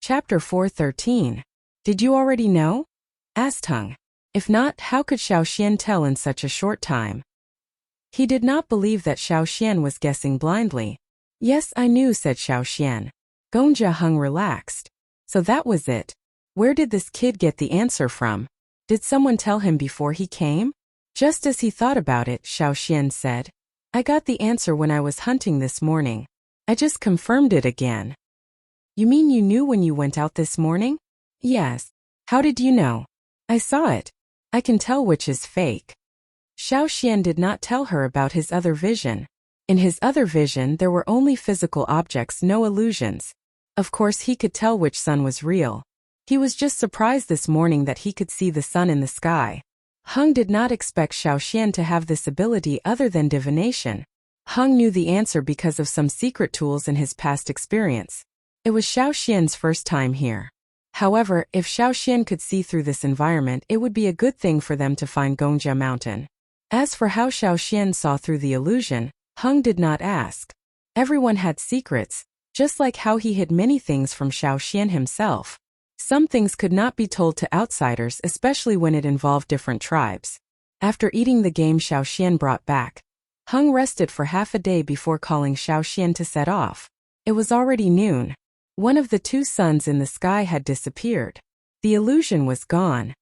Chapter 413. Did you already know? Asked Hung. If not, how could Xiao Xian tell in such a short time? He did not believe that Xiao Xian was guessing blindly. Yes, I knew, said Xiao Xian. Gongja Hung relaxed. So that was it. Where did this kid get the answer from? Did someone tell him before he came? Just as he thought about it, Xiao Xian said. I got the answer when I was hunting this morning. I just confirmed it again. You mean you knew when you went out this morning? Yes. How did you know? I saw it. I can tell which is fake. Xiao Xian did not tell her about his other vision. In his other vision there were only physical objects, no illusions. Of course he could tell which sun was real. He was just surprised this morning that he could see the sun in the sky. Hung did not expect Xiao Xian to have this ability other than divination. Hung knew the answer because of some secret tools in his past experience. It was Xiao Xian's first time here. However, if Xiao Xian could see through this environment, it would be a good thing for them to find Gongja Mountain. As for how Xiao Xian saw through the illusion, Hung did not ask. Everyone had secrets, just like how he hid many things from Xiao Xian himself. Some things could not be told to outsiders, especially when it involved different tribes. After eating the game Xiao Xian brought back, Hung rested for half a day before calling Xiao Xian to set off. It was already noon. One of the two suns in the sky had disappeared. The illusion was gone.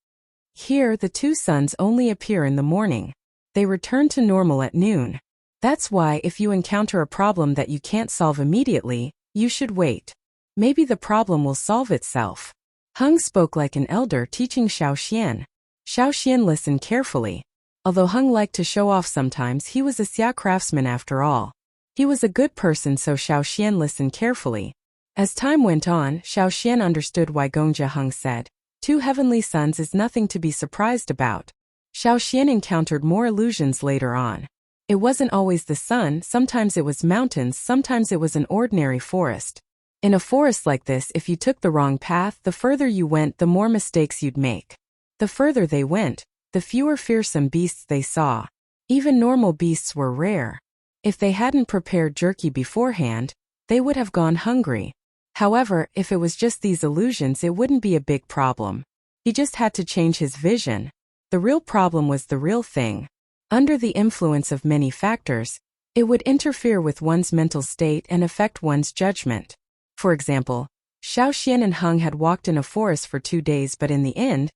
Here, the two suns only appear in the morning. They return to normal at noon. That's why if you encounter a problem that you can't solve immediately, you should wait. Maybe the problem will solve itself. Hung spoke like an elder teaching Xiao Xian. Xiao Xian listened carefully. Although Hung liked to show off sometimes, he was a Xia craftsman after all. He was a good person, so Xiao Xian listened carefully. As time went on, Xiao Xian understood why Gongja Hung said, "Two heavenly suns is nothing to be surprised about." Xiao Xian encountered more illusions later on. It wasn't always the sun, sometimes it was mountains, sometimes it was an ordinary forest. In a forest like this, if you took the wrong path, the further you went, the more mistakes you'd make. The further they went, the fewer fearsome beasts they saw. Even normal beasts were rare. If they hadn't prepared jerky beforehand, they would have gone hungry. However, if it was just these illusions, it wouldn't be a big problem. He just had to change his vision. The real problem was the real thing. Under the influence of many factors, it would interfere with one's mental state and affect one's judgment. For example, Xiao Xian and Hung had walked in a forest for 2 days, but in the end,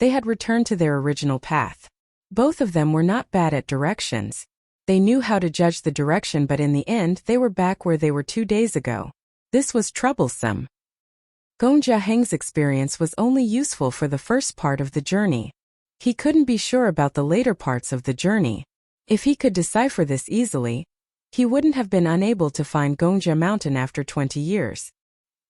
they had returned to their original path. Both of them were not bad at directions. They knew how to judge the direction, but in the end, they were back where they were 2 days ago. This was troublesome. Gongja Heng's experience was only useful for the first part of the journey. He couldn't be sure about the later parts of the journey. If he could decipher this easily, he wouldn't have been unable to find Gongja Mountain after 20 years.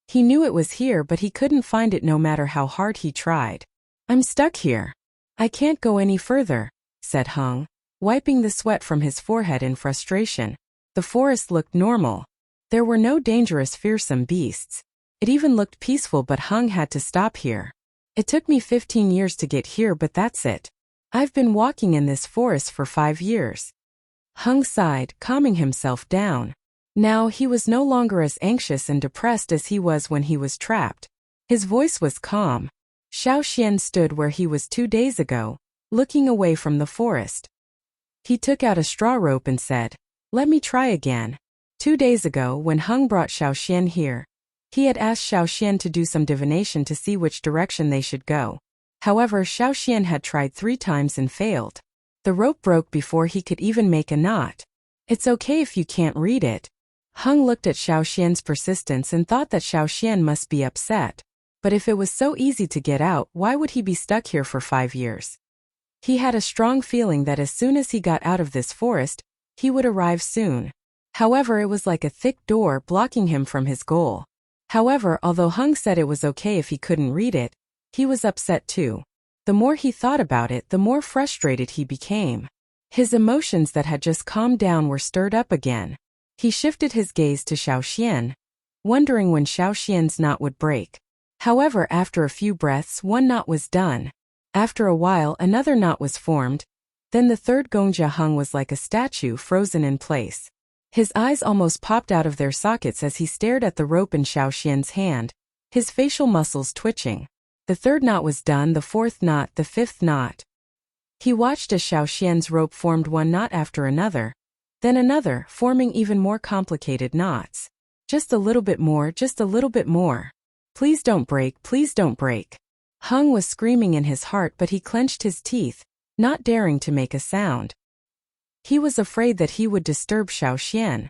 He knew it was here, but he couldn't find it no matter how hard he tried. I'm stuck here. I can't go any further, said Hung, wiping the sweat from his forehead in frustration. The forest looked normal. There were no dangerous, fearsome beasts. It even looked peaceful, but Hung had to stop here. It took me 15 years to get here, but that's it. I've been walking in this forest for 5 years. Hung sighed, calming himself down. Now he was no longer as anxious and depressed as he was when he was trapped. His voice was calm. Xiao Xian stood where he was 2 days ago, looking away from the forest. He took out a straw rope and said, "Let me try again." 2 days ago, when Hung brought Xiao Xian here, he had asked Xiao Xian to do some divination to see which direction they should go. However, Xiao Xian had tried 3 times and failed. The rope broke before he could even make a knot. It's okay if you can't read it. Hung looked at Xiao Xian's persistence and thought that Xiao Xian must be upset. But if it was so easy to get out, why would he be stuck here for 5 years? He had a strong feeling that as soon as he got out of this forest, he would arrive soon. However, it was like a thick door blocking him from his goal. However, although Hung said it was okay if he couldn't read it, he was upset too. The more he thought about it, the more frustrated he became. His emotions that had just calmed down were stirred up again. He shifted his gaze to Xiao Xian, wondering when Xiao Xian's knot would break. However, after a few breaths, one knot was done. After a while, another knot was formed. Then the third. Gongja Hung was like a statue frozen in place. His eyes almost popped out of their sockets as he stared at the rope in Xiao Xian's hand. his facial muscles twitching. The third knot was done, the fourth knot, the fifth knot. He watched as Xiaoxian's rope formed one knot after another, then another, forming even more complicated knots. Just a little bit more, just a little bit more. Please don't break, please don't break. Hung was screaming in his heart, but he clenched his teeth, not daring to make a sound. He was afraid that he would disturb Xiaoxian.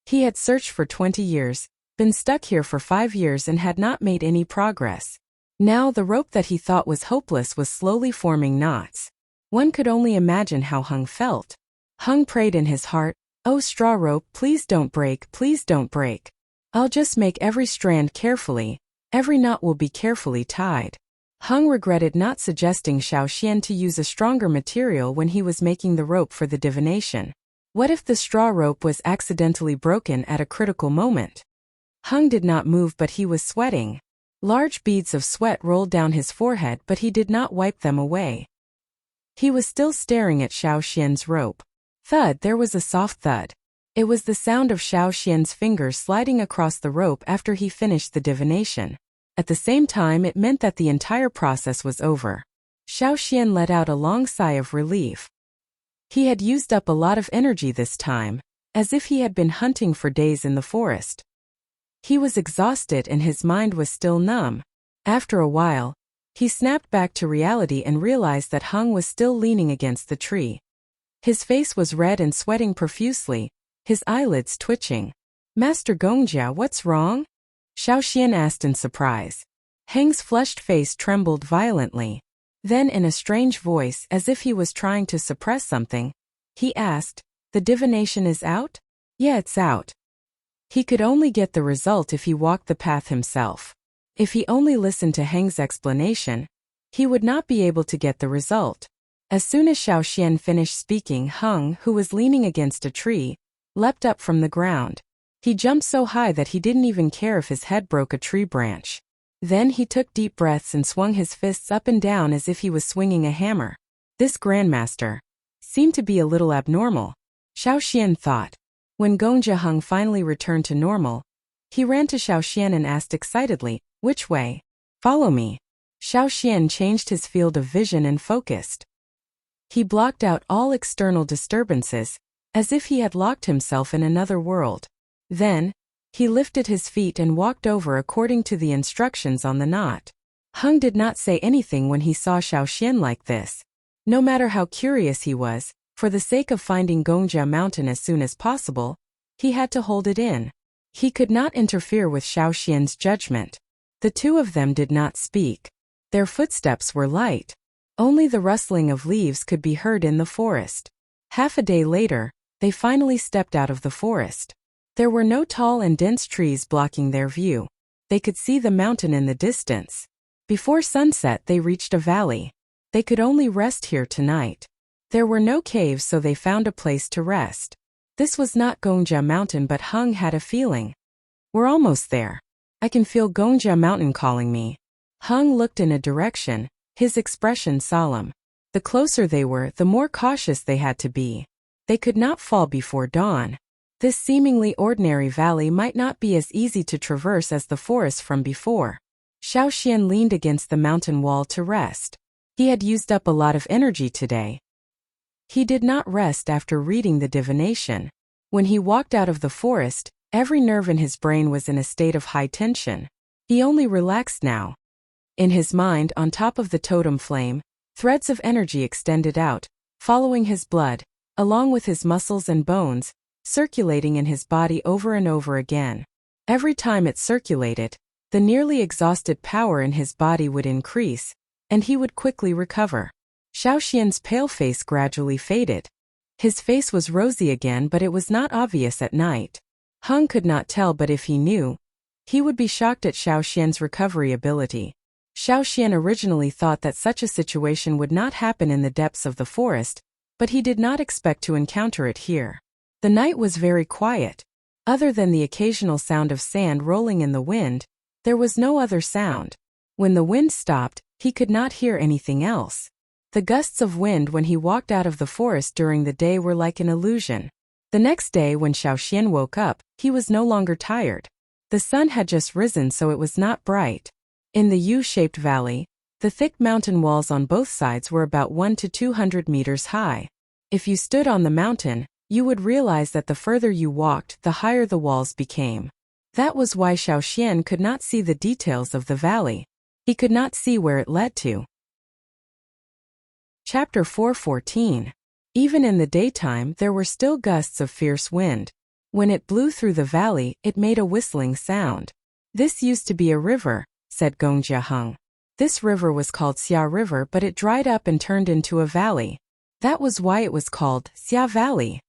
He had searched for 20 years, been stuck here for 5 years and had not made any progress. Now the rope that he thought was hopeless was slowly forming knots. One could only imagine how Hung felt. Hung prayed in his heart, "Oh straw rope, please don't break, please don't break. I'll just make every strand carefully, every knot will be carefully tied." Hung regretted not suggesting Xiaoxian to use a stronger material when he was making the rope for the divination. What if the straw rope was accidentally broken at a critical moment? Hung did not move, but he was sweating. Large beads of sweat rolled down his forehead, but he did not wipe them away. He was still staring at Xiaoxian's rope. Thud, there was a soft thud. It was the sound of Xiaoxian's fingers sliding across the rope after he finished the divination. At the same time, it meant that the entire process was over. Xiaoxian let out a long sigh of relief. He had used up a lot of energy this time, as if he had been hunting for days in the forest. He was exhausted and his mind was still numb. After a while, he snapped back to reality and realized that Hung was still leaning against the tree. His face was red and sweating profusely, his eyelids twitching. "Master Gongjia, what's wrong?" Xiaoxian asked in surprise. Heng's flushed face trembled violently. Then in a strange voice, as if he was trying to suppress something, he asked, "The divination is out?" "Yeah, it's out." He could only get the result if he walked the path himself. If he only listened to Heng's explanation, he would not be able to get the result. As soon as Xiaoxian finished speaking, Hung, who was leaning against a tree, leapt up from the ground. He jumped so high that he didn't even care if his head broke a tree branch. Then he took deep breaths and swung his fists up and down as if he was swinging a hammer. This grandmaster seemed to be a little abnormal, Xiaoxian thought. When Gongjia Hung finally returned to normal, he ran to Xiaoxian and asked excitedly, "Which way?" "Follow me." Xiaoxian changed his field of vision and focused. He blocked out all external disturbances, as if he had locked himself in another world. Then, he lifted his feet and walked over according to the instructions on the knot. Hung did not say anything when he saw Xiaoxian like this. No matter how curious he was, for the sake of finding Gongjia Mountain as soon as possible, he had to hold it in. He could not interfere with Xiaoxian's judgment. The two of them did not speak. Their footsteps were light. Only the rustling of leaves could be heard in the forest. Half a day later, they finally stepped out of the forest. There were no tall and dense trees blocking their view. They could see the mountain in the distance. Before sunset, they reached a valley. They could only rest here tonight. There were no caves, so they found a place to rest. This was not Gongjia Mountain, but Hung had a feeling. "We're almost there. I can feel Gongjia Mountain calling me." Hung looked in a direction, his expression solemn. The closer they were, the more cautious they had to be. They could not fall before dawn. This seemingly ordinary valley might not be as easy to traverse as the forest from before. Xiaoxian leaned against the mountain wall to rest. He had used up a lot of energy today. He did not rest after reading the divination. When he walked out of the forest, every nerve in his brain was in a state of high tension. He only relaxed now. In his mind, on top of the totem flame, threads of energy extended out, following his blood, along with his muscles and bones, circulating in his body over and over again. Every time it circulated, the nearly exhausted power in his body would increase, and he would quickly recover. Xiaoxian's pale face gradually faded. His face was rosy again, but it was not obvious at night. Hung could not tell, but if he knew, he would be shocked at Xiaoxian's recovery ability. Xiaoxian originally thought that such a situation would not happen in the depths of the forest, but he did not expect to encounter it here. The night was very quiet. Other than the occasional sound of sand rolling in the wind, there was no other sound. When the wind stopped, he could not hear anything else. The gusts of wind when he walked out of the forest during the day were like an illusion. The next day when Xiaoxian woke up, he was no longer tired. The sun had just risen, so it was not bright. In the U-shaped valley, the thick mountain walls on both sides were about 1 to 200 meters high. If you stood on the mountain, you would realize that the further you walked, the higher the walls became. That was why Xiaoxian could not see the details of the valley. He could not see where it led to. Chapter 4:14. Even in the daytime, there were still gusts of fierce wind. When it blew through the valley, it made a whistling sound. This used to be a river, said Gongjia Heng. This river was called Xia River, but it dried up and turned into a valley. That was why it was called Xia Valley.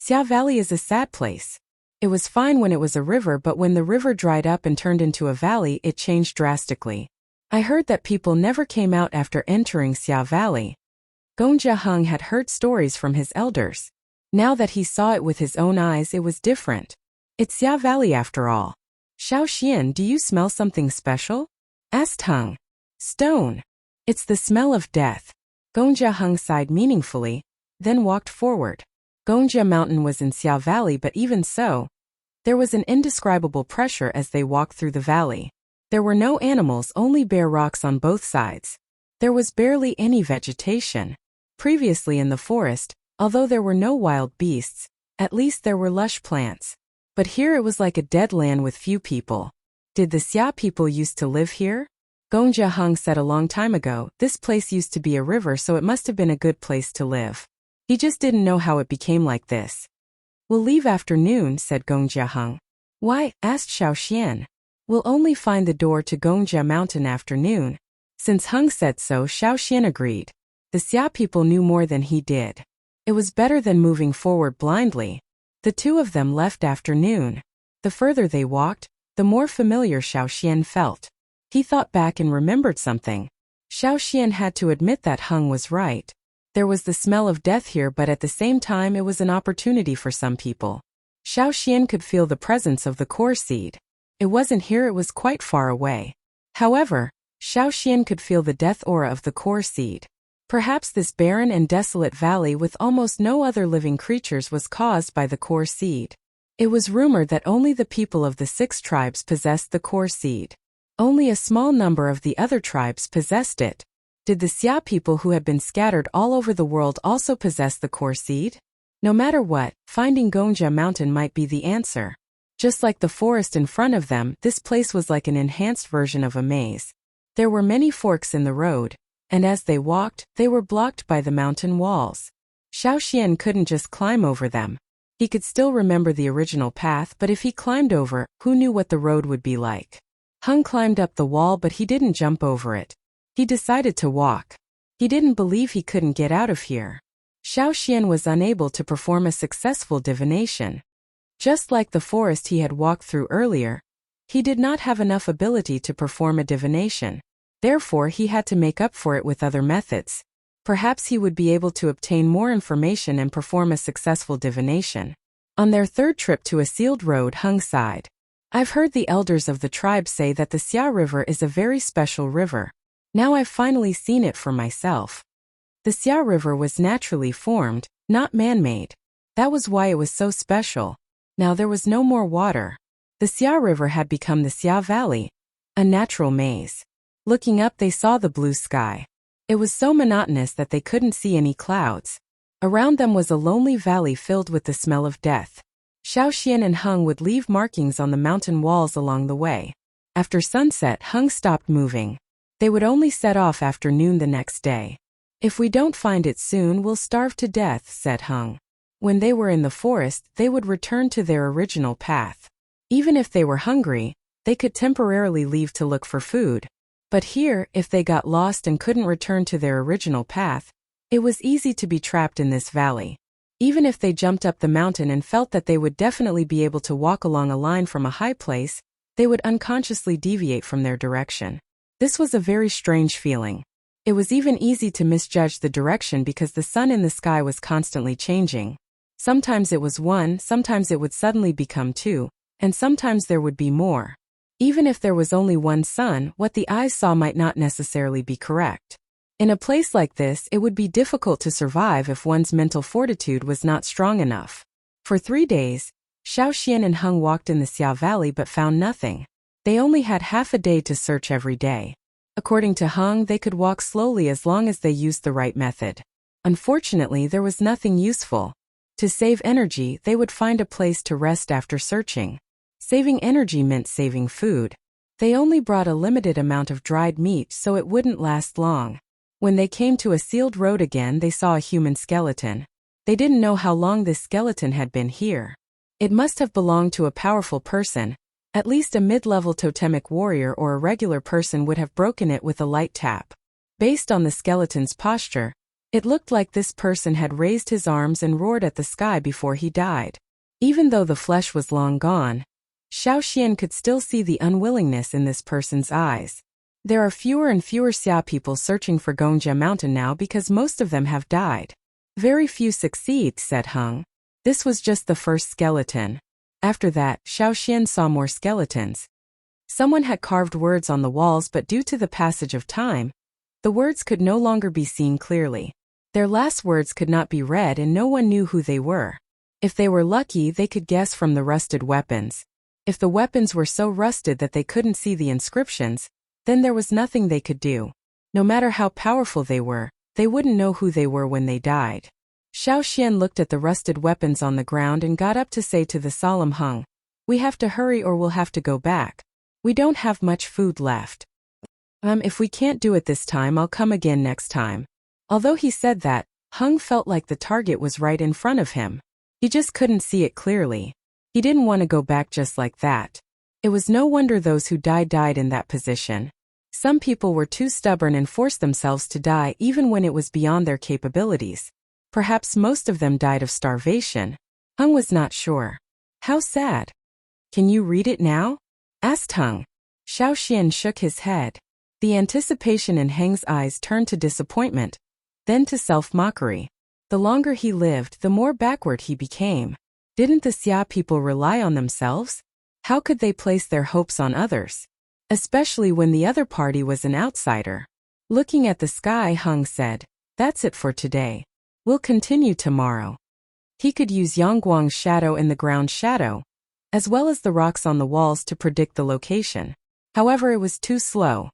Xia Valley is a sad place. It was fine when it was a river, but when the river dried up and turned into a valley, it changed drastically. I heard that people never came out after entering Xia Valley. Gongjia Heng had heard stories from his elders. Now that he saw it with his own eyes, it was different. It's Xia Valley after all. Xiaoxian, do you smell something special? Asked Heng. Stone. It's the smell of death. Gongjia Heng sighed meaningfully, then walked forward. Gongjia Mountain was in Xia Valley, but even so, there was an indescribable pressure as they walked through the valley. There were no animals, only bare rocks on both sides. There was barely any vegetation. Previously in the forest, although there were no wild beasts, at least there were lush plants. But here it was like a dead land with few people. Did the Xia people used to live here? Gongjia Heng said a long time ago, this place used to be a river, so it must have been a good place to live. He just didn't know how it became like this. We'll leave after noon, said Gongjia Heng. Why? Asked Xiaoxian. We'll only find the door to Gongjia Mountain after noon. Since Heng said so, Xiaoxian agreed. The Xia people knew more than he did. It was better than moving forward blindly. The two of them left after noon. The further they walked, the more familiar Xiaoxian felt. He thought back and remembered something. Xiaoxian had to admit that Heng was right. There was the smell of death here, but at the same time it was an opportunity for some people. Xiaoxian could feel the presence of the core seed. It wasn't here, it was quite far away. However, Xiaoxian could feel the death aura of the core seed. Perhaps this barren and desolate valley with almost no other living creatures was caused by the core seed. It was rumored that only the people of the 6 tribes possessed the core seed. Only a small number of the other tribes possessed it. Did the Xia people who had been scattered all over the world also possess the core seed? No matter what, finding Gongjia Mountain might be the answer. Just like the forest in front of them, this place was like an enhanced version of a maze. There were many forks in the road, and as they walked, they were blocked by the mountain walls. Xiaoxian couldn't just climb over them. He could still remember the original path, but if he climbed over, who knew what the road would be like? Heng climbed up the wall, but he didn't jump over it. He decided to walk. He didn't believe he couldn't get out of here. Xiaoxian was unable to perform a successful divination. Just like the forest he had walked through earlier, he did not have enough ability to perform a divination. Therefore, he had to make up for it with other methods. Perhaps he would be able to obtain more information and perform a successful divination. On their third trip to a sealed road, Heng sighed. I've heard the elders of the tribe say that the Xia River is a very special river. Now I've finally seen it for myself. The Xia River was naturally formed, not man-made. That was why it was so special. Now there was no more water. The Xia River had become the Xia Valley, a natural maze. Looking up, they saw the blue sky. It was so monotonous that they couldn't see any clouds. Around them was a lonely valley filled with the smell of death. Xiaoxian and Heng would leave markings on the mountain walls along the way. After sunset, Heng stopped moving. They would only set off after noon the next day. If we don't find it soon, we'll starve to death, said Heng. When they were in the forest, they would return to their original path. Even if they were hungry, they could temporarily leave to look for food. But here, if they got lost and couldn't return to their original path, it was easy to be trapped in this valley. Even if they jumped up the mountain and felt that they would definitely be able to walk along a line from a high place, they would unconsciously deviate from their direction. This was a very strange feeling. It was even easy to misjudge the direction because the sun in the sky was constantly changing. Sometimes it was 1, sometimes it would suddenly become 2, and sometimes there would be more. Even if there was only one sun, what the eyes saw might not necessarily be correct. In a place like this, it would be difficult to survive if one's mental fortitude was not strong enough. For 3 days, Xiao Xian and Heng walked in the Xiao Valley but found nothing. They only had half a day to search every day. According to Heng, they could walk slowly as long as they used the right method. Unfortunately, there was nothing useful. To save energy, they would find a place to rest after searching. Saving energy meant saving food. They only brought a limited amount of dried meat so it wouldn't last long. When they came to a sealed road again, they saw a human skeleton. They didn't know how long this skeleton had been here. It must have belonged to a powerful person. At least a mid-level totemic warrior or a regular person would have broken it with a light tap. Based on the skeleton's posture, it looked like this person had raised his arms and roared at the sky before he died. Even though the flesh was long gone, Xiao Xian could still see the unwillingness in this person's eyes. There are fewer and fewer Xia people searching for Gongjia Mountain now because most of them have died. Very few succeed, said Heng. This was just the first skeleton. After that, Xiao Xian saw more skeletons. Someone had carved words on the walls, but due to the passage of time, the words could no longer be seen clearly. Their last words could not be read and no one knew who they were. If they were lucky, they could guess from the rusted weapons. If the weapons were so rusted that they couldn't see the inscriptions, then there was nothing they could do. No matter how powerful they wouldn't know who they were when they died. Xiao Xian looked at the rusted weapons on the ground and got up to say to the solemn Heng, "We have to hurry or we'll have to go back. We don't have much food left. If we can't do it this time, I'll come again next time." Although he said that, Heng felt like the target was right in front of him. He just couldn't see it clearly. He didn't want to go back just like that. It was no wonder those who died in that position. Some people were too stubborn and forced themselves to die even when it was beyond their capabilities. Perhaps most of them died of starvation. Heng was not sure. How sad. "Can you read it now?" asked Heng. Xiao Xian shook his head. The anticipation in Heng's eyes turned to disappointment, then to self-mockery. The longer he lived, the more backward he became. Didn't the Xia people rely on themselves? How could they place their hopes on others? Especially when the other party was an outsider. Looking at the sky, Heng said, "That's it for today. We'll continue tomorrow." He could use Yangguang's shadow and the ground shadow, as well as the rocks on the walls to predict the location. However, it was too slow.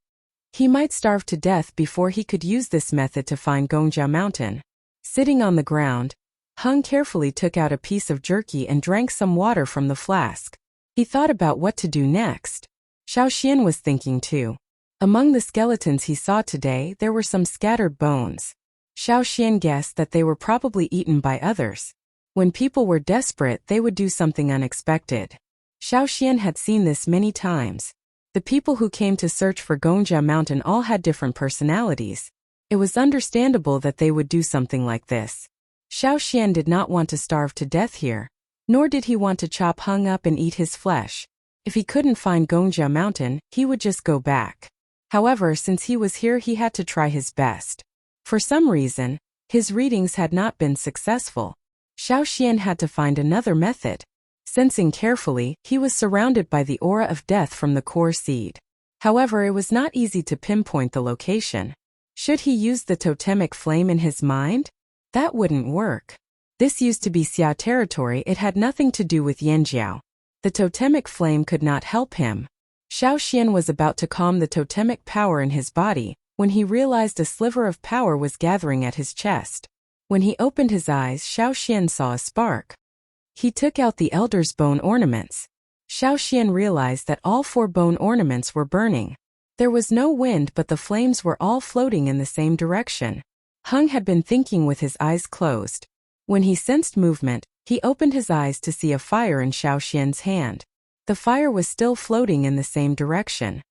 He might starve to death before he could use this method to find Gongjia Mountain. Sitting on the ground, Heng carefully took out a piece of jerky and drank some water from the flask. He thought about what to do next. Xiao Xian was thinking too. Among the skeletons he saw today, there were some scattered bones. Xiao Xian guessed that they were probably eaten by others. When people were desperate, they would do something unexpected. Xiao Xian had seen this many times. The people who came to search for Gongjia Mountain all had different personalities. It was understandable that they would do something like this. Xiao Xian did not want to starve to death here, nor did he want to chop Heng up and eat his flesh. If he couldn't find Gongjia Mountain, he would just go back. However, since he was here, he had to try his best. For some reason, his readings had not been successful. Xiao Xian had to find another method. Sensing carefully, he was surrounded by the aura of death from the core seed. However, it was not easy to pinpoint the location. Should he use the totemic flame in his mind? That wouldn't work. This used to be Xia territory, it had nothing to do with Yanjiao. The totemic flame could not help him. Xiao Xian was about to calm the totemic power in his body, when he realized a sliver of power was gathering at his chest. When he opened his eyes, Xiao Xian saw a spark. He took out the elder's bone ornaments. Xiao Xian realized that all 4 bone ornaments were burning. There was no wind, but the flames were all floating in the same direction. Heng had been thinking with his eyes closed. When he sensed movement, he opened his eyes to see a fire in Xiao Xian's hand. The fire was still floating in the same direction.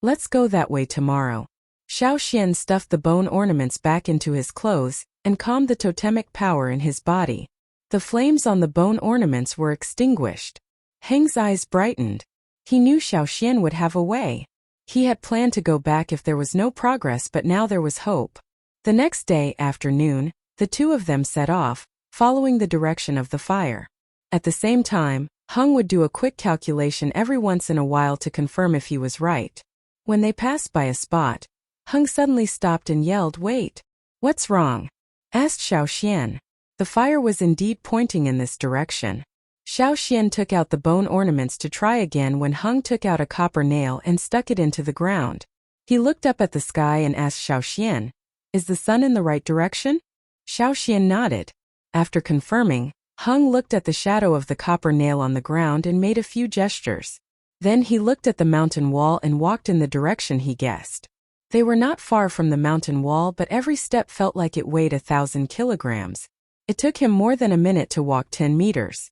Let's go that way tomorrow. Xiao Xian stuffed the bone ornaments back into his clothes and calmed the totemic power in his body. The flames on the bone ornaments were extinguished. Heng's eyes brightened. He knew Xiao Xian would have a way. He had planned to go back if there was no progress, but now there was hope. The next day, afternoon, the two of them set off, following the direction of the fire. At the same time, Heng would do a quick calculation every once in a while to confirm if he was right. When they passed by a spot, Heng suddenly stopped and yelled, "Wait! What's wrong?" asked Xiao Xian. The fire was indeed pointing in this direction. Xiao Xian took out the bone ornaments to try again when Hung took out a copper nail and stuck it into the ground. He looked up at the sky and asked Xiao Xian, "Is the sun in the right direction?" Xiao Xian nodded. After confirming, Hung looked at the shadow of the copper nail on the ground and made a few gestures. Then he looked at the mountain wall and walked in the direction he guessed. They were not far from the mountain wall, but every step felt like it weighed 1,000 kilograms. It took him more than a minute to walk 10 meters.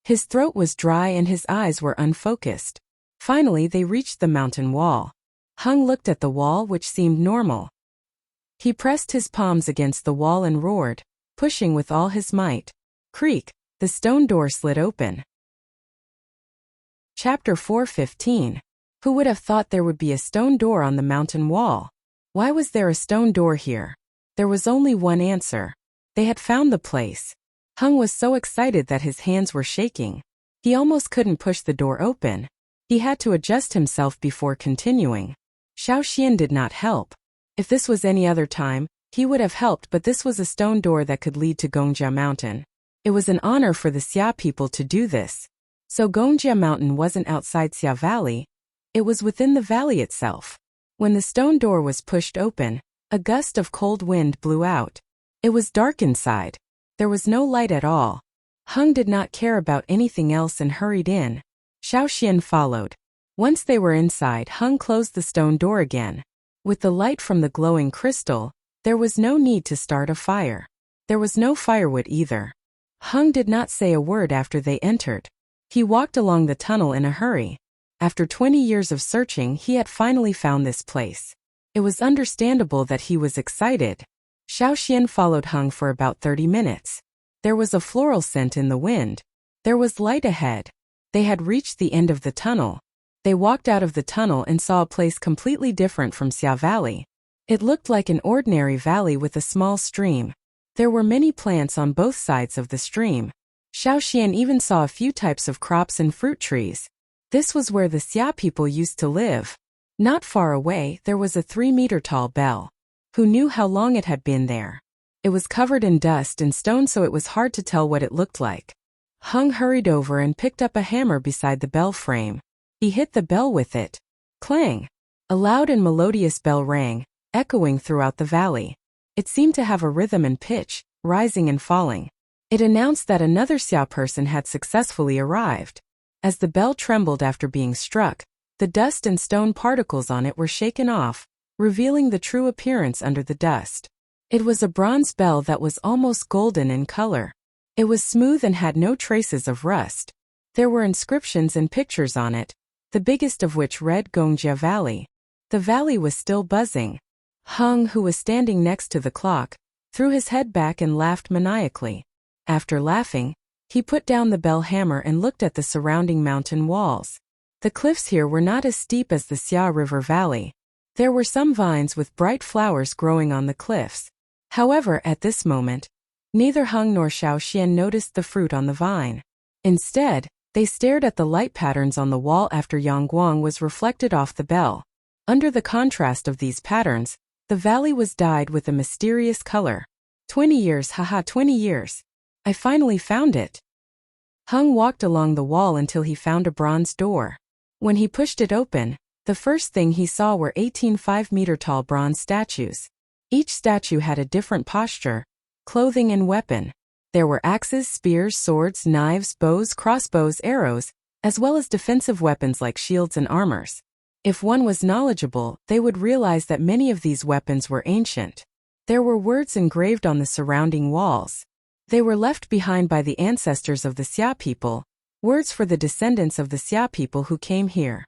His throat was dry and his eyes were unfocused. Finally, they reached the mountain wall. Hung looked at the wall, which seemed normal. He pressed his palms against the wall and roared, pushing with all his might. Creak, the stone door slid open. Chapter 4:15. Who would have thought there would be a stone door on the mountain wall? Why was there a stone door here? There was only one answer. They had found the place. Hung was so excited that his hands were shaking. He almost couldn't push the door open. He had to adjust himself before continuing. Xiao Xian did not help. If this was any other time, he would have helped, but this was a stone door that could lead to Gongjia Mountain. It was an honor for the Xia people to do this. So Gongjia Mountain wasn't outside Xia Valley. It was within the valley itself. When the stone door was pushed open, a gust of cold wind blew out. It was dark inside. There was no light at all. Hung did not care about anything else and hurried in. Xiao Xian followed. Once they were inside, Hung closed the stone door again. With the light from the glowing crystal, there was no need to start a fire. There was no firewood either. Hung did not say a word after they entered. He walked along the tunnel in a hurry. After 20 years of searching, he had finally found this place. It was understandable that he was excited. Xiao Xian followed Hung for about 30 minutes. There was a floral scent in the wind. There was light ahead. They had reached the end of the tunnel. They walked out of the tunnel and saw a place completely different from Xia Valley. It looked like an ordinary valley with a small stream. There were many plants on both sides of the stream. Xiao Xian even saw a few types of crops and fruit trees. This was where the Xia people used to live. Not far away, there was a 3-meter-tall bell. Who knew how long it had been there? It was covered in dust and stone, so it was hard to tell what it looked like. Hung hurried over and picked up a hammer beside the bell frame. He hit the bell with it. Clang! A loud and melodious bell rang, echoing throughout the valley. It seemed to have a rhythm and pitch, rising and falling. It announced that another Xia person had successfully arrived. As the bell trembled after being struck, the dust and stone particles on it were shaken off, revealing the true appearance under the dust. It was a bronze bell that was almost golden in color. It was smooth and had no traces of rust. There were inscriptions and pictures on it, the biggest of which read Gongjia Valley. The valley was still buzzing. Hung, who was standing next to the clock, threw his head back and laughed maniacally. After laughing, he put down the bell hammer and looked at the surrounding mountain walls. The cliffs here were not as steep as the Xia River Valley. There were some vines with bright flowers growing on the cliffs. However, at this moment, neither Hung nor Xiao Xian noticed the fruit on the vine. Instead, they stared at the light patterns on the wall after Yangguang was reflected off the bell. Under the contrast of these patterns, the valley was dyed with a mysterious color. 20 years, haha, 20 years. I finally found it. Hung walked along the wall until he found a bronze door. When he pushed it open, the first thing he saw were 18 5-meter-tall bronze statues. Each statue had a different posture, clothing and weapon. There were axes, spears, swords, knives, bows, crossbows, arrows, as well as defensive weapons like shields and armors. If one was knowledgeable, they would realize that many of these weapons were ancient. There were words engraved on the surrounding walls. They were left behind by the ancestors of the Xia people, words for the descendants of the Xia people who came here.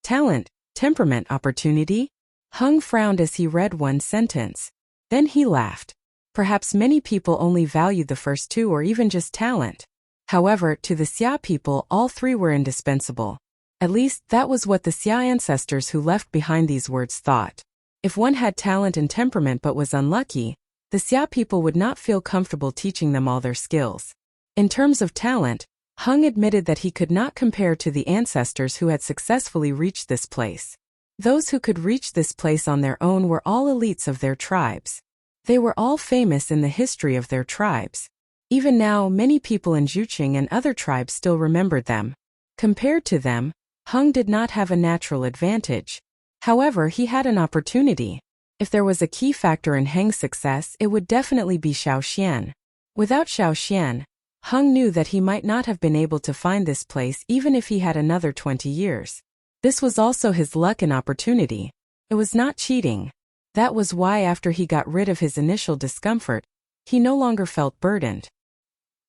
Talent, temperament, opportunity? Hung frowned as he read one sentence. Then he laughed. Perhaps many people only valued the first two or even just talent. However, to the Xia people, all three were indispensable. At least, that was what the Xia ancestors who left behind these words thought. If one had talent and temperament but was unlucky, the Xia people would not feel comfortable teaching them all their skills. In terms of talent, Hung admitted that he could not compare to the ancestors who had successfully reached this place. Those who could reach this place on their own were all elites of their tribes. They were all famous in the history of their tribes. Even now, many people in Juqing and other tribes still remembered them. Compared to them, Hung did not have a natural advantage. However, he had an opportunity. If there was a key factor in Heng's success, it would definitely be Xiaoxian. Without Xiaoxian, Hung knew that he might not have been able to find this place even if he had another 20 years. This was also his luck and opportunity. It was not cheating. That was why after he got rid of his initial discomfort, he no longer felt burdened.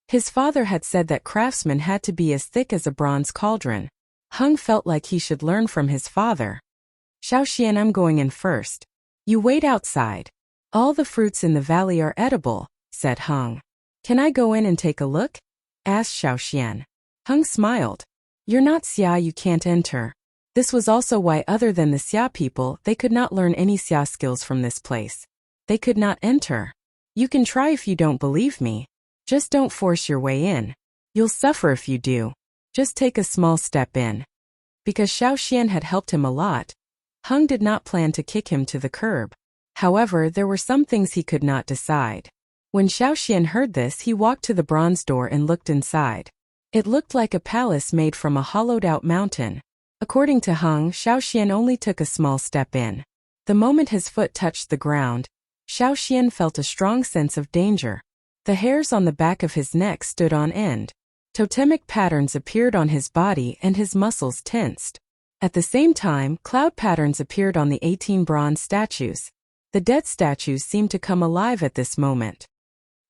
His father had said that craftsmen had to be as thick as a bronze cauldron. Hung felt like he should learn from his father. Xiaoxian, I'm going in first. You wait outside. All the fruits in the valley are edible, said Hung. Can I go in and take a look? Asked Xiaoxian. Hung smiled. You're not Xia, you can't enter. This was also why, other than the Xia people, they could not learn any Xia skills from this place. They could not enter. You can try if you don't believe me. Just don't force your way in. You'll suffer if you do. Just take a small step in. Because Xiaoxian had helped him a lot, Hung did not plan to kick him to the curb. However, there were some things he could not decide. When Xiaoxian heard this, he walked to the bronze door and looked inside. It looked like a palace made from a hollowed-out mountain. According to Hung, Xiaoxian only took a small step in. The moment his foot touched the ground, Xiaoxian felt a strong sense of danger. The hairs on the back of his neck stood on end. Totemic patterns appeared on his body and his muscles tensed. At the same time, cloud patterns appeared on the 18 bronze statues. The dead statues seemed to come alive at this moment.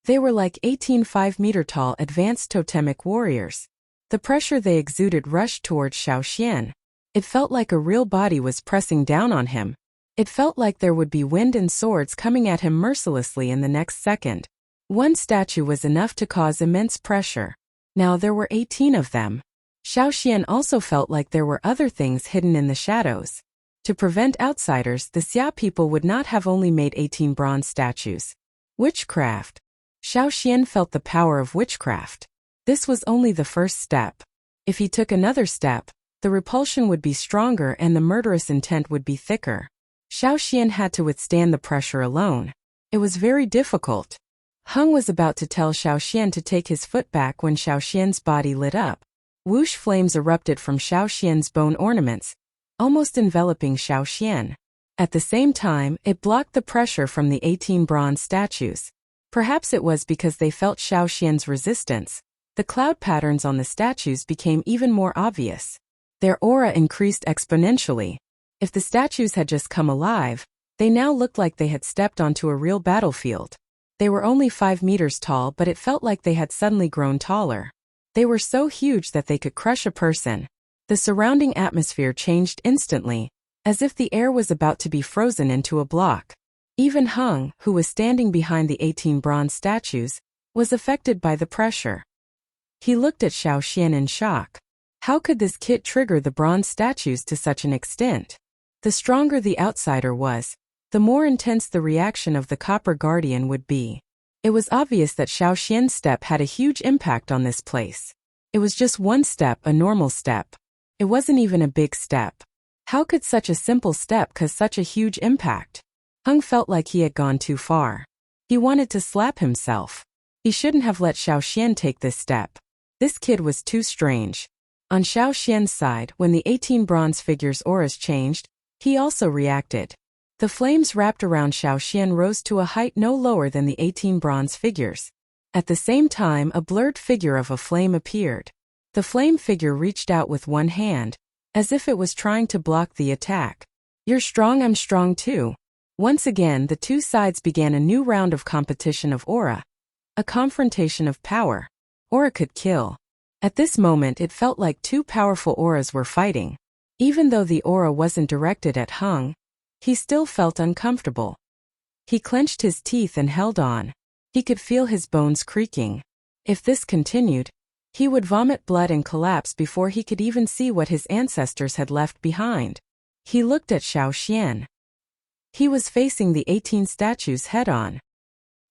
They were like 18 5-meter-tall advanced totemic warriors. The pressure they exuded rushed towards Xiaoxian. It felt like a real body was pressing down on him. It felt like there would be wind and swords coming at him mercilessly in the next second. One statue was enough to cause immense pressure. Now there were 18 of them. Xiaoxian also felt like there were other things hidden in the shadows. To prevent outsiders, the Xia people would not have only made 18 bronze statues. Witchcraft. Xiaoxian felt the power of witchcraft. This was only the first step. If he took another step, the repulsion would be stronger and the murderous intent would be thicker. Xiaoxian had to withstand the pressure alone. It was very difficult. Hung was about to tell Xiaoxian to take his foot back when Xiaoxian's body lit up. Whoosh flames erupted from Xiaoxian's bone ornaments, almost enveloping Xiaoxian. At the same time, it blocked the pressure from the 18 bronze statues. Perhaps it was because they felt Xiaoxian's resistance. The cloud patterns on the statues became even more obvious. Their aura increased exponentially. If the statues had just come alive, they now looked like they had stepped onto a real battlefield. They were only 5 meters tall, but it felt like they had suddenly grown taller. They were so huge that they could crush a person. The surrounding atmosphere changed instantly, as if the air was about to be frozen into a block. Even Hung, who was standing behind the 18 bronze statues, was affected by the pressure. He looked at Xiaoxian in shock. How could this kit trigger the bronze statues to such an extent? The stronger the outsider was, the more intense the reaction of the Copper Guardian would be. It was obvious that Xiaoxian's step had a huge impact on this place. It was just one step, a normal step. It wasn't even a big step. How could such a simple step cause such a huge impact? Hung felt like he had gone too far. He wanted to slap himself. He shouldn't have let Xiaoxian take this step. This kid was too strange. On Xiaoxian's side, when the 18 bronze figures' auras changed, he also reacted. The flames wrapped around Xiaoxian rose to a height no lower than the 18 bronze figures. At the same time, a blurred figure of a flame appeared. The flame figure reached out with one hand, as if it was trying to block the attack. You're strong, I'm strong too. Once again, the two sides began a new round of competition of aura. A confrontation of power. Aura could kill. At this moment, it felt like two powerful auras were fighting. Even though the aura wasn't directed at Hung, he still felt uncomfortable. He clenched his teeth and held on. He could feel his bones creaking. If this continued, he would vomit blood and collapse before he could even see what his ancestors had left behind. He looked at Xiaoxian. He was facing the 18 statues head-on.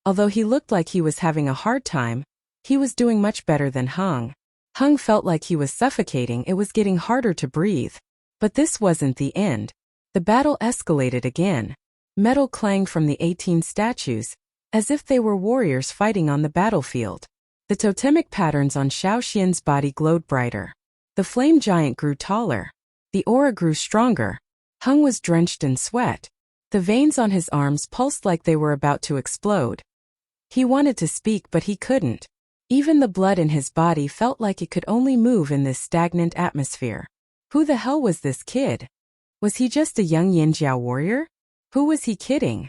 Although he looked like he was having a hard time, he was doing much better than Hung. Hung felt like he was suffocating, it was getting harder to breathe. But this wasn't the end. The battle escalated again. Metal clanged from the 18 statues, as if they were warriors fighting on the battlefield. The totemic patterns on Xiao Xian's body glowed brighter. The flame giant grew taller. The aura grew stronger. Hung was drenched in sweat. The veins on his arms pulsed like they were about to explode. He wanted to speak, but he couldn't. Even the blood in his body felt like it could only move in this stagnant atmosphere. Who the hell was this kid? Was he just a young Yinjiao warrior? Who was he kidding?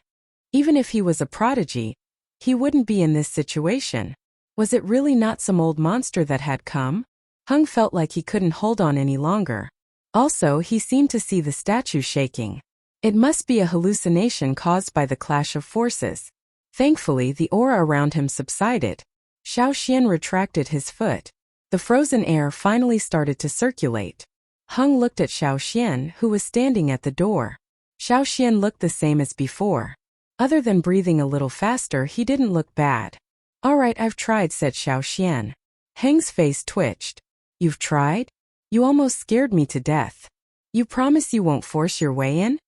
Even if he was a prodigy, he wouldn't be in this situation. Was it really not some old monster that had come? Hung felt like he couldn't hold on any longer. Also, he seemed to see the statue shaking. It must be a hallucination caused by the clash of forces. Thankfully, the aura around him subsided. Xiao Xian retracted his foot. The frozen air finally started to circulate. Hung looked at Xiao Xian, who was standing at the door. Xiao Xian looked the same as before. Other than breathing a little faster, he didn't look bad. "All right, I've tried," said Xiao Xian. Heng's face twitched. "You've tried? You almost scared me to death. You promise you won't force your way in?"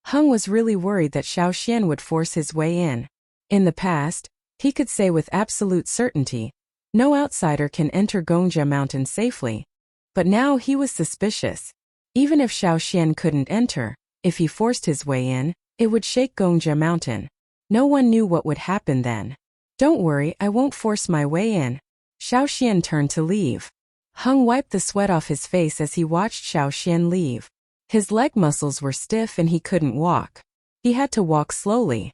Hung was really worried that Xiao Xian would force his way in. In the past, he could say with absolute certainty, no outsider can enter Gongjia Mountain safely. But now he was suspicious. Even if Xiao Xian couldn't enter, if he forced his way in, it would shake Gongjia Mountain. No one knew what would happen then. "Don't worry, I won't force my way in." Xiao Xian turned to leave. Hung wiped the sweat off his face as he watched Xiao Xian leave. His leg muscles were stiff and he couldn't walk. He had to walk slowly.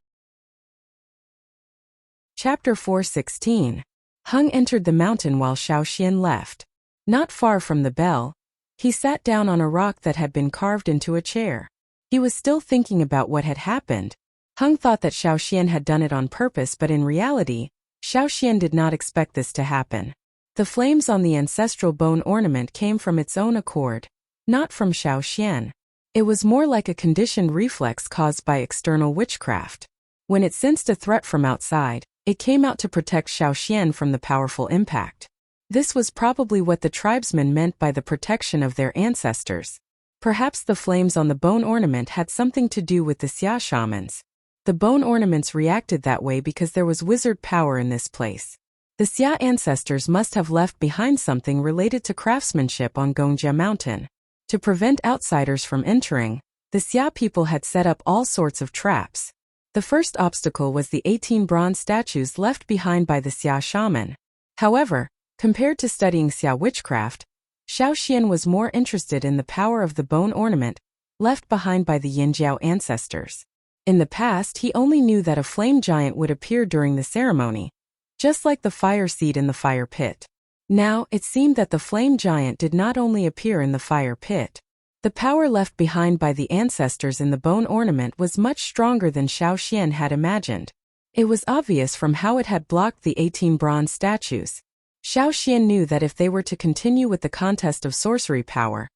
Chapter 4:16. Hung entered the mountain while Xiao Xian left. Not far from the bell, he sat down on a rock that had been carved into a chair. He was still thinking about what had happened. Hung thought that Xiao Xian had done it on purpose, but in reality, Xiao Xian did not expect this to happen. The flames on the ancestral bone ornament came from its own accord, not from Xiao Xian. It was more like a conditioned reflex caused by external witchcraft. When it sensed a threat from outside, it came out to protect Xiao Xian from the powerful impact. This was probably what the tribesmen meant by the protection of their ancestors. Perhaps the flames on the bone ornament had something to do with the Xia shamans. The bone ornaments reacted that way because there was wizard power in this place. The Xia ancestors must have left behind something related to craftsmanship on Gongjia Mountain. To prevent outsiders from entering, the Xia people had set up all sorts of traps. The first obstacle was the 18 bronze statues left behind by the Xia shaman. However, compared to studying Xia witchcraft, Xiao Xian was more interested in the power of the bone ornament left behind by the Yinjiao ancestors. In the past, he only knew that a flame giant would appear during the ceremony, just like the fire seed in the fire pit. Now, it seemed that the flame giant did not only appear in the fire pit. The power left behind by the ancestors in the bone ornament was much stronger than Xiao Xian had imagined. It was obvious from how it had blocked the 18 bronze statues. Xiao Xian knew that if they were to continue with the contest of sorcery power,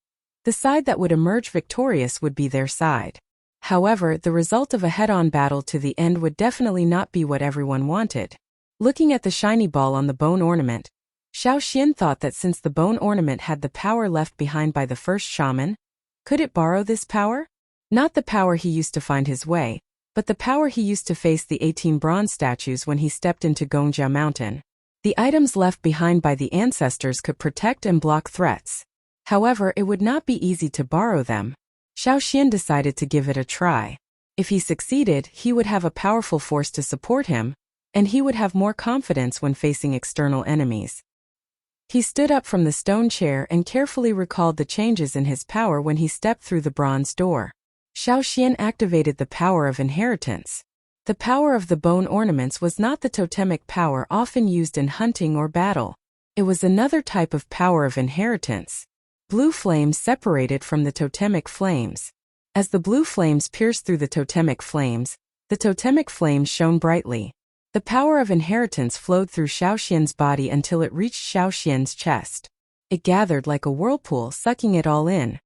the side that would emerge victorious would be their side. However, the result of a head-on battle to the end would definitely not be what everyone wanted. Looking at the shiny ball on the bone ornament, Xiao Xian thought that since the bone ornament had the power left behind by the first shaman, could it borrow this power? Not the power he used to find his way, but the power he used to face the 18 bronze statues when he stepped into Gongjia Mountain. The items left behind by the ancestors could protect and block threats. However, it would not be easy to borrow them. Xiao Xian decided to give it a try. If he succeeded, he would have a powerful force to support him, and he would have more confidence when facing external enemies. He stood up from the stone chair and carefully recalled the changes in his power when he stepped through the bronze door. Xiao Xian activated the power of inheritance. The power of the bone ornaments was not the totemic power often used in hunting or battle. It was another type of power of inheritance. Blue flames separated from the totemic flames. As the blue flames pierced through the totemic flames shone brightly. The power of inheritance flowed through Xiao Xian's body until it reached Xiao Xian's chest. It gathered like a whirlpool, sucking it all in.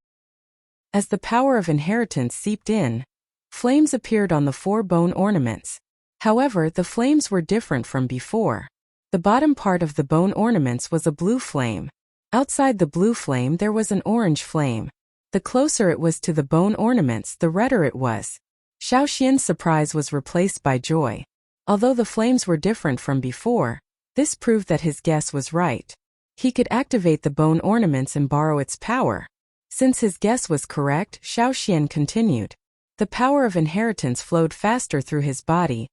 As the power of inheritance seeped in, flames appeared on the 4 bone ornaments. However, the flames were different from before. The bottom part of the bone ornaments was a blue flame. Outside the blue flame there was an orange flame. The closer it was to the bone ornaments, the redder it was. Xiao Xian's surprise was replaced by joy. Although the flames were different from before, This proved that his guess was right. He could activate the bone ornaments and borrow its power. Since his guess was correct, Xiaoxian continued. The power of inheritance flowed faster through his body,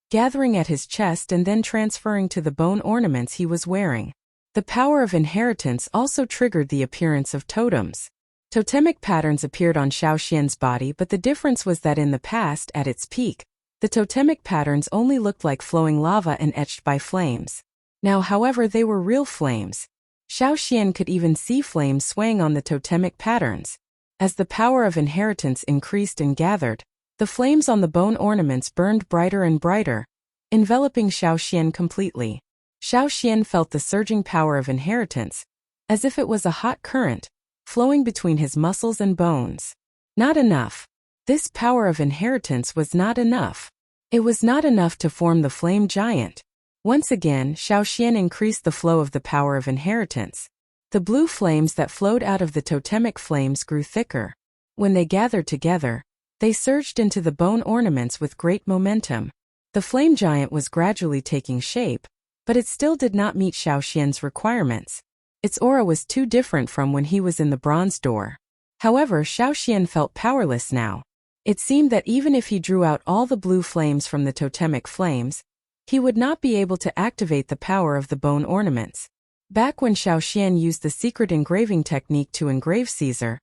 gathering at his chest and then transferring to the bone ornaments he was wearing. The power of inheritance also triggered the appearance of totems. Totemic patterns appeared on Xiaoxian's body, but the difference was that in the past, at its peak, the totemic patterns only looked like flowing lava and etched by flames. Now, however, they were real flames. Xiaoxian could even see flames swaying on the totemic patterns. As the power of inheritance increased and gathered, the flames on the bone ornaments burned brighter and brighter, enveloping Xiaoxian completely. Xiaoxian felt the surging power of inheritance, as if it was a hot current, flowing between his muscles and bones. Not enough. This power of inheritance was not enough. It was not enough to form the flame giant. Once again, Xiaoxian increased the flow of the power of inheritance. The blue flames that flowed out of the totemic flames grew thicker. When they gathered together, they surged into the bone ornaments with great momentum. The flame giant was gradually taking shape, but it still did not meet Xiaoxian's requirements. Its aura was too different from when he was in the bronze door. However, Xiaoxian felt powerless now. It seemed that even if he drew out all the blue flames from the totemic flames, he would not be able to activate the power of the bone ornaments. Back when Xiaoxian used the secret engraving technique to engrave Caesar,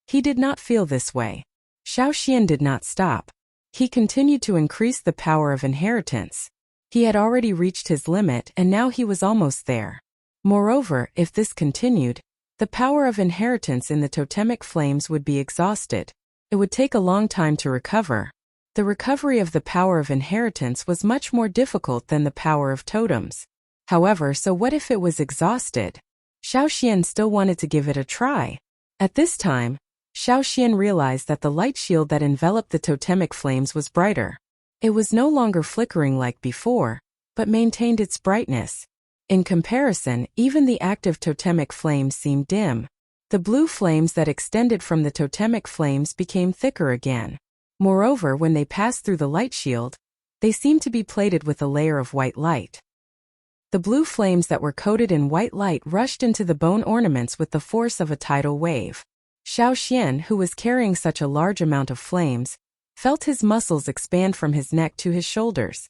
he did not feel this way. Xiaoxian did not stop. He continued to increase the power of inheritance. He had already reached his limit and now he was almost there. Moreover, if this continued, the power of inheritance in the totemic flames would be exhausted. It would take a long time to recover. The recovery of the power of inheritance was much more difficult than the power of totems. However, so what if it was exhausted? Xiaoxian still wanted to give it a try. At this time, Xiaoxian realized that the light shield that enveloped the totemic flames was brighter. It was no longer flickering like before, but maintained its brightness. In comparison, even the active totemic flames seemed dim. The blue flames that extended from the totemic flames became thicker again. Moreover, when they passed through the light shield, they seemed to be plated with a layer of white light. The blue flames that were coated in white light rushed into the bone ornaments with the force of a tidal wave. Xiaoxian, who was carrying such a large amount of flames, felt his muscles expand from his neck to his shoulders.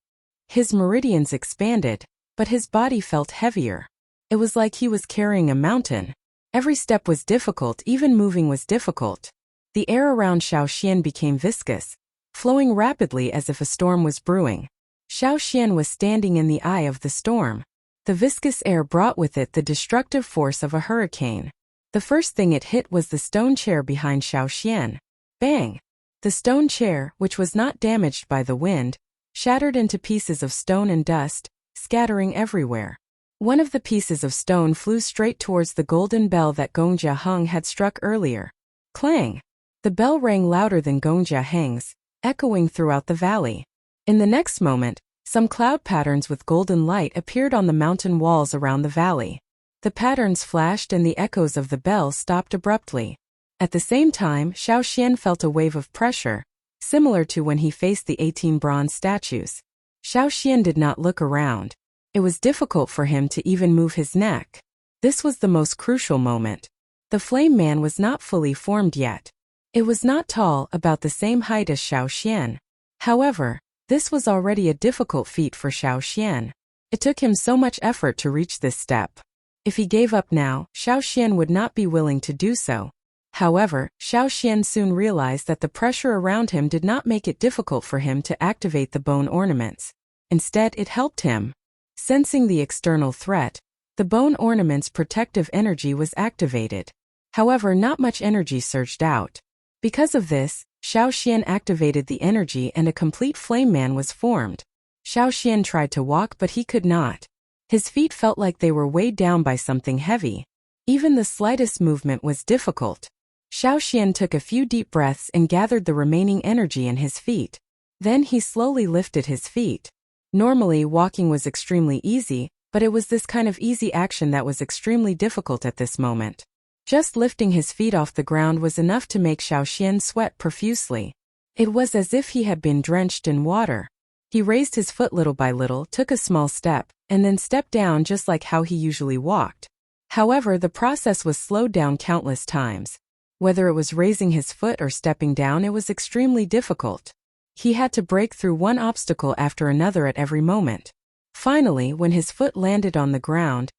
His meridians expanded, but his body felt heavier. It was like he was carrying a mountain. Every step was difficult, even moving was difficult. The air around Xiaoxian became viscous, flowing rapidly as if a storm was brewing. Xiaoxian was standing in the eye of the storm. The viscous air brought with it the destructive force of a hurricane. The first thing it hit was the stone chair behind Xiaoxian. Bang! The stone chair, which was not damaged by the wind, shattered into pieces of stone and dust, scattering everywhere. One of the pieces of stone flew straight towards the golden bell that Gong Jiaheng had struck earlier. Clang! The bell rang louder than Gong Jiaheng's, echoing throughout the valley. In the next moment, some cloud patterns with golden light appeared on the mountain walls around the valley. The patterns flashed and the echoes of the bell stopped abruptly. At the same time, Xiaoxian felt a wave of pressure, similar to when he faced the 18 bronze statues. Xiaoxian did not look around. It was difficult for him to even move his neck. This was the most crucial moment. The flame man was not fully formed yet. It was not tall, about the same height as Xiaoxian. However, this was already a difficult feat for Xiaoxian. It took him so much effort to reach this step. If he gave up now, Xiaoxian would not be willing to do so. However, Xiaoxian soon realized that the pressure around him did not make it difficult for him to activate the bone ornaments. Instead, it helped him. Sensing the external threat, the bone ornament's protective energy was activated. However, not much energy surged out. Because of this, Xiaoxian activated the energy and a complete flame man was formed. Xiaoxian tried to walk but he could not. His feet felt like they were weighed down by something heavy. Even the slightest movement was difficult. Xiaoxian took a few deep breaths and gathered the remaining energy in his feet. Then he slowly lifted his feet. Normally, walking was extremely easy, but it was this kind of easy action that was extremely difficult at this moment. Just lifting his feet off the ground was enough to make Xiaoxian sweat profusely. It was as if he had been drenched in water. He raised his foot little by little, took a small step, and then step down just like how he usually walked. However, the process was slowed down countless times. Whether it was raising his foot or stepping down, it was extremely difficult. He had to break through one obstacle after another at every moment. Finally, when his foot landed on the ground,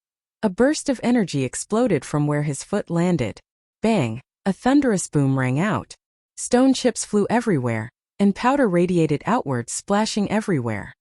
a burst of energy exploded from where his foot landed. Bang! A thunderous boom rang out. Stone chips flew everywhere, and powder radiated outward, splashing everywhere.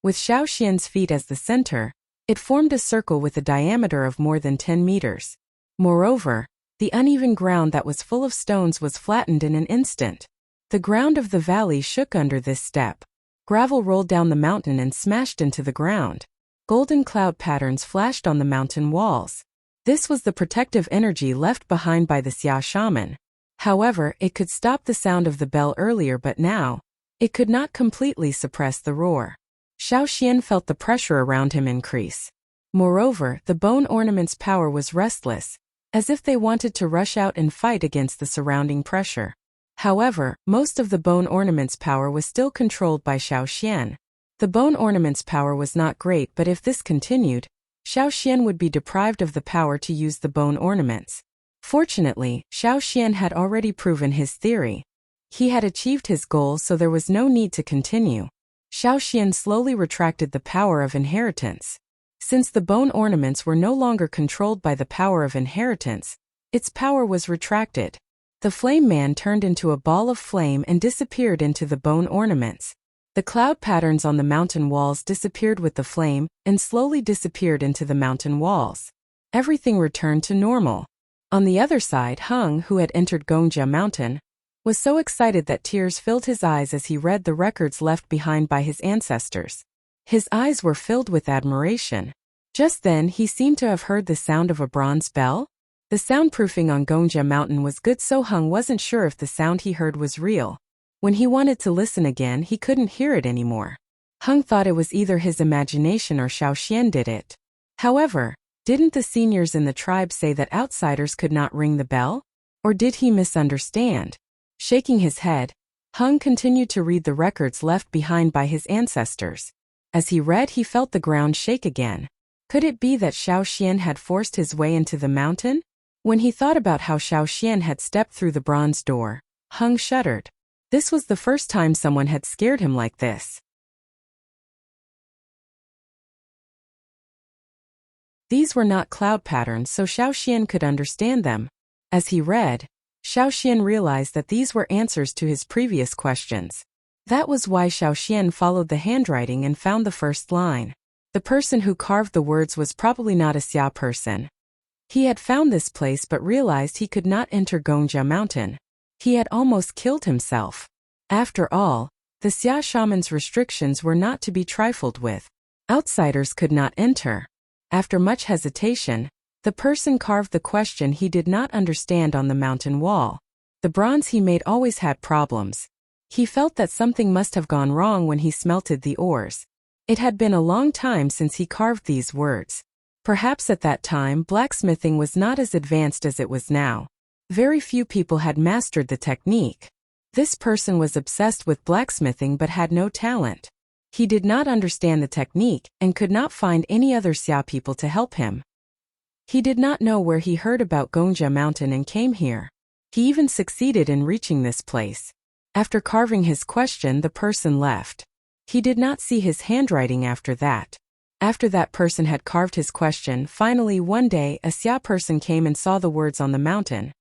With Xiao Xian's feet as the center, it formed a circle with a diameter of more than 10 meters. Moreover, the uneven ground that was full of stones was flattened in an instant. The ground of the valley shook under this step. Gravel rolled down the mountain and smashed into the ground. Golden cloud patterns flashed on the mountain walls. This was the protective energy left behind by the Xia shaman. However, it could stop the sound of the bell earlier, but now, it could not completely suppress the roar. Xiao Xian felt the pressure around him increase. Moreover, the bone ornament's power was restless, as if they wanted to rush out and fight against the surrounding pressure. However, most of the bone ornament's power was still controlled by Xiao Xian. The bone ornament's power was not great, but if this continued, Xiao Xian would be deprived of the power to use the bone ornaments. Fortunately, Xiao Xian had already proven his theory. He had achieved his goal, so there was no need to continue. Xiao Xian slowly retracted the power of inheritance. Since the bone ornaments were no longer controlled by the power of inheritance, its power was retracted. The flame man turned into a ball of flame and disappeared into the bone ornaments. The cloud patterns on the mountain walls disappeared with the flame and slowly disappeared into the mountain walls. Everything returned to normal. On the other side, Hung, who had entered Gongjia Mountain, was so excited that tears filled his eyes as he read the records left behind by his ancestors. His eyes were filled with admiration. Just then, he seemed to have heard the sound of a bronze bell. The soundproofing on Gongjia Mountain was good, so Hung wasn't sure if the sound he heard was real. When he wanted to listen again, he couldn't hear it anymore. Hung thought it was either his imagination or Xiao Xian did it. However, didn't the seniors in the tribe say that outsiders could not ring the bell? Or did he misunderstand? Shaking his head, Hung continued to read the records left behind by his ancestors. As he read, he felt the ground shake again. Could it be that Xiao Xian had forced his way into the mountain? When he thought about how Xiao Xian had stepped through the bronze door, Hung shuddered. This was the first time someone had scared him like this. These were not cloud patterns, so Xiao Xian could understand them. As he read, Xiao Xian realized that these were answers to his previous questions. That was why Xiao Xian followed the handwriting and found the first line. The person who carved the words was probably not a Xia person. He had found this place but realized he could not enter Gongjia Mountain. He had almost killed himself. After all, the Xia shaman's restrictions were not to be trifled with. Outsiders could not enter. After much hesitation, the person carved the question he did not understand on the mountain wall. The bronze he made always had problems. He felt that something must have gone wrong when he smelted the ores. It had been a long time since he carved these words. Perhaps at that time blacksmithing was not as advanced as it was now. Very few people had mastered the technique. This person was obsessed with blacksmithing but had no talent. He did not understand the technique and could not find any other Xia people to help him. He did not know where he heard about Gongjia Mountain and came here. He even succeeded in reaching this place. After carving his question, the person left. He did not see his handwriting after that. After that person had carved his question, finally one day a Xia person came and saw the words on the mountain.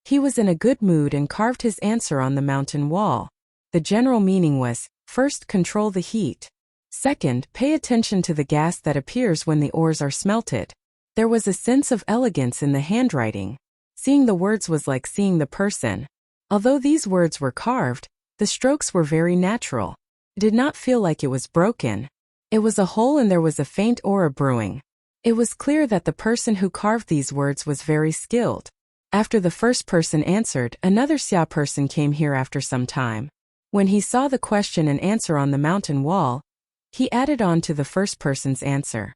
He was in a good mood and carved his answer on the mountain wall. The general meaning was, first, control the heat. Second, pay attention to the gas that appears when the ores are smelted. There was a sense of elegance in the handwriting. Seeing the words was like seeing the person. Although these words were carved, the strokes were very natural. It did not feel like it was broken. It was a whole and there was a faint aura brewing. It was clear that the person who carved these words was very skilled. After the first person answered, another Xia person came here after some time. When he saw the question and answer on the mountain wall, he added on to the first person's answer.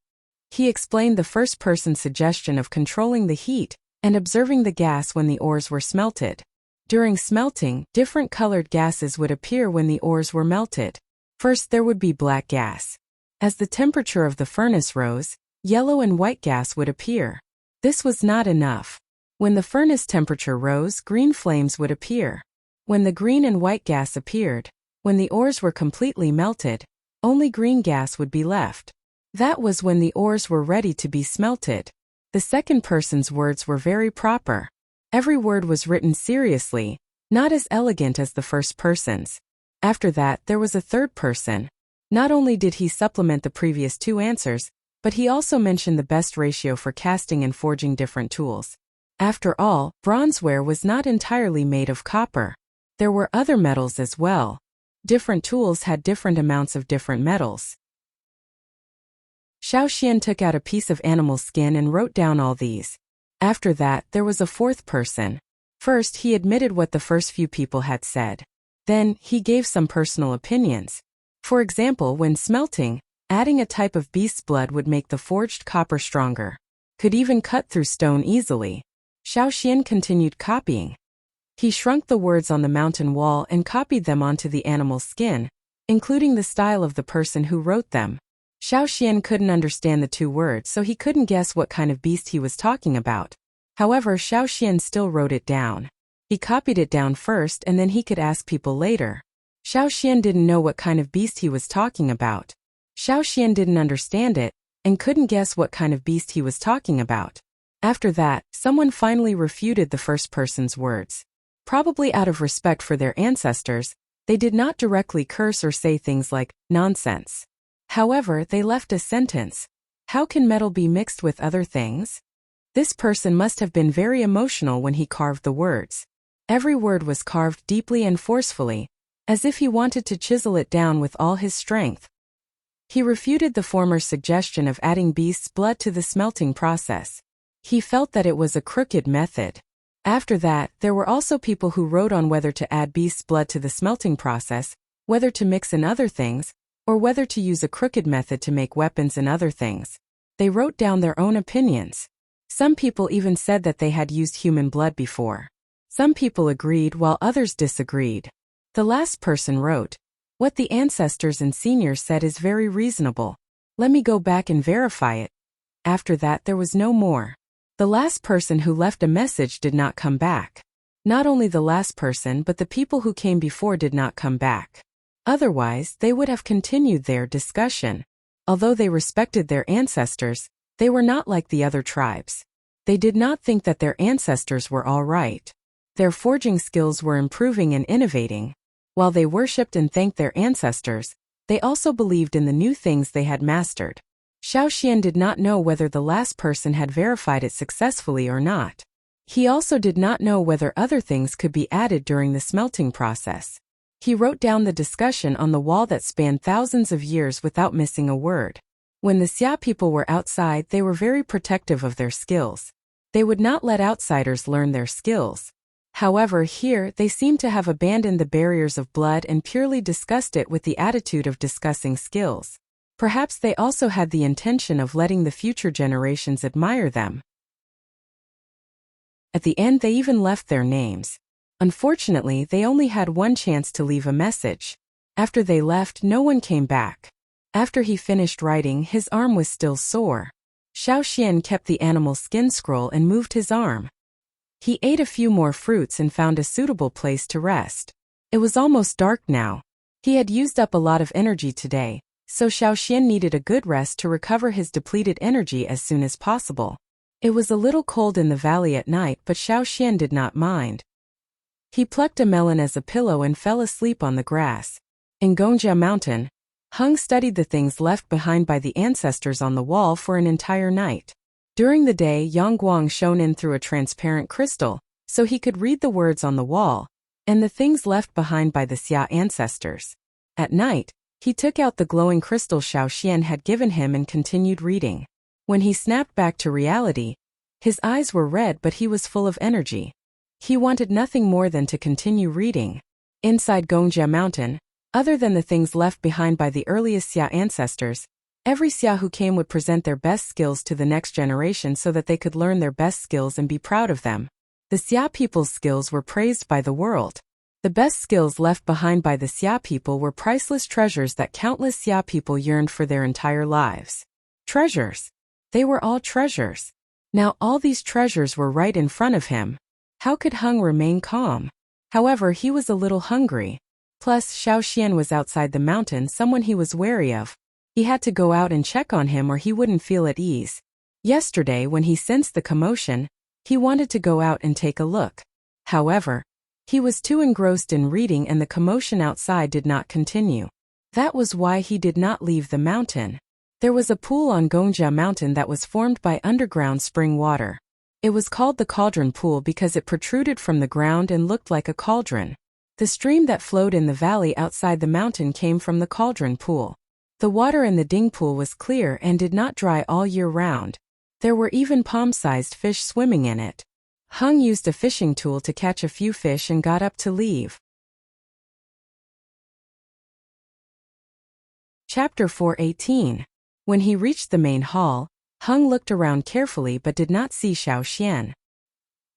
He explained the first person's suggestion of controlling the heat and observing the gas when the ores were smelted. During smelting, different colored gases would appear when the ores were melted. First there would be black gas. As the temperature of the furnace rose, yellow and white gas would appear. This was not enough. When the furnace temperature rose, green flames would appear. When the green and white gas appeared, when the ores were completely melted, only green gas would be left. That was when the ores were ready to be smelted. The second person's words were very proper. Every word was written seriously, not as elegant as the first person's. After that, there was a third person. Not only did he supplement the previous two answers, but he also mentioned the best ratio for casting and forging different tools. After all, bronzeware was not entirely made of copper. There were other metals as well. Different tools had different amounts of different metals. Xiao Xian took out a piece of animal skin and wrote down all these. After that, there was a fourth person. First, he admitted what the first few people had said. Then, he gave some personal opinions. For example, when smelting, adding a type of beast's blood would make the forged copper stronger. Could even cut through stone easily. Xiao Xian continued copying. He shrunk the words on the mountain wall and copied them onto the animal skin, including the style of the person who wrote them. Xiao Xian couldn't understand the two words, so he couldn't guess what kind of beast he was talking about. However, Xiao Xian still wrote it down. He copied it down first and then he could ask people later. Xiao Xian didn't know what kind of beast he was talking about. Xiao Xian didn't understand it, and couldn't guess what kind of beast he was talking about. After that, someone finally refuted the first person's words. Probably out of respect for their ancestors, they did not directly curse or say things like, nonsense. However, they left a sentence. How can metal be mixed with other things? This person must have been very emotional when he carved the words. Every word was carved deeply and forcefully, as if he wanted to chisel it down with all his strength. He refuted the former suggestion of adding beast's blood to the smelting process. He felt that it was a crooked method. After that, there were also people who wrote on whether to add beast's blood to the smelting process, whether to mix in other things, or whether to use a crooked method to make weapons and other things. They wrote down their own opinions. Some people even said that they had used human blood before. Some people agreed while others disagreed. The last person wrote, "What the ancestors and seniors said is very reasonable. Let me go back and verify it." After that, there was no more. The last person who left a message did not come back. Not only the last person but the people who came before did not come back. Otherwise, they would have continued their discussion. Although they respected their ancestors, they were not like the other tribes. They did not think that their ancestors were all right. Their forging skills were improving and innovating. While they worshipped and thanked their ancestors, they also believed in the new things they had mastered. Xiao Xian did not know whether the last person had verified it successfully or not. He also did not know whether other things could be added during the smelting process. He wrote down the discussion on the wall that spanned thousands of years without missing a word. When the Xia people were outside, they were very protective of their skills. They would not let outsiders learn their skills. However, here, they seemed to have abandoned the barriers of blood and purely discussed it with the attitude of discussing skills. Perhaps they also had the intention of letting the future generations admire them. At the end, they even left their names. Unfortunately, they only had one chance to leave a message. After they left, no one came back. After he finished writing, his arm was still sore. Xiao Xian kept the animal skin scroll and moved his arm. He ate a few more fruits and found a suitable place to rest. It was almost dark now. He had used up a lot of energy today, so Xiao Xian needed a good rest to recover his depleted energy as soon as possible. It was a little cold in the valley at night, but Xiao Xian did not mind. He plucked a melon as a pillow and fell asleep on the grass. In Gongjia Mountain, Hung studied the things left behind by the ancestors on the wall for an entire night. During the day, Yang Guang shone in through a transparent crystal, so he could read the words on the wall, and the things left behind by the Xia ancestors. At night, he took out the glowing crystal Xiao Xian had given him and continued reading. When he snapped back to reality, his eyes were red but he was full of energy. He wanted nothing more than to continue reading. Inside Gongjia Mountain, other than the things left behind by the earliest Xia ancestors, every Xia who came would present their best skills to the next generation so that they could learn their best skills and be proud of them. The Xia people's skills were praised by the world. The best skills left behind by the Xia people were priceless treasures that countless Xia people yearned for their entire lives. Treasures. They were all treasures. Now all these treasures were right in front of him. How could Hung remain calm? However, he was a little hungry. Plus, Xiao Xian was outside the mountain, someone he was wary of. He had to go out and check on him or he wouldn't feel at ease. Yesterday, when he sensed the commotion, he wanted to go out and take a look. However, he was too engrossed in reading and the commotion outside did not continue. That was why he did not leave the mountain. There was a pool on Gongjia Mountain that was formed by underground spring water. It was called the Cauldron Pool because it protruded from the ground and looked like a cauldron. The stream that flowed in the valley outside the mountain came from the Cauldron Pool. The water in the Ding Pool was clear and did not dry all year round. There were even palm-sized fish swimming in it. Hung used a fishing tool to catch a few fish and got up to leave. Chapter 4:18. When he reached the main hall, Hung looked around carefully but did not see Xiao Xian.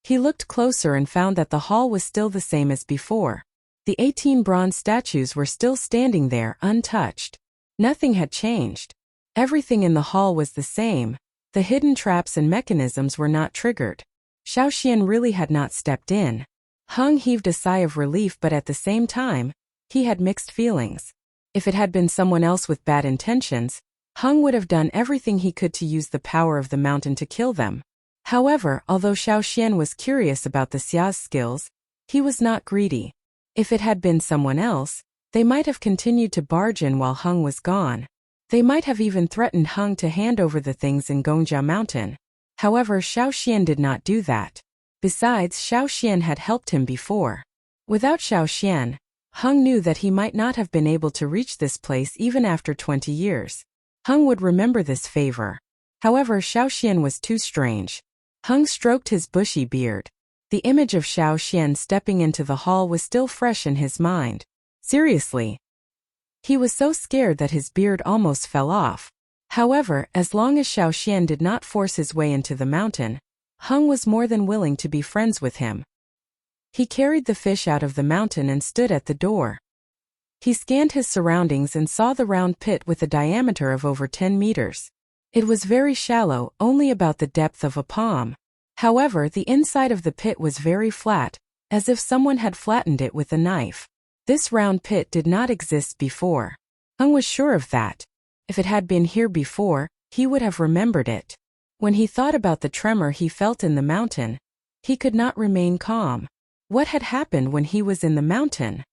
He looked closer and found that the hall was still the same as before. The 18 bronze statues were still standing there, untouched. Nothing had changed. Everything in the hall was the same. The hidden traps and mechanisms were not triggered. Xiao Xian really had not stepped in. Hung heaved a sigh of relief, but at the same time, he had mixed feelings. If it had been someone else with bad intentions, Hung would have done everything he could to use the power of the mountain to kill them. However, although Xiao Xian was curious about the Xia's skills, he was not greedy. If it had been someone else, they might have continued to barge in while Hung was gone. They might have even threatened Hung to hand over the things in Gongjia Mountain. However, Xiao Xian did not do that. Besides, Xiao Xian had helped him before. Without Xiao Xian, Hung knew that he might not have been able to reach this place even after 20 years. Hung would remember this favor. However, Xiao Xian was too strange. Hung stroked his bushy beard. The image of Xiao Xian stepping into the hall was still fresh in his mind. Seriously. He was so scared that his beard almost fell off. However, as long as Xiao Xian did not force his way into the mountain, Hung was more than willing to be friends with him. He carried the fish out of the mountain and stood at the door. He scanned his surroundings and saw the round pit with a diameter of over 10 meters. It was very shallow, only about the depth of a palm. However, the inside of the pit was very flat, as if someone had flattened it with a knife. This round pit did not exist before. Hung was sure of that. If it had been here before, he would have remembered it. When he thought about the tremor he felt in the mountain, he could not remain calm. What had happened when he was in the mountain?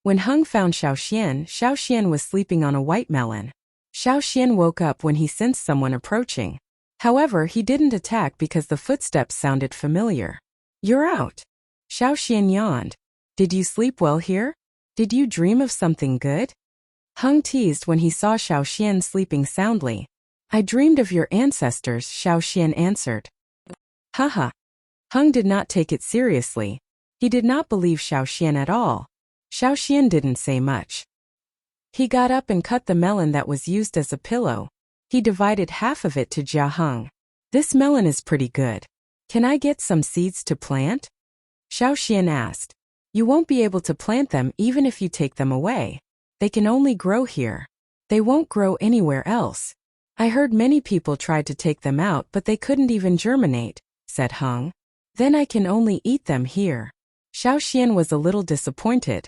When Hung found Xiao Xian was sleeping on a white melon. Xiao Xian woke up when he sensed someone approaching. However, he didn't attack because the footsteps sounded familiar. "You're out." Xiao Xian yawned. "Did you sleep well here? Did you dream of something good?" Hung teased when he saw Xiao Xian sleeping soundly. "I dreamed of your ancestors," Xiao Xian answered. Haha. Hung did not take it seriously. He did not believe Xiao Xian at all. Xiao Xian didn't say much. He got up and cut the melon that was used as a pillow. He divided half of it to Jia Hung. "This melon is pretty good. Can I get some seeds to plant?" Xiao Xian asked. "You won't be able to plant them even if you take them away. They can only grow here. They won't grow anywhere else. I heard many people tried to take them out but they couldn't even germinate," said Hung. "Then I can only eat them here." Xiao Xian was a little disappointed.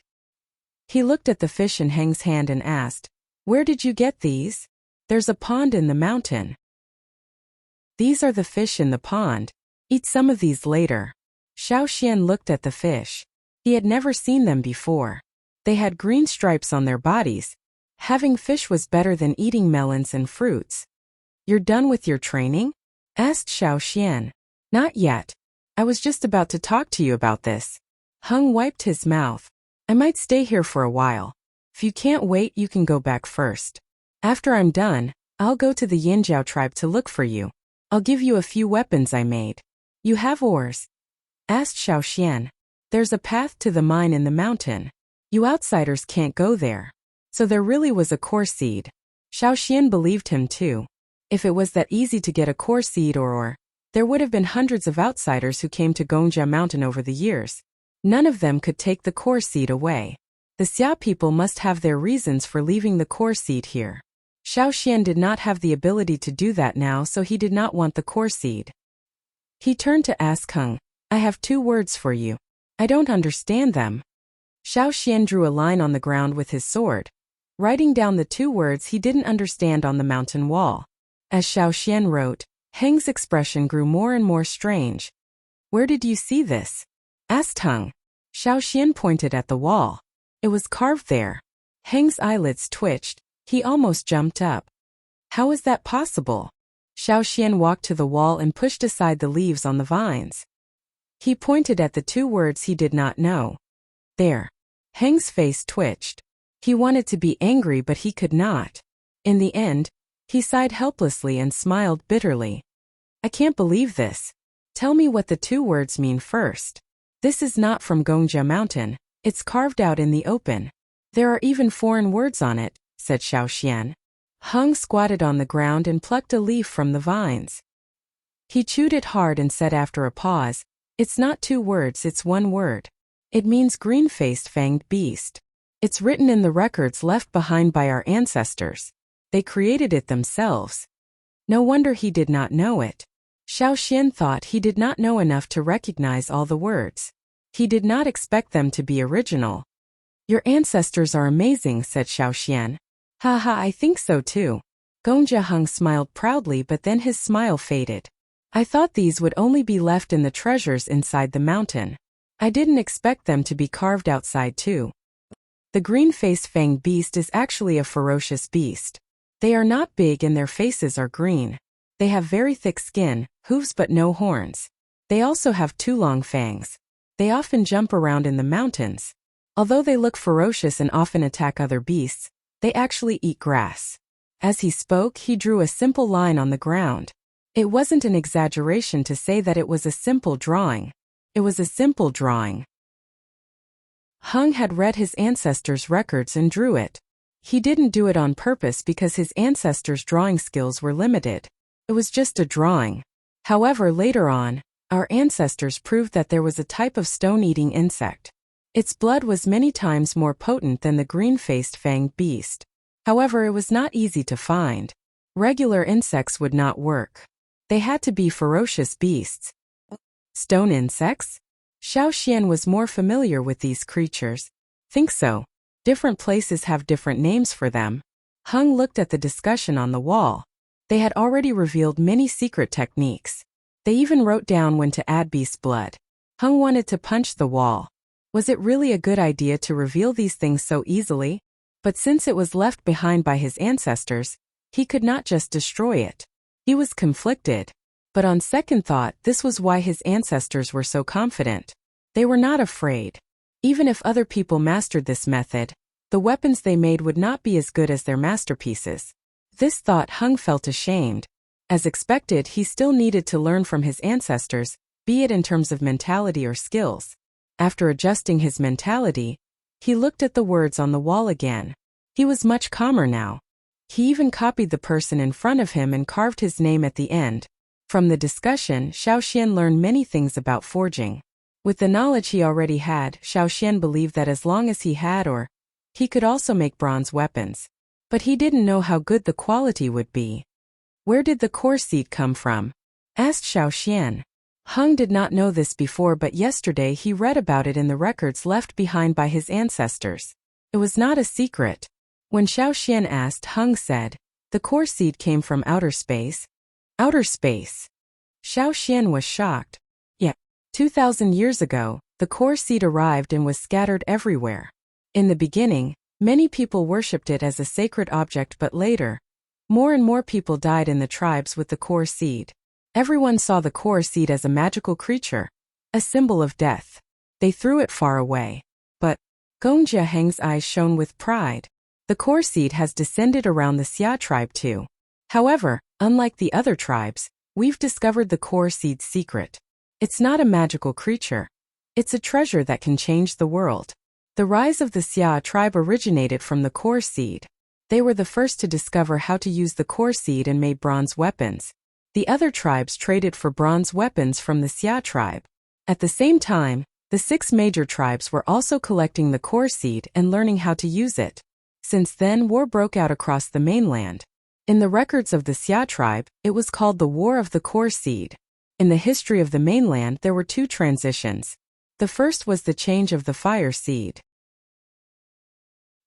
He looked at the fish in Heng's hand and asked, "Where did you get these?" "There's a pond in the mountain." "These are the fish in the pond. Eat some of these later." Xiao Xian looked at the fish. He had never seen them before. They had green stripes on their bodies. Having fish was better than eating melons and fruits. "You're done with your training?" asked Xiao Xian. "Not yet. I was just about to talk to you about this." Hung wiped his mouth. "I might stay here for a while. If you can't wait, you can go back first. After I'm done, I'll go to the Yinjiao tribe to look for you. I'll give you a few weapons I made." "You have oars?" asked Xiao Xian. "There's a path to the mine in the mountain. You outsiders can't go there." So there really was a core seed. Xiao Xian believed him too. If it was that easy to get a core seed or ore, there would have been hundreds of outsiders who came to Gongjia Mountain over the years. None of them could take the core seed away. The Xia people must have their reasons for leaving the core seed here. Xiaoxian did not have the ability to do that now, so he did not want the core seed. He turned to ask Heng, I have 2 words for you. I don't understand them. Xiaoxian drew a line on the ground with his sword, writing down the 2 words he didn't understand on the mountain wall. As Xiaoxian wrote, Heng's expression grew more and more strange. Where did you see this? Asked Heng. Xiaoxian pointed at the wall. It was carved there. Heng's eyelids twitched. He almost jumped up. How is that possible? Xiaoxian walked to the wall and pushed aside the leaves on the vines. He pointed at the 2 words he did not know. There. Heng's face twitched. He wanted to be angry, but he could not. In the end, he sighed helplessly and smiled bitterly. I can't believe this. Tell me what the 2 words mean first. This is not from Gongjia Mountain. It's carved out in the open. There are even foreign words on it, said Xiaoxian. Heng squatted on the ground and plucked a leaf from the vines. He chewed it hard and said after a pause, It's not 2 words, it's 1 word. It means green-faced fanged beast. It's written in the records left behind by our ancestors. They created it themselves. No wonder he did not know it. Xiaoxian thought he did not know enough to recognize all the words. He did not expect them to be original. Your ancestors are amazing, said Xiaoxian. Haha, I think so too. Gongjia Heng smiled proudly, but then his smile faded. I thought these would only be left in the treasures inside the mountain. I didn't expect them to be carved outside too. The green-faced fanged beast is actually a ferocious beast. They are not big and their faces are green. They have very thick skin, hooves but no horns. They also have 2 long fangs. They often jump around in the mountains. Although they look ferocious and often attack other beasts, they actually eat grass. As he spoke, he drew a simple line on the ground. It wasn't an exaggeration to say that it was a simple drawing. It was a simple drawing. Heng had read his ancestors' records and drew it. He didn't do it on purpose because his ancestors' drawing skills were limited. It was just a drawing. However, later on, our ancestors proved that there was a type of stone-eating insect. Its blood was many times more potent than the green-faced fanged beast. However, it was not easy to find. Regular insects would not work. They had to be ferocious beasts. Stone insects? Xiaoxian was more familiar with these creatures. Think so. Different places have different names for them. Heng looked at the discussion on the wall. They had already revealed many secret techniques. They even wrote down when to add beast blood. Heng wanted to punch the wall. Was it really a good idea to reveal these things so easily? But since it was left behind by his ancestors, he could not just destroy it. He was conflicted. But on second thought, this was why his ancestors were so confident. They were not afraid. Even if other people mastered this method, the weapons they made would not be as good as their masterpieces. This thought Heng felt ashamed. As expected, he still needed to learn from his ancestors, be it in terms of mentality or skills. After adjusting his mentality, he looked at the words on the wall again. He was much calmer now. He even copied the person in front of him and carved his name at the end. From the discussion, Xiaoxian learned many things about forging. With the knowledge he already had, Xiaoxian believed that as long as he had he could also make bronze weapons. But he didn't know how good the quality would be. Where did the core seed come from? Asked Xiaoxian. Heng did not know this before, but yesterday he read about it in the records left behind by his ancestors. It was not a secret. When Xiaoxian asked, Heng said, the core seed came from outer space. Outer space. Xiaoxian was shocked. Yeah, 2,000 years ago, the core seed arrived and was scattered everywhere. In the beginning, many people worshipped it as a sacred object, but later, more and more people died in the tribes with the core seed. Everyone saw the core seed as a magical creature, a symbol of death. They threw it far away. But Gongjia Heng's eyes shone with pride. The core seed has descended around the Xia tribe too. However, unlike the other tribes, we've discovered the core seed's secret. It's not a magical creature. It's a treasure that can change the world. The rise of the Xia tribe originated from the core seed. They were the first to discover how to use the core seed and made bronze weapons. The other tribes traded for bronze weapons from the Xia tribe. At the same time, The 6 major tribes were also collecting the core seed and learning how to use it. Since then, war broke out across the mainland. In the records of the Xia tribe, it was called the War of the Core Seed. In the history of the mainland, there were 2 transitions. The first was the change of the fire seed.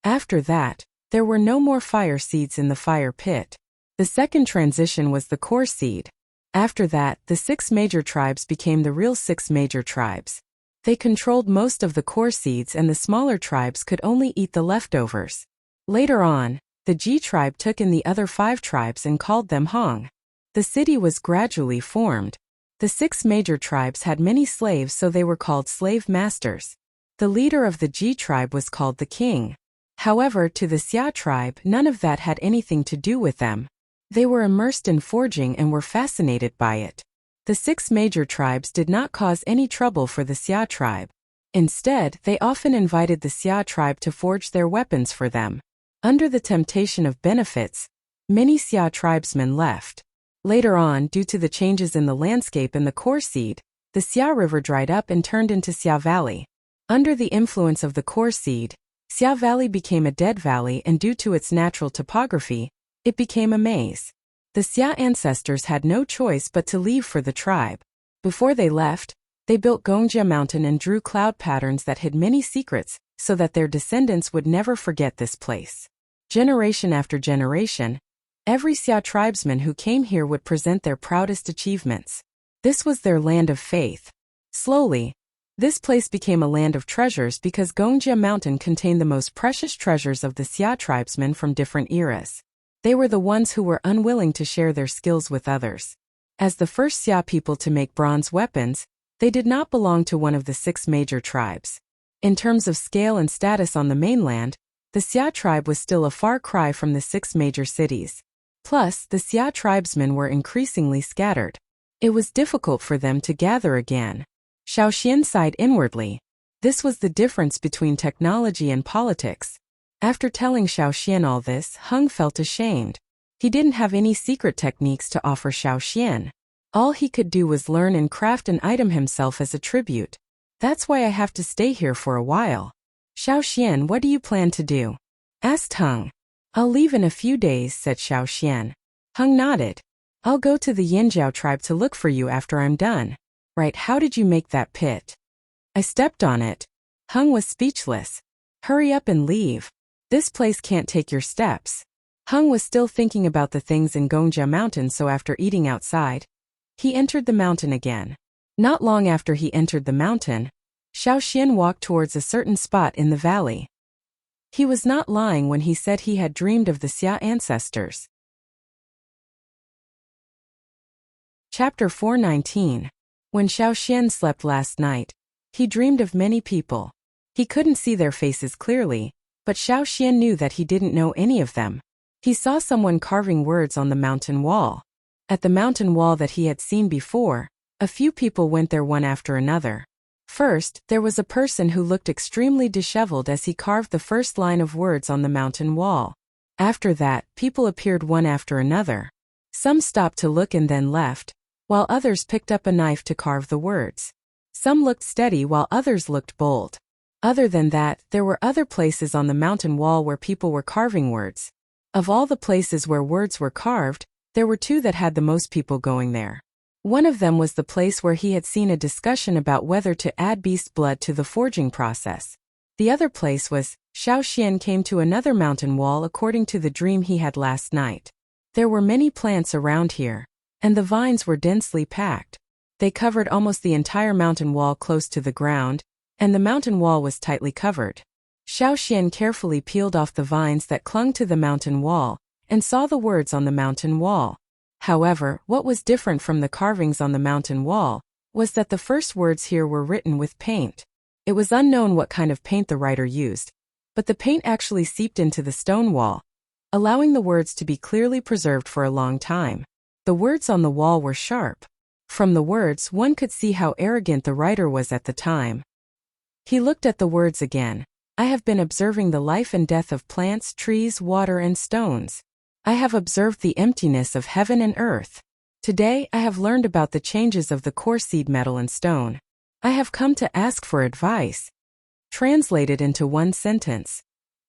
After that, there were no more fire seeds in the fire pit. The second transition was the core seed. After that, the 6 major tribes became the real 6 major tribes. They controlled most of the core seeds and the smaller tribes could only eat the leftovers. Later on, the Ji tribe took in the other 5 tribes and called them Hong. The city was gradually formed. The 6 major tribes had many slaves, so they were called slave masters. The leader of the Ji tribe was called the king. However, to the Xia tribe, none of that had anything to do with them. They were immersed in forging and were fascinated by it. The 6 major tribes did not cause any trouble for the Xia tribe. Instead, they often invited the Xia tribe to forge their weapons for them. Under the temptation of benefits, many Xia tribesmen left. Later on, due to the changes in the landscape and the core seed, the Xia River dried up and turned into Xia Valley. Under the influence of the core seed, Xia Valley became a dead valley, and due to its natural topography, it became a maze. The Xia ancestors had no choice but to leave for the tribe. Before they left, they built Gongjia Mountain and drew cloud patterns that hid many secrets, so that their descendants would never forget this place. Generation after generation, every Xia tribesman who came here would present their proudest achievements. This was their land of faith. Slowly, this place became a land of treasures because Gongjia Mountain contained the most precious treasures of the Xia tribesmen from different eras. They were the ones who were unwilling to share their skills with others. As the first Xia people to make bronze weapons, they did not belong to one of the 6 major tribes. In terms of scale and status on the mainland, the Xia tribe was still a far cry from the 6 major cities. Plus, the Xia tribesmen were increasingly scattered. It was difficult for them to gather again. Xiaoxian sighed inwardly. This was the difference between technology and politics. After telling Xiaoxian all this, Heng felt ashamed. He didn't have any secret techniques to offer Xiaoxian. All he could do was learn and craft an item himself as a tribute. That's why I have to stay here for a while. Xiaoxian, what do you plan to do? Asked Heng. I'll leave in a few days, said Xiaoxian. Heng nodded. I'll go to the Yinjiao tribe to look for you after I'm done. Right, how did you make that pit? I stepped on it. Heng was speechless. Hurry up and leave. This place can't take your steps. Heng was still thinking about the things in Gongjia Mountain, so after eating outside, he entered the mountain again. Not long after he entered the mountain, Xiaoxian walked towards a certain spot in the valley. He was not lying when he said he had dreamed of the Xia ancestors. Chapter 419. When Xiaoxian slept last night, he dreamed of many people. He couldn't see their faces clearly, but Xiaoxian knew that he didn't know any of them. He saw someone carving words on the mountain wall. At the mountain wall that he had seen before, a few people went there one after another. First, there was a person who looked extremely disheveled as he carved the first line of words on the mountain wall. After that, people appeared one after another. Some stopped to look and then left, while others picked up a knife to carve the words. Some looked steady while others looked bold. Other than that, there were other places on the mountain wall where people were carving words. Of all the places where words were carved, there were 2 that had the most people going there. One of them was the place where he had seen a discussion about whether to add beast blood to the forging process. The other place was, Xiaoxian came to another mountain wall according to the dream he had last night. There were many plants around here, and the vines were densely packed. They covered almost the entire mountain wall close to the ground, and the mountain wall was tightly covered. Xiaoxian carefully peeled off the vines that clung to the mountain wall, and saw the words on the mountain wall. However, what was different from the carvings on the mountain wall was that the first words here were written with paint. It was unknown what kind of paint the writer used, but the paint actually seeped into the stone wall, allowing the words to be clearly preserved for a long time. The words on the wall were sharp. From the words, one could see how arrogant the writer was at the time. He looked at the words again. I have been observing the life and death of plants, trees, water, and stones. I have observed the emptiness of heaven and earth. Today, I have learned about the changes of the core seed metal and stone. I have come to ask for advice. Translated into one sentence.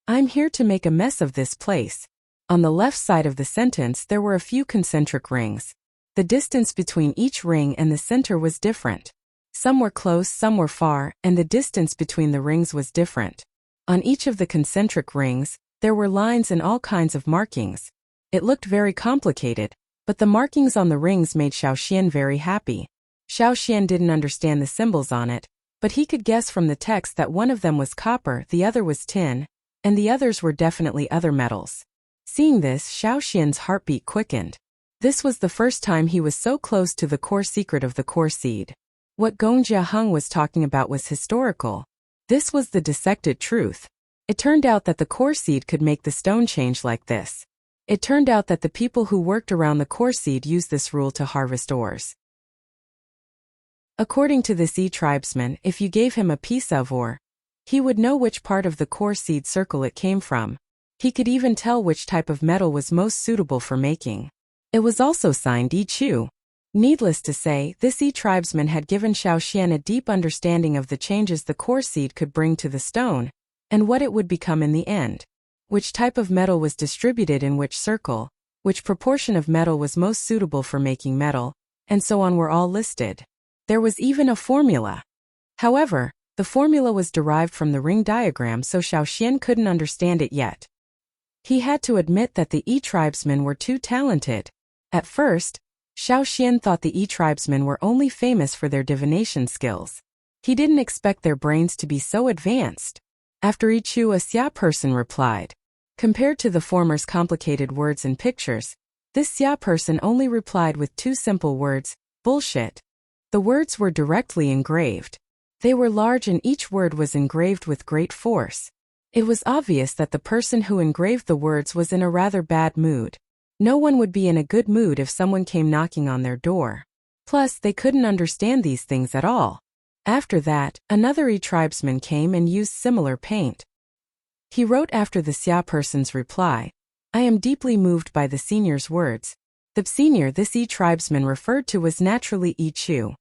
I'm here to make a mess of this place. On the left side of the sentence there were a few concentric rings. The distance between each ring and the center was different. Some were close, some were far, and the distance between the rings was different. On each of the concentric rings, there were lines and all kinds of markings. It looked very complicated, but the markings on the rings made Xiaoxian very happy. Xiaoxian didn't understand the symbols on it, but he could guess from the text that one of them was copper, the other was tin, and the others were definitely other metals. Seeing this, Xiaoxian's heartbeat quickened. This was the first time he was so close to the core secret of the core seed. What Gong Jiaheng was talking about was historical. This was the dissected truth. It turned out that the core seed could make the stone change like this. It turned out that the people who worked around the core seed used this rule to harvest ores. According to this tribesman, if you gave him a piece of ore, he would know which part of the core seed circle it came from. He could even tell which type of metal was most suitable for making. It was also signed Yi Chu. Needless to say, this tribesman had given Xiaoxian a deep understanding of the changes the core seed could bring to the stone, and what it would become in the end. Which type of metal was distributed in which circle, which proportion of metal was most suitable for making metal, and so on were all listed. There was even a formula. However, the formula was derived from the ring diagram, so Xiaoxian couldn't understand it yet. He had to admit that the tribesmen were too talented. At first, Xiaoxian thought the tribesmen were only famous for their divination skills. He didn't expect their brains to be so advanced. After Yi Chu, a Xia person replied. Compared to the former's complicated words and pictures, this Xia person only replied with two simple words, bullshit. The words were directly engraved. They were large and each word was engraved with great force. It was obvious that the person who engraved the words was in a rather bad mood. No one would be in a good mood if someone came knocking on their door. Plus, they couldn't understand these things at all. After that, another tribesman came and used similar paint. He wrote after the Xia person's reply, I am deeply moved by the senior's words. The senior this tribesman referred to was naturally Yi Chu.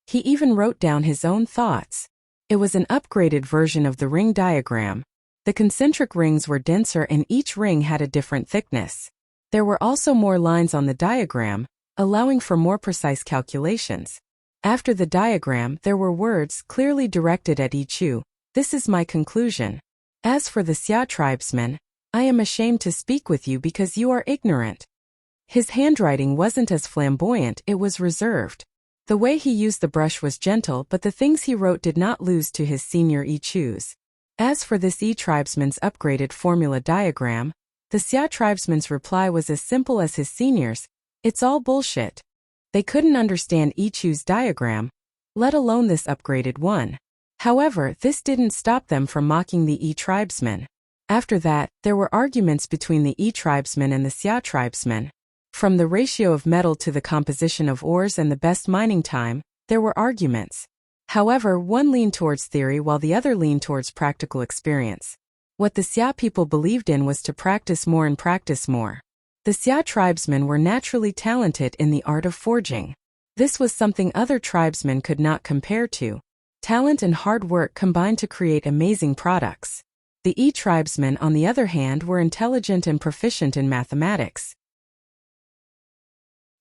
He even wrote down his own thoughts. It was an upgraded version of the ring diagram. The concentric rings were denser and each ring had a different thickness. There were also more lines on the diagram, allowing for more precise calculations. After the diagram, there were words clearly directed at Yi Chu. This is my conclusion. As for the Xia tribesman, I am ashamed to speak with you because you are ignorant. His handwriting wasn't as flamboyant, it was reserved. The way he used the brush was gentle, but the things he wrote did not lose to his senior Yi Chu's. As for this tribesman's upgraded formula diagram, the Xia tribesman's reply was as simple as his senior's, it's all bullshit. They couldn't understand Yi Chu's diagram, let alone this upgraded one. However, this didn't stop them from mocking the tribesman. After that, there were arguments between the tribesman and the Xia tribesman. From the ratio of metal to the composition of ores and the best mining time, there were arguments. However, one leaned towards theory while the other leaned towards practical experience. What the Xia people believed in was to practice more and practice more. The Xia tribesmen were naturally talented in the art of forging. This was something other tribesmen could not compare to. Talent and hard work combined to create amazing products. The tribesmen, on the other hand, were intelligent and proficient in mathematics.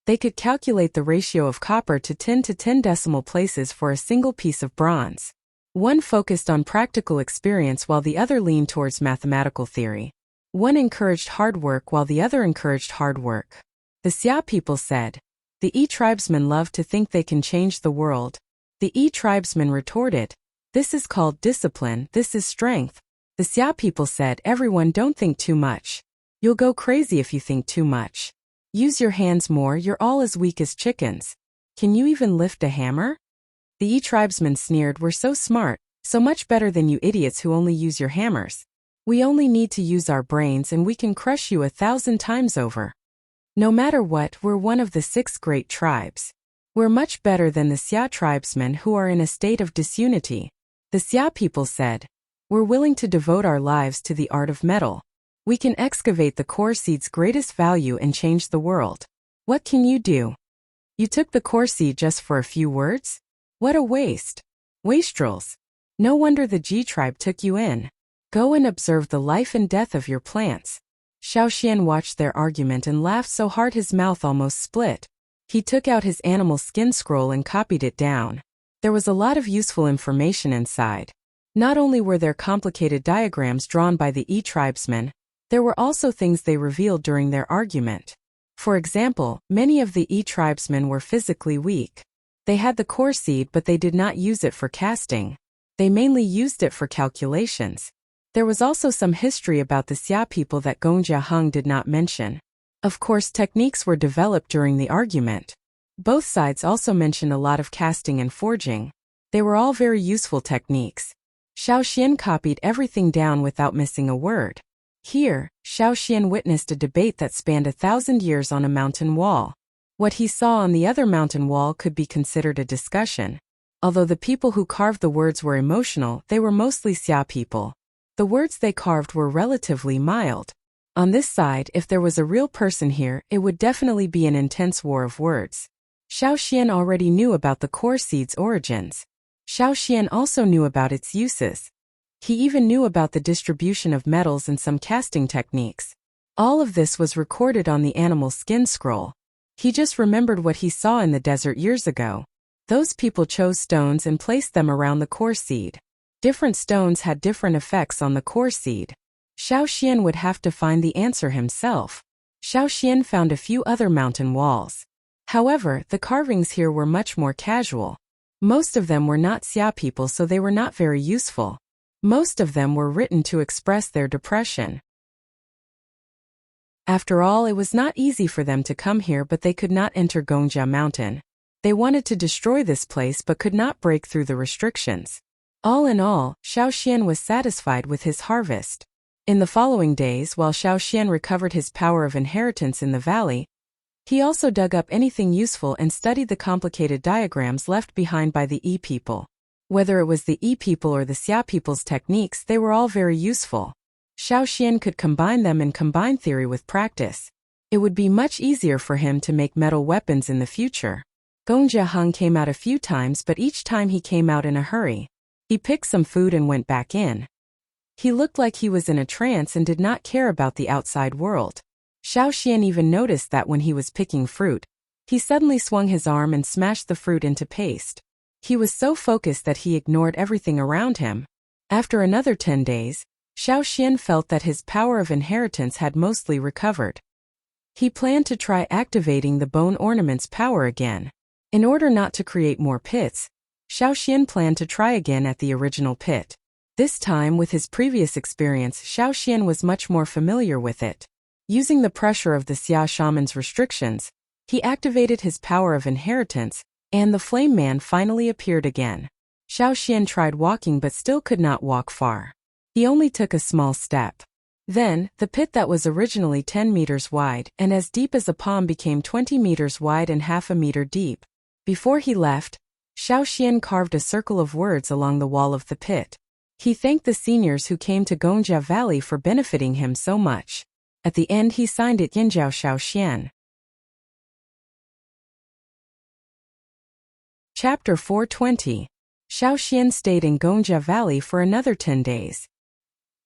They could calculate the ratio of copper to tin to 10 decimal places for a single piece of bronze. One focused on practical experience while the other leaned towards mathematical theory. One encouraged hard work while the other encouraged hard work. The Xia people said, the tribesmen love to think they can change the world. The tribesmen retorted, this is called discipline, this is strength. The Xia people said, everyone don't think too much. You'll go crazy if you think too much. Use your hands more, you're all as weak as chickens. Can you even lift a hammer? The tribesmen sneered, we're so smart, so much better than you idiots who only use your hammers. We only need to use our brains and we can crush you 1,000 times over. No matter what, we're one of the 6 great tribes. We're much better than the Xia tribesmen who are in a state of disunity. The Xia people said, we're willing to devote our lives to the art of metal. We can excavate the core seed's greatest value and change the world. What can you do? You took the core seed just for a few words? What a waste. Wastrels. No wonder the G tribe took you in. Go and observe the life and death of your plants. Xiaoxian watched their argument and laughed so hard his mouth almost split. He took out his animal skin scroll and copied it down. There was a lot of useful information inside. Not only were there complicated diagrams drawn by the tribesmen, there were also things they revealed during their argument. For example, many of the tribesmen were physically weak. They had the core seed but they did not use it for casting. They mainly used it for calculations. There was also some history about the Xia people that Gong Jiaheng did not mention. Of course, techniques were developed during the argument. Both sides also mentioned a lot of casting and forging. They were all very useful techniques. Xiaoxian copied everything down without missing a word. Here, Xiaoxian witnessed a debate that spanned 1,000 years on a mountain wall. What he saw on the other mountain wall could be considered a discussion. Although the people who carved the words were emotional, they were mostly Xia people. The words they carved were relatively mild. On this side, if there was a real person here, it would definitely be an intense war of words. Xiaoxian already knew about the core seed's origins. Xiaoxian also knew about its uses. He even knew about the distribution of metals and some casting techniques. All of this was recorded on the animal skin scroll. He just remembered what he saw in the desert years ago. Those people chose stones and placed them around the core seed. Different stones had different effects on the core seed. Xiaoxian would have to find the answer himself. Xiaoxian found a few other mountain walls. However, the carvings here were much more casual. Most of them were not Xia people, so they were not very useful. Most of them were written to express their depression. After all, it was not easy for them to come here, but they could not enter Gongjia Mountain. They wanted to destroy this place but could not break through the restrictions. All in all, Xiaoxian was satisfied with his harvest. In the following days, while Xiaoxian recovered his power of inheritance in the valley, he also dug up anything useful and studied the complicated diagrams left behind by the people. Whether it was the people or the Xia people's techniques, they were all very useful. Xiaoxian could combine them and combine theory with practice. It would be much easier for him to make metal weapons in the future. Gong Jiaheng came out a few times, but each time he came out in a hurry. He picked some food and went back in. He looked like he was in a trance and did not care about the outside world. Xiaoxian even noticed that when he was picking fruit, he suddenly swung his arm and smashed the fruit into paste. He was so focused that he ignored everything around him. After another 10 days, Xiaoxian felt that his power of inheritance had mostly recovered. He planned to try activating the bone ornament's power again. In order not to create more pits, Xiaoxian planned to try again at the original pit. This time, with his previous experience, Xiaoxian was much more familiar with it. Using the pressure of the Xia shaman's restrictions, he activated his power of inheritance, and the flame man finally appeared again. Xiaoxian tried walking but still could not walk far. He only took a small step. Then, the pit that was originally 10 meters wide and as deep as a palm became 20 meters wide and half a meter deep. Before he left, Xiaoxian carved a circle of words along the wall of the pit. He thanked the seniors who came to Gongjia Valley for benefiting him so much. At the end he signed it Yinjiao Xiaoxian. Chapter 420. Xiaoxian stayed in Gongjia Valley for another 10 days.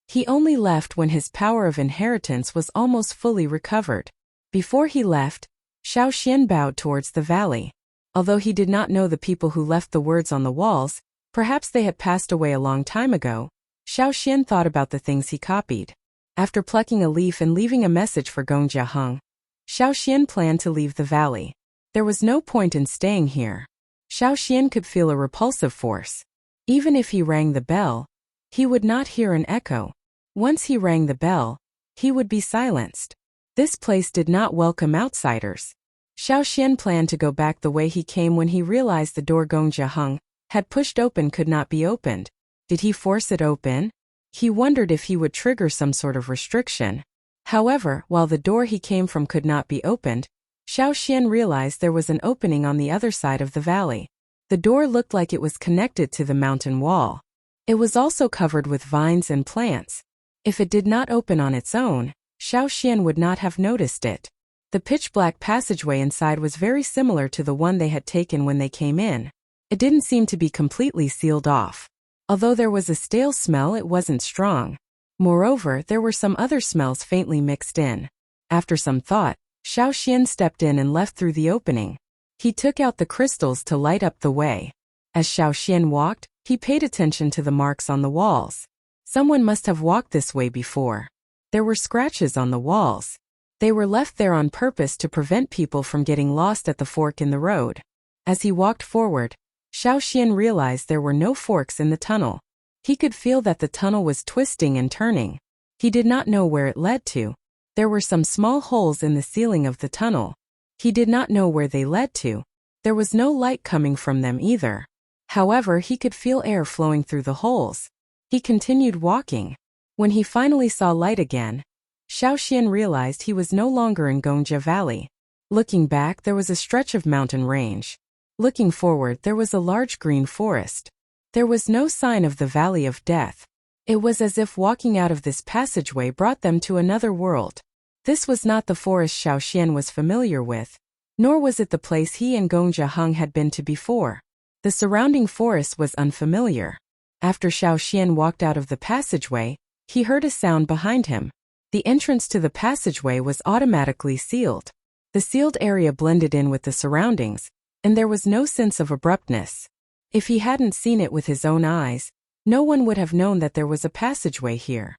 He only left when his power of inheritance was almost fully recovered. Before he left, Xiaoxian bowed towards the valley. Although he did not know the people who left the words on the walls, perhaps they had passed away a long time ago, Xiaoxian thought about the things he copied. After plucking a leaf and leaving a message for Gong Jiaheng, Xiaoxian planned to leave the valley. There was no point in staying here. Xiaoxian could feel a repulsive force. Even if he rang the bell, he would not hear an echo. Once he rang the bell, he would be silenced. This place did not welcome outsiders. Xiaoxian planned to go back the way he came when he realized the door Gong Jiaheng had pushed open could not be opened. Did he force it open? He wondered if he would trigger some sort of restriction. However, while the door he came from could not be opened, Xiaoxian realized there was an opening on the other side of the valley. The door looked like it was connected to the mountain wall. It was also covered with vines and plants. If it did not open on its own, Xiaoxian would not have noticed it. The pitch-black passageway inside was very similar to the one they had taken when they came in. It didn't seem to be completely sealed off. Although there was a stale smell, it wasn't strong. Moreover, there were some other smells faintly mixed in. After some thought, Xiao Xian stepped in and left through the opening. He took out the crystals to light up the way. As Xiao Xian walked, he paid attention to the marks on the walls. Someone must have walked this way before. There were scratches on the walls. They were left there on purpose to prevent people from getting lost at the fork in the road. As he walked forward, Xiao Xian realized there were no forks in the tunnel. He could feel that the tunnel was twisting and turning. He did not know where it led to. There were some small holes in the ceiling of the tunnel. He did not know where they led to. There was no light coming from them either. However, he could feel air flowing through the holes. He continued walking. When he finally saw light again, Xiao Xian realized he was no longer in Gongjia Valley. Looking back, there was a stretch of mountain range. Looking forward, there was a large green forest. There was no sign of the Valley of Death. It was as if walking out of this passageway brought them to another world. This was not the forest Xiao Xian was familiar with, nor was it the place he and Gongjia Heng had been to before. The surrounding forest was unfamiliar. After Xiao Xian walked out of the passageway, he heard a sound behind him. The entrance to the passageway was automatically sealed. The sealed area blended in with the surroundings, and there was no sense of abruptness. If he hadn't seen it with his own eyes, no one would have known that there was a passageway here.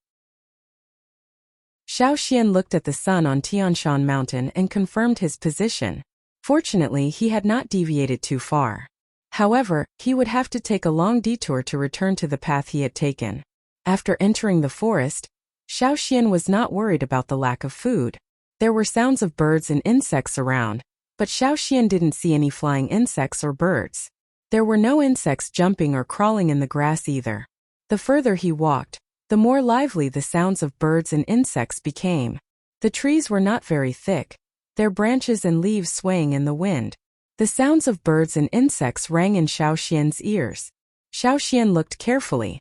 Xiao Xian looked at the sun on Tianshan Mountain and confirmed his position. Fortunately, he had not deviated too far. However, he would have to take a long detour to return to the path he had taken. After entering the forest, Xiao Xian was not worried about the lack of food. There were sounds of birds and insects around, but Xiao Xian didn't see any flying insects or birds. There were no insects jumping or crawling in the grass either. The further he walked, the more lively the sounds of birds and insects became. The trees were not very thick, their branches and leaves swaying in the wind. The sounds of birds and insects rang in Xiao Xian's ears. Xiao Xian looked carefully.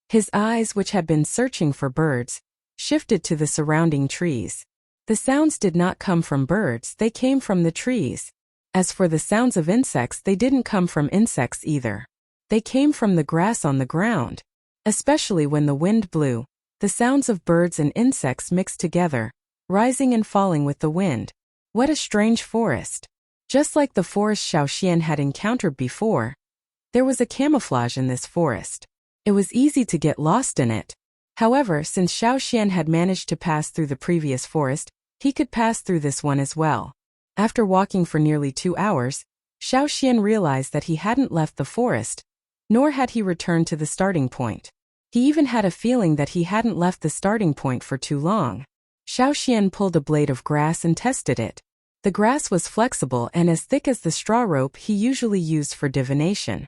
His eyes, which had been searching for birds, shifted to the surrounding trees. The sounds did not come from birds, they came from the trees. As for the sounds of insects, they didn't come from insects either. They came from the grass on the ground. Especially when the wind blew, the sounds of birds and insects mixed together, rising and falling with the wind. What a strange forest. Just like the forest Xiao Xian had encountered before, there was a camouflage in this forest. It was easy to get lost in it. However, since Xiao Xian had managed to pass through the previous forest, he could pass through this one as well. After walking for nearly 2 hours, Xiao Xian realized that he hadn't left the forest, nor had he returned to the starting point. He even had a feeling that he hadn't left the starting point for too long. Xiao Xian pulled a blade of grass and tested it. The grass was flexible and as thick as the straw rope he usually used for divination.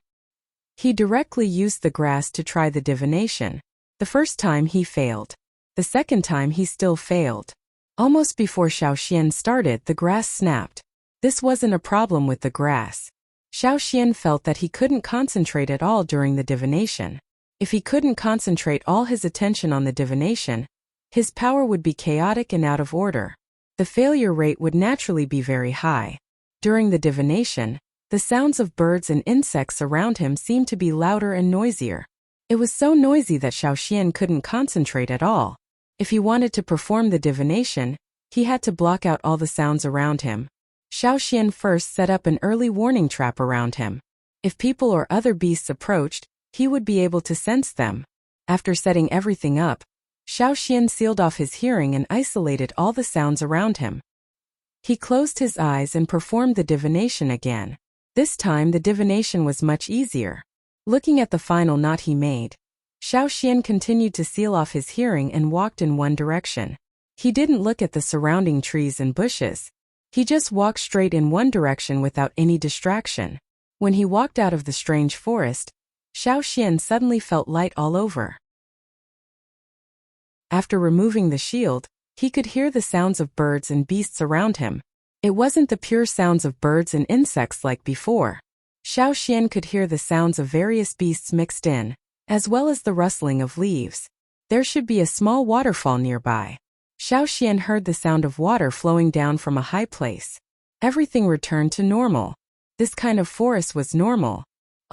He directly used the grass to try the divination. The first time he failed. The second time he still failed. Almost before Xiao Xian started, the grass snapped. This wasn't a problem with the grass. Xiao Xian felt that he couldn't concentrate at all during the divination. If he couldn't concentrate all his attention on the divination, his power would be chaotic and out of order. The failure rate would naturally be very high. During the divination, the sounds of birds and insects around him seemed to be louder and noisier. It was so noisy that Xiao Xian couldn't concentrate at all. If he wanted to perform the divination, he had to block out all the sounds around him. Xiao Xian first set up an early warning trap around him. If people or other beasts approached, he would be able to sense them. After setting everything up, Xiao Xian sealed off his hearing and isolated all the sounds around him. He closed his eyes and performed the divination again. This time the divination was much easier. Looking at the final knot he made, Xiao Xian continued to seal off his hearing and walked in one direction. He didn't look at the surrounding trees and bushes. He just walked straight in one direction without any distraction. When he walked out of the strange forest, Xiao Xian suddenly felt light all over. After removing the shield, he could hear the sounds of birds and beasts around him. It wasn't the pure sounds of birds and insects like before. Xiao Xian could hear the sounds of various beasts mixed in, as well as the rustling of leaves. There should be a small waterfall nearby. Xiao Xian heard the sound of water flowing down from a high place. Everything returned to normal. This kind of forest was normal.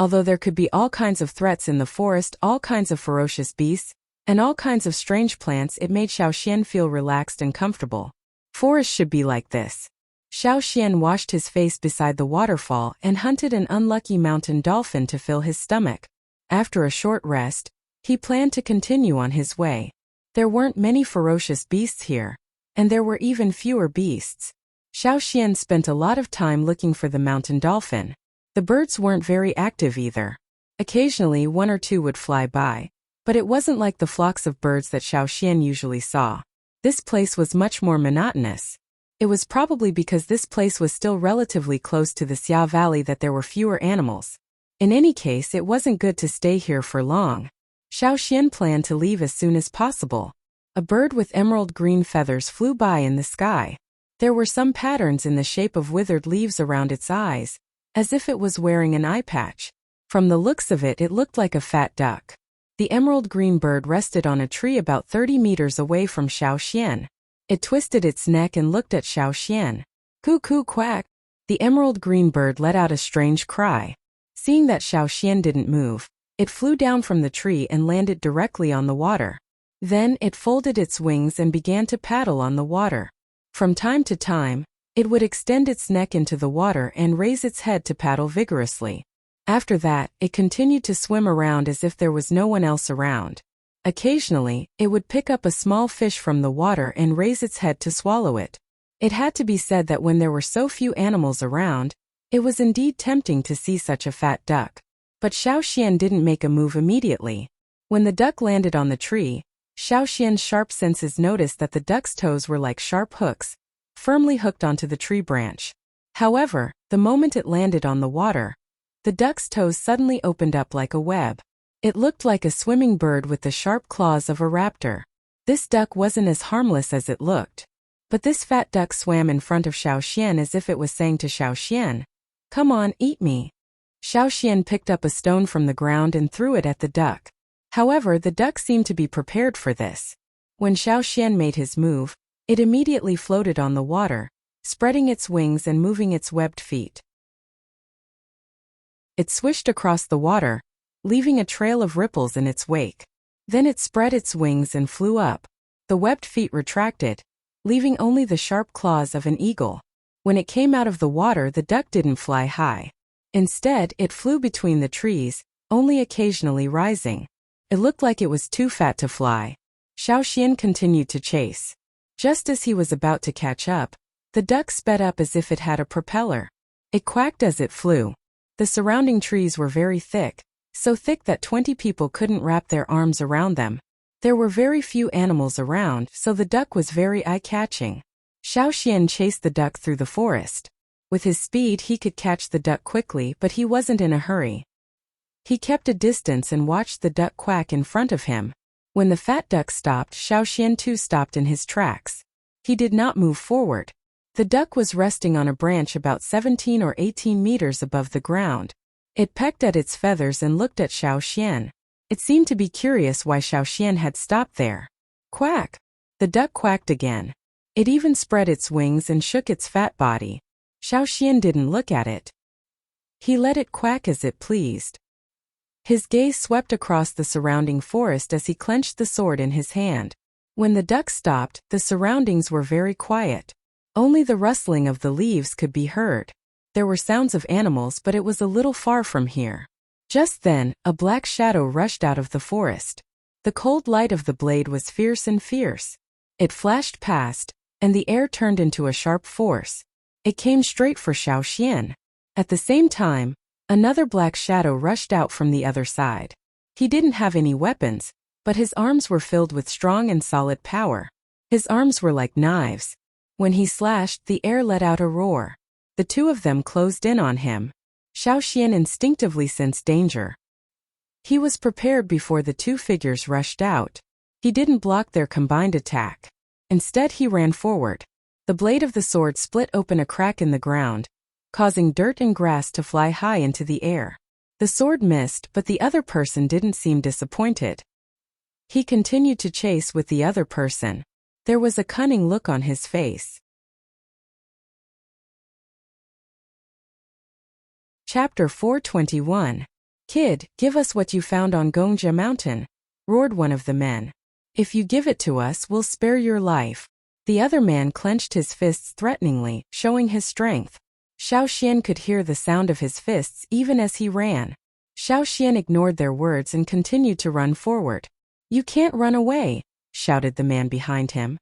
Although there could be all kinds of threats in the forest, all kinds of ferocious beasts, and all kinds of strange plants, it made Xiaoxian feel relaxed and comfortable. Forests should be like this. Xiaoxian washed his face beside the waterfall and hunted an unlucky mountain dolphin to fill his stomach. After a short rest, he planned to continue on his way. There weren't many ferocious beasts here, and there were even fewer beasts. Xiaoxian spent a lot of time looking for the mountain dolphin. The birds weren't very active either. Occasionally one or two would fly by, but it wasn't like the flocks of birds that Xiaoxian usually saw. This place was much more monotonous. It was probably because this place was still relatively close to the Xia Valley that there were fewer animals. In any case, it wasn't good to stay here for long. Xiaoxian planned to leave as soon as possible. A bird with emerald green feathers flew by in the sky. There were some patterns in the shape of withered leaves around its eyes, as if it was wearing an eye patch. From the looks of it, it looked like a fat duck. The emerald green bird rested on a tree about 30 meters away from Xiaoxian. It twisted its neck and looked at Xiaoxian. Cuckoo quack! The emerald green bird let out a strange cry. Seeing that Xiaoxian didn't move, it flew down from the tree and landed directly on the water. Then it folded its wings and began to paddle on the water. From time to time, it would extend its neck into the water and raise its head to paddle vigorously. After that, it continued to swim around as if there was no one else around. Occasionally, it would pick up a small fish from the water and raise its head to swallow it. It had to be said that when there were so few animals around, it was indeed tempting to see such a fat duck. But Xiaoxian didn't make a move immediately. When the duck landed on the tree, Xiaoxian's sharp senses noticed that the duck's toes were like sharp hooks, firmly hooked onto the tree branch. However, the moment it landed on the water, the duck's toes suddenly opened up like a web. It looked like a swimming bird with the sharp claws of a raptor. This duck wasn't as harmless as it looked. But this fat duck swam in front of Xiaoxian as if it was saying to Xiaoxian, "Come on, eat me." Xiaoxian picked up a stone from the ground and threw it at the duck. However, the duck seemed to be prepared for this. When Xiaoxian made his move, it immediately floated on the water, spreading its wings and moving its webbed feet. It swished across the water, leaving a trail of ripples in its wake. Then it spread its wings and flew up. The webbed feet retracted, leaving only the sharp claws of an eagle. When it came out of the water, the duck didn't fly high. Instead, it flew between the trees, only occasionally rising. It looked like it was too fat to fly. Xiaoxian continued to chase. Just as he was about to catch up, the duck sped up as if it had a propeller. It quacked as it flew. The surrounding trees were very thick, so thick that 20 people couldn't wrap their arms around them. There were very few animals around, so the duck was very eye-catching. Xiaoxian chased the duck through the forest. With his speed, he could catch the duck quickly, but he wasn't in a hurry. He kept a distance and watched the duck quack in front of him. When the fat duck stopped, Xiaoxian too stopped in his tracks. He did not move forward. The duck was resting on a branch about 17 or 18 meters above the ground. It pecked at its feathers and looked at Xiaoxian. It seemed to be curious why Xiaoxian had stopped there. Quack! The duck quacked again. It even spread its wings and shook its fat body. Xiaoxian didn't look at it. He let it quack as it pleased. His gaze swept across the surrounding forest as he clenched the sword in his hand. When the duck stopped, the surroundings were very quiet. Only the rustling of the leaves could be heard. There were sounds of animals, but it was a little far from here. Just then, a black shadow rushed out of the forest. The cold light of the blade was fierce and fierce. It flashed past, and the air turned into a sharp force. It came straight for Xiaoxian. At the same time, another black shadow rushed out from the other side. He didn't have any weapons, but his arms were filled with strong and solid power. His arms were like knives. When he slashed, the air let out a roar. The two of them closed in on him. Xiaoxian instinctively sensed danger. He was prepared before the two figures rushed out. He didn't block their combined attack. Instead, he ran forward. The blade of the sword split open a crack in the ground, causing dirt and grass to fly high into the air. The sword missed, but the other person didn't seem disappointed. He continued to chase with the other person. There was a cunning look on his face. Chapter 421. Kid, give us what you found on Gongjia Mountain, roared one of the men. If you give it to us, we'll spare your life. The other man clenched his fists threateningly, showing his strength. Xiao Xian could hear the sound of his fists even as he ran. Xiao Xian ignored their words and continued to run forward. You can't run away, shouted the man behind him.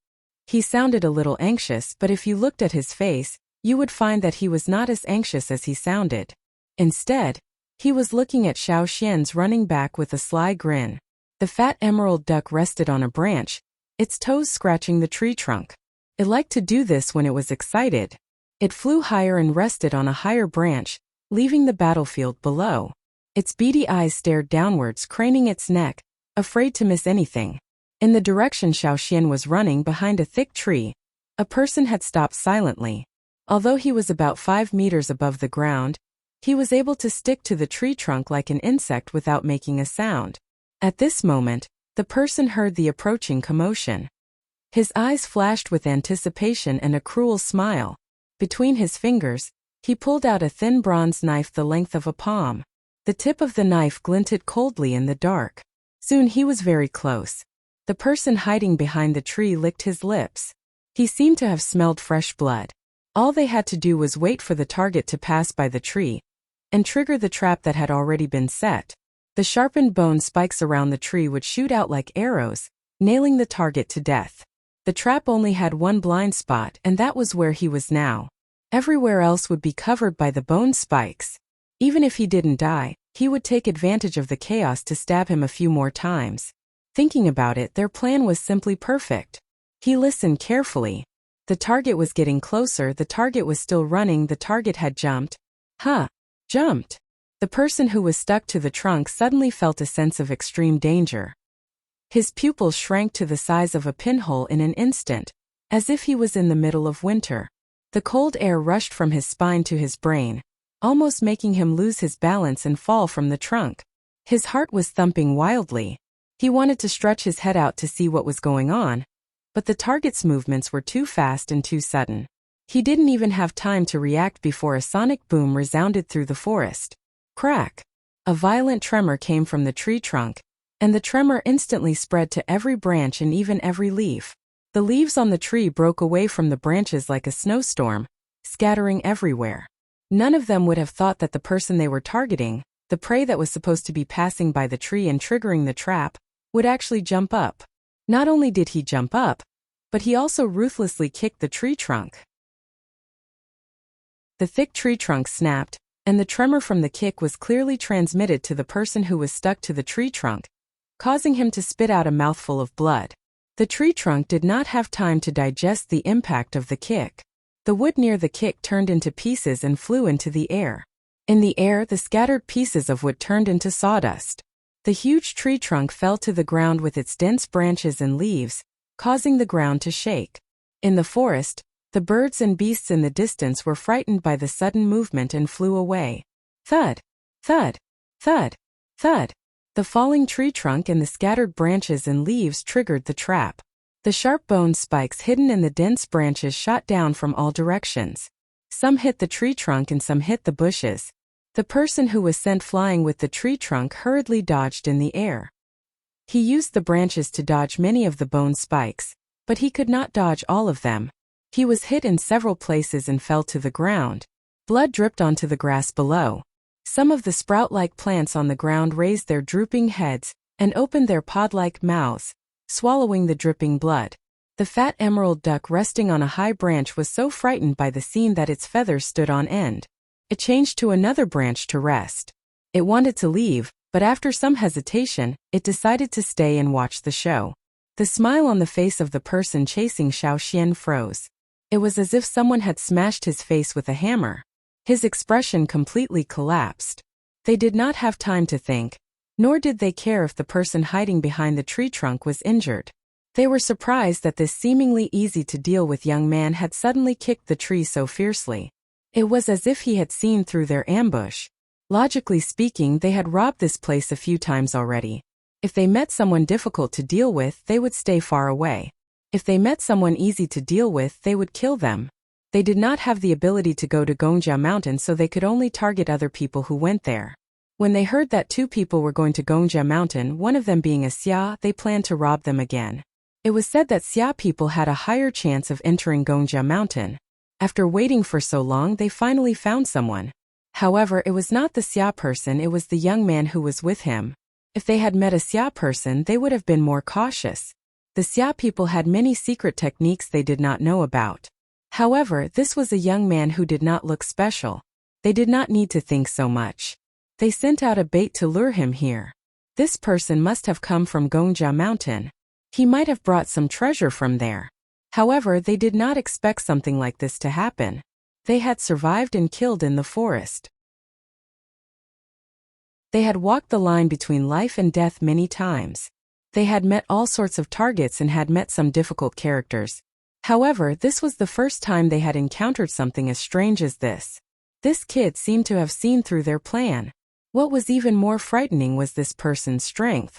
He sounded a little anxious, but if you looked at his face, you would find that he was not as anxious as he sounded. Instead, he was looking at Xiao Xian's running back with a sly grin. The fat emerald duck rested on a branch, its toes scratching the tree trunk. It liked to do this when it was excited. It flew higher and rested on a higher branch, leaving the battlefield below. Its beady eyes stared downwards, craning its neck, afraid to miss anything. In the direction Xiao Xian was running behind a thick tree, a person had stopped silently. Although he was about 5 meters above the ground, he was able to stick to the tree trunk like an insect without making a sound. At this moment, the person heard the approaching commotion. His eyes flashed with anticipation and a cruel smile. Between his fingers, he pulled out a thin bronze knife the length of a palm. The tip of the knife glinted coldly in the dark. Soon he was very close. The person hiding behind the tree licked his lips. He seemed to have smelled fresh blood. All they had to do was wait for the target to pass by the tree and trigger the trap that had already been set. The sharpened bone spikes around the tree would shoot out like arrows, nailing the target to death. The trap only had one blind spot, and that was where he was now. Everywhere else would be covered by the bone spikes. Even if he didn't die, he would take advantage of the chaos to stab him a few more times. Thinking about it, their plan was simply perfect. He listened carefully. The target was getting closer, the target was still running, the target had jumped. Jumped. The person who was stuck to the trunk suddenly felt a sense of extreme danger. His pupils shrank to the size of a pinhole in an instant, as if he was in the middle of winter. The cold air rushed from his spine to his brain, almost making him lose his balance and fall from the trunk. His heart was thumping wildly. He wanted to stretch his head out to see what was going on, but the target's movements were too fast and too sudden. He didn't even have time to react before a sonic boom resounded through the forest. Crack! A violent tremor came from the tree trunk, and the tremor instantly spread to every branch and even every leaf. The leaves on the tree broke away from the branches like a snowstorm, scattering everywhere. None of them would have thought that the person they were targeting, the prey that was supposed to be passing by the tree and triggering the trap, would actually jump up. Not only did he jump up, but he also ruthlessly kicked the tree trunk. The thick tree trunk snapped, and the tremor from the kick was clearly transmitted to the person who was stuck to the tree trunk, causing him to spit out a mouthful of blood. The tree trunk did not have time to digest the impact of the kick. The wood near the kick turned into pieces and flew into the air. In the air, the scattered pieces of wood turned into sawdust. The huge tree trunk fell to the ground with its dense branches and leaves, causing the ground to shake. In the forest, the birds and beasts in the distance were frightened by the sudden movement and flew away. Thud! Thud! Thud! Thud! The falling tree trunk and the scattered branches and leaves triggered the trap. The sharp bone spikes hidden in the dense branches shot down from all directions. Some hit the tree trunk and some hit the bushes. The person who was sent flying with the tree trunk hurriedly dodged in the air. He used the branches to dodge many of the bone spikes, but he could not dodge all of them. He was hit in several places and fell to the ground. Blood dripped onto the grass below. Some of the sprout-like plants on the ground raised their drooping heads and opened their pod-like mouths, swallowing the dripping blood. The fat emerald duck resting on a high branch was so frightened by the scene that its feathers stood on end. It changed to another branch to rest. It wanted to leave, but after some hesitation, it decided to stay and watch the show. The smile on the face of the person chasing Xiao Xian froze. It was as if someone had smashed his face with a hammer. His expression completely collapsed. They did not have time to think, nor did they care if the person hiding behind the tree trunk was injured. They were surprised that this seemingly easy-to-deal-with young man had suddenly kicked the tree so fiercely. It was as if he had seen through their ambush. Logically speaking, they had robbed this place a few times already. If they met someone difficult to deal with, they would stay far away. If they met someone easy to deal with, they would kill them. They did not have the ability to go to Gongjia Mountain, so they could only target other people who went there. When they heard that 2 people were going to Gongjia Mountain, one of them being a Xia, they planned to rob them again. It was said that Xia people had a higher chance of entering Gongjia Mountain. After waiting for so long, they finally found someone. However, it was not the Xia person, it was the young man who was with him. If they had met a Xia person, they would have been more cautious. The Xia people had many secret techniques they did not know about. However, this was a young man who did not look special. They did not need to think so much. They sent out a bait to lure him here. This person must have come from Gongjia Mountain. He might have brought some treasure from there. However, they did not expect something like this to happen. They had survived and killed in the forest. They had walked the line between life and death many times. They had met all sorts of targets and had met some difficult characters. However, this was the first time they had encountered something as strange as this. This kid seemed to have seen through their plan. What was even more frightening was this person's strength.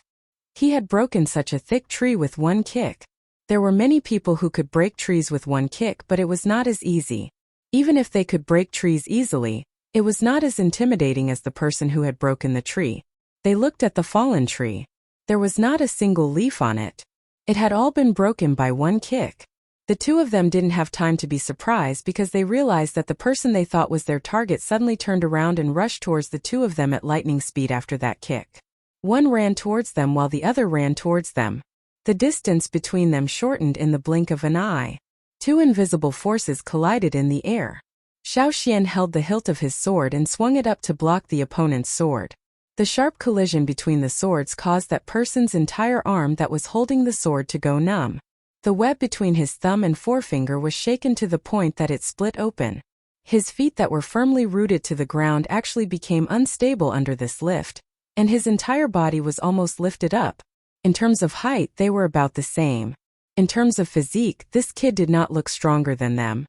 He had broken such a thick tree with one kick. There were many people who could break trees with one kick, but it was not as easy. Even if they could break trees easily, it was not as intimidating as the person who had broken the tree. They looked at the fallen tree. There was not a single leaf on it. It had all been broken by one kick. The 2 of them didn't have time to be surprised because they realized that the person they thought was their target suddenly turned around and rushed towards the 2 of them at lightning speed after that kick. One ran towards them while the other ran towards them. The distance between them shortened in the blink of an eye. 2 invisible forces collided in the air. Xiao Xian held the hilt of his sword and swung it up to block the opponent's sword. The sharp collision between the swords caused that person's entire arm that was holding the sword to go numb. The web between his thumb and forefinger was shaken to the point that it split open. His feet that were firmly rooted to the ground actually became unstable under this lift, and his entire body was almost lifted up. In terms of height, they were about the same. In terms of physique, this kid did not look stronger than them.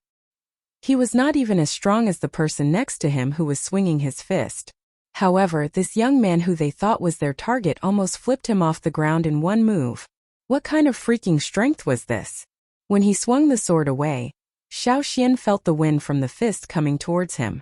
He was not even as strong as the person next to him who was swinging his fist. However, this young man who they thought was their target almost flipped him off the ground in one move. What kind of freaking strength was this? When he swung the sword away, Xiao Xian felt the wind from the fist coming towards him.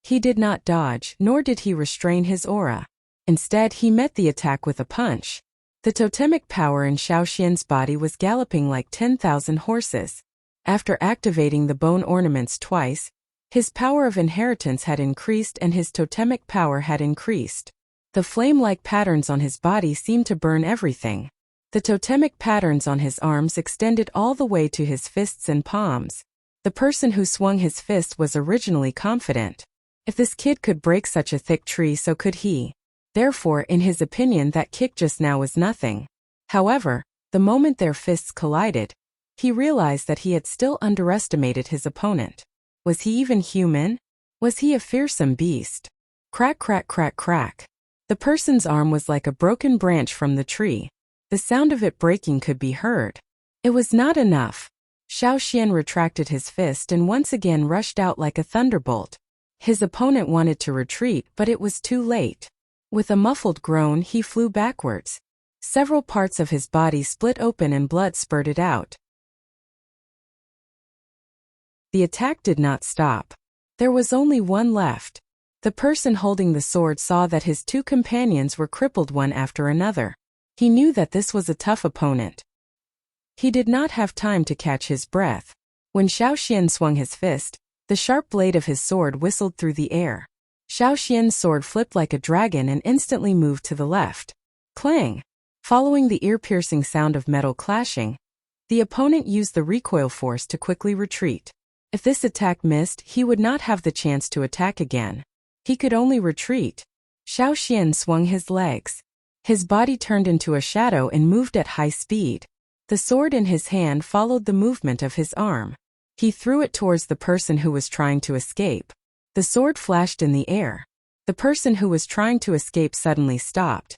He did not dodge, nor did he restrain his aura. Instead, he met the attack with a punch. The totemic power in Xiao Xian's body was galloping like 10,000 horses. After activating the bone ornaments twice, his power of inheritance had increased and his totemic power had increased. The flame-like patterns on his body seemed to burn everything. The totemic patterns on his arms extended all the way to his fists and palms. The person who swung his fist was originally confident. If this kid could break such a thick tree, so could he. Therefore, in his opinion, that kick just now was nothing. However, the moment their fists collided, he realized that he had still underestimated his opponent. Was he even human? Was he a fearsome beast? Crack, crack, crack, crack. The person's arm was like a broken branch from the tree. The sound of it breaking could be heard. It was not enough. Xiao Xian retracted his fist and once again rushed out like a thunderbolt. His opponent wanted to retreat, but it was too late. With a muffled groan, he flew backwards. Several parts of his body split open and blood spurted out. The attack did not stop. There was only one left. The person holding the sword saw that his 2 companions were crippled one after another. He knew that this was a tough opponent. He did not have time to catch his breath. When Xiao Xian swung his fist, the sharp blade of his sword whistled through the air. Xiao Xian's sword flipped like a dragon and instantly moved to the left. Clang! Following the ear-piercing sound of metal clashing, the opponent used the recoil force to quickly retreat. If this attack missed, he would not have the chance to attack again. He could only retreat. Xiao Xian swung his legs. His body turned into a shadow and moved at high speed. The sword in his hand followed the movement of his arm. He threw it towards the person who was trying to escape. The sword flashed in the air. The person who was trying to escape suddenly stopped.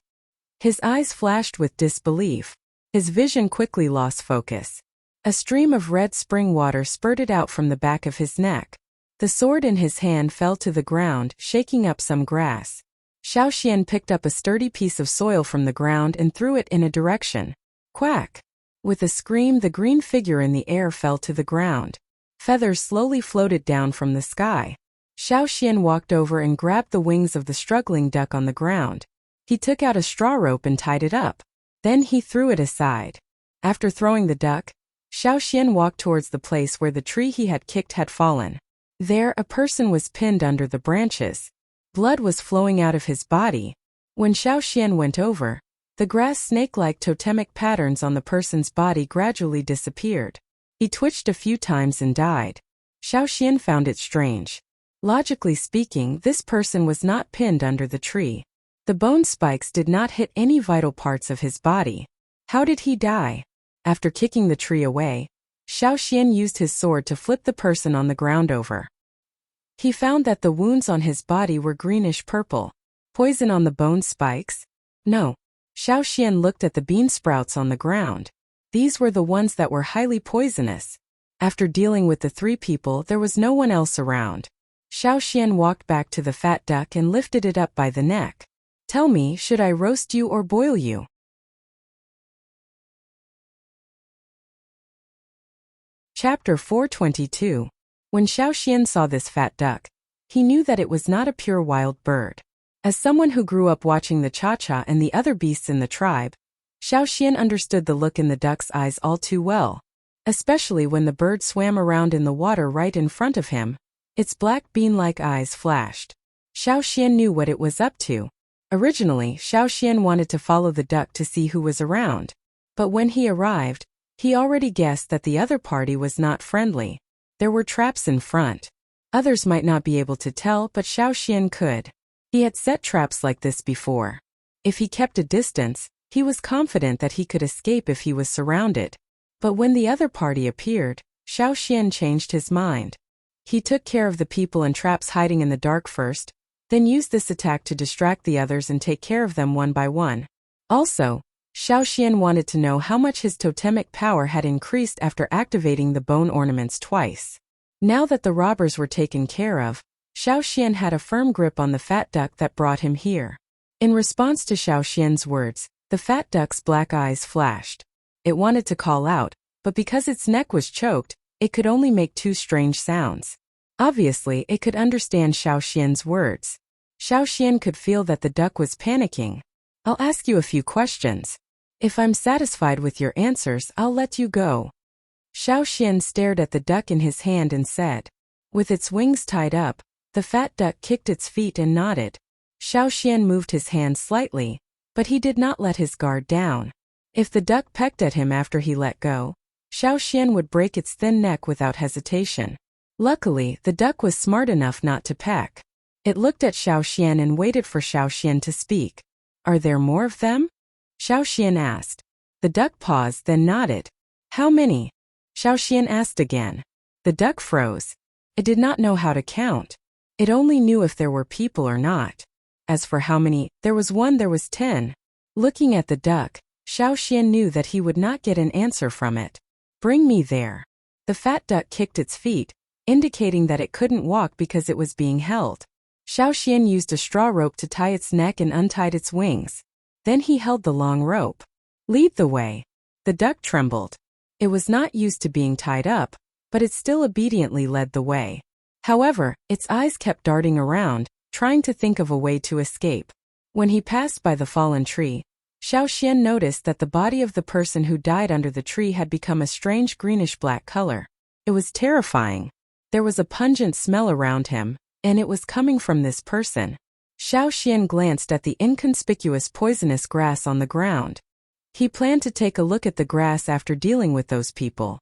His eyes flashed with disbelief. His vision quickly lost focus. A stream of red spring water spurted out from the back of his neck. The sword in his hand fell to the ground, shaking up some grass. Xiao Xian picked up a sturdy piece of soil from the ground and threw it in a direction. Quack! With a scream, the green figure in the air fell to the ground. Feathers slowly floated down from the sky. Xiao Xian walked over and grabbed the wings of the struggling duck on the ground. He took out a straw rope and tied it up. Then he threw it aside. After throwing the duck, Xiao Xian walked towards the place where the tree he had kicked had fallen. There, a person was pinned under the branches. Blood was flowing out of his body. When Xiao Xian went over, the grass snake-like totemic patterns on the person's body gradually disappeared. He twitched a few times and died. Xiao Xian found it strange. Logically speaking, this person was not pinned under the tree. The bone spikes did not hit any vital parts of his body. How did he die? After kicking the tree away, Xiao Xian used his sword to flip the person on the ground over. He found that the wounds on his body were greenish-purple. Poison on the bone spikes? No. Xiao Xian looked at the bean sprouts on the ground. These were the ones that were highly poisonous. After dealing with the 3 people, there was no one else around. Xiao Xian walked back to the fat duck and lifted it up by the neck. Tell me, should I roast you or boil you? Chapter 422. When Xiao Xian saw this fat duck, he knew that it was not a pure wild bird. As someone who grew up watching the cha-cha and the other beasts in the tribe, Xiao Xian understood the look in the duck's eyes all too well. Especially when the bird swam around in the water right in front of him, its black bean-like eyes flashed. Xiao Xian knew what it was up to. Originally, Xiao Xian wanted to follow the duck to see who was around. But when he arrived, he already guessed that the other party was not friendly. There were traps in front. Others might not be able to tell, but Xiao Xian could. He had set traps like this before. If he kept a distance, he was confident that he could escape if he was surrounded. But when the other party appeared, Xiao Xian changed his mind. He took care of the people and traps hiding in the dark first, then used this attack to distract the others and take care of them one by one. Also, Xiao Xian wanted to know how much his totemic power had increased after activating the bone ornaments twice. Now that the robbers were taken care of, Xiao Xian had a firm grip on the fat duck that brought him here. In response to Xiao Xian's words, the fat duck's black eyes flashed. It wanted to call out, but because its neck was choked, it could only make 2 strange sounds. Obviously, it could understand Xiao Xian's words. Xiao Xian could feel that the duck was panicking. I'll ask you a few questions. If I'm satisfied with your answers, I'll let you go. Xiao Xian stared at the duck in his hand and said. With its wings tied up, the fat duck kicked its feet and nodded. Xiao Xian moved his hand slightly, but he did not let his guard down. If the duck pecked at him after he let go, Xiao Xian would break its thin neck without hesitation. Luckily, the duck was smart enough not to peck. It looked at Xiao Xian and waited for Xiao Xian to speak. Are there more of them? Xiao Xian asked. The duck paused, then nodded. How many? Xiao Xian asked again. The duck froze. It did not know how to count. It only knew if there were people or not. As for how many, there was 10. Looking at the duck, Xiao Xian knew that he would not get an answer from it. Bring me there. The fat duck kicked its feet, indicating that it couldn't walk because it was being held. Xiao Xian used a straw rope to tie its neck and untied its wings. Then he held the long rope. Lead the way. The duck trembled. It was not used to being tied up, but it still obediently led the way. However, its eyes kept darting around, trying to think of a way to escape. When he passed by the fallen tree, Xiao Xian noticed that the body of the person who died under the tree had become a strange greenish-black color. It was terrifying. There was a pungent smell around him, and it was coming from this person. Xiao Xian glanced at the inconspicuous poisonous grass on the ground. He planned to take a look at the grass after dealing with those people.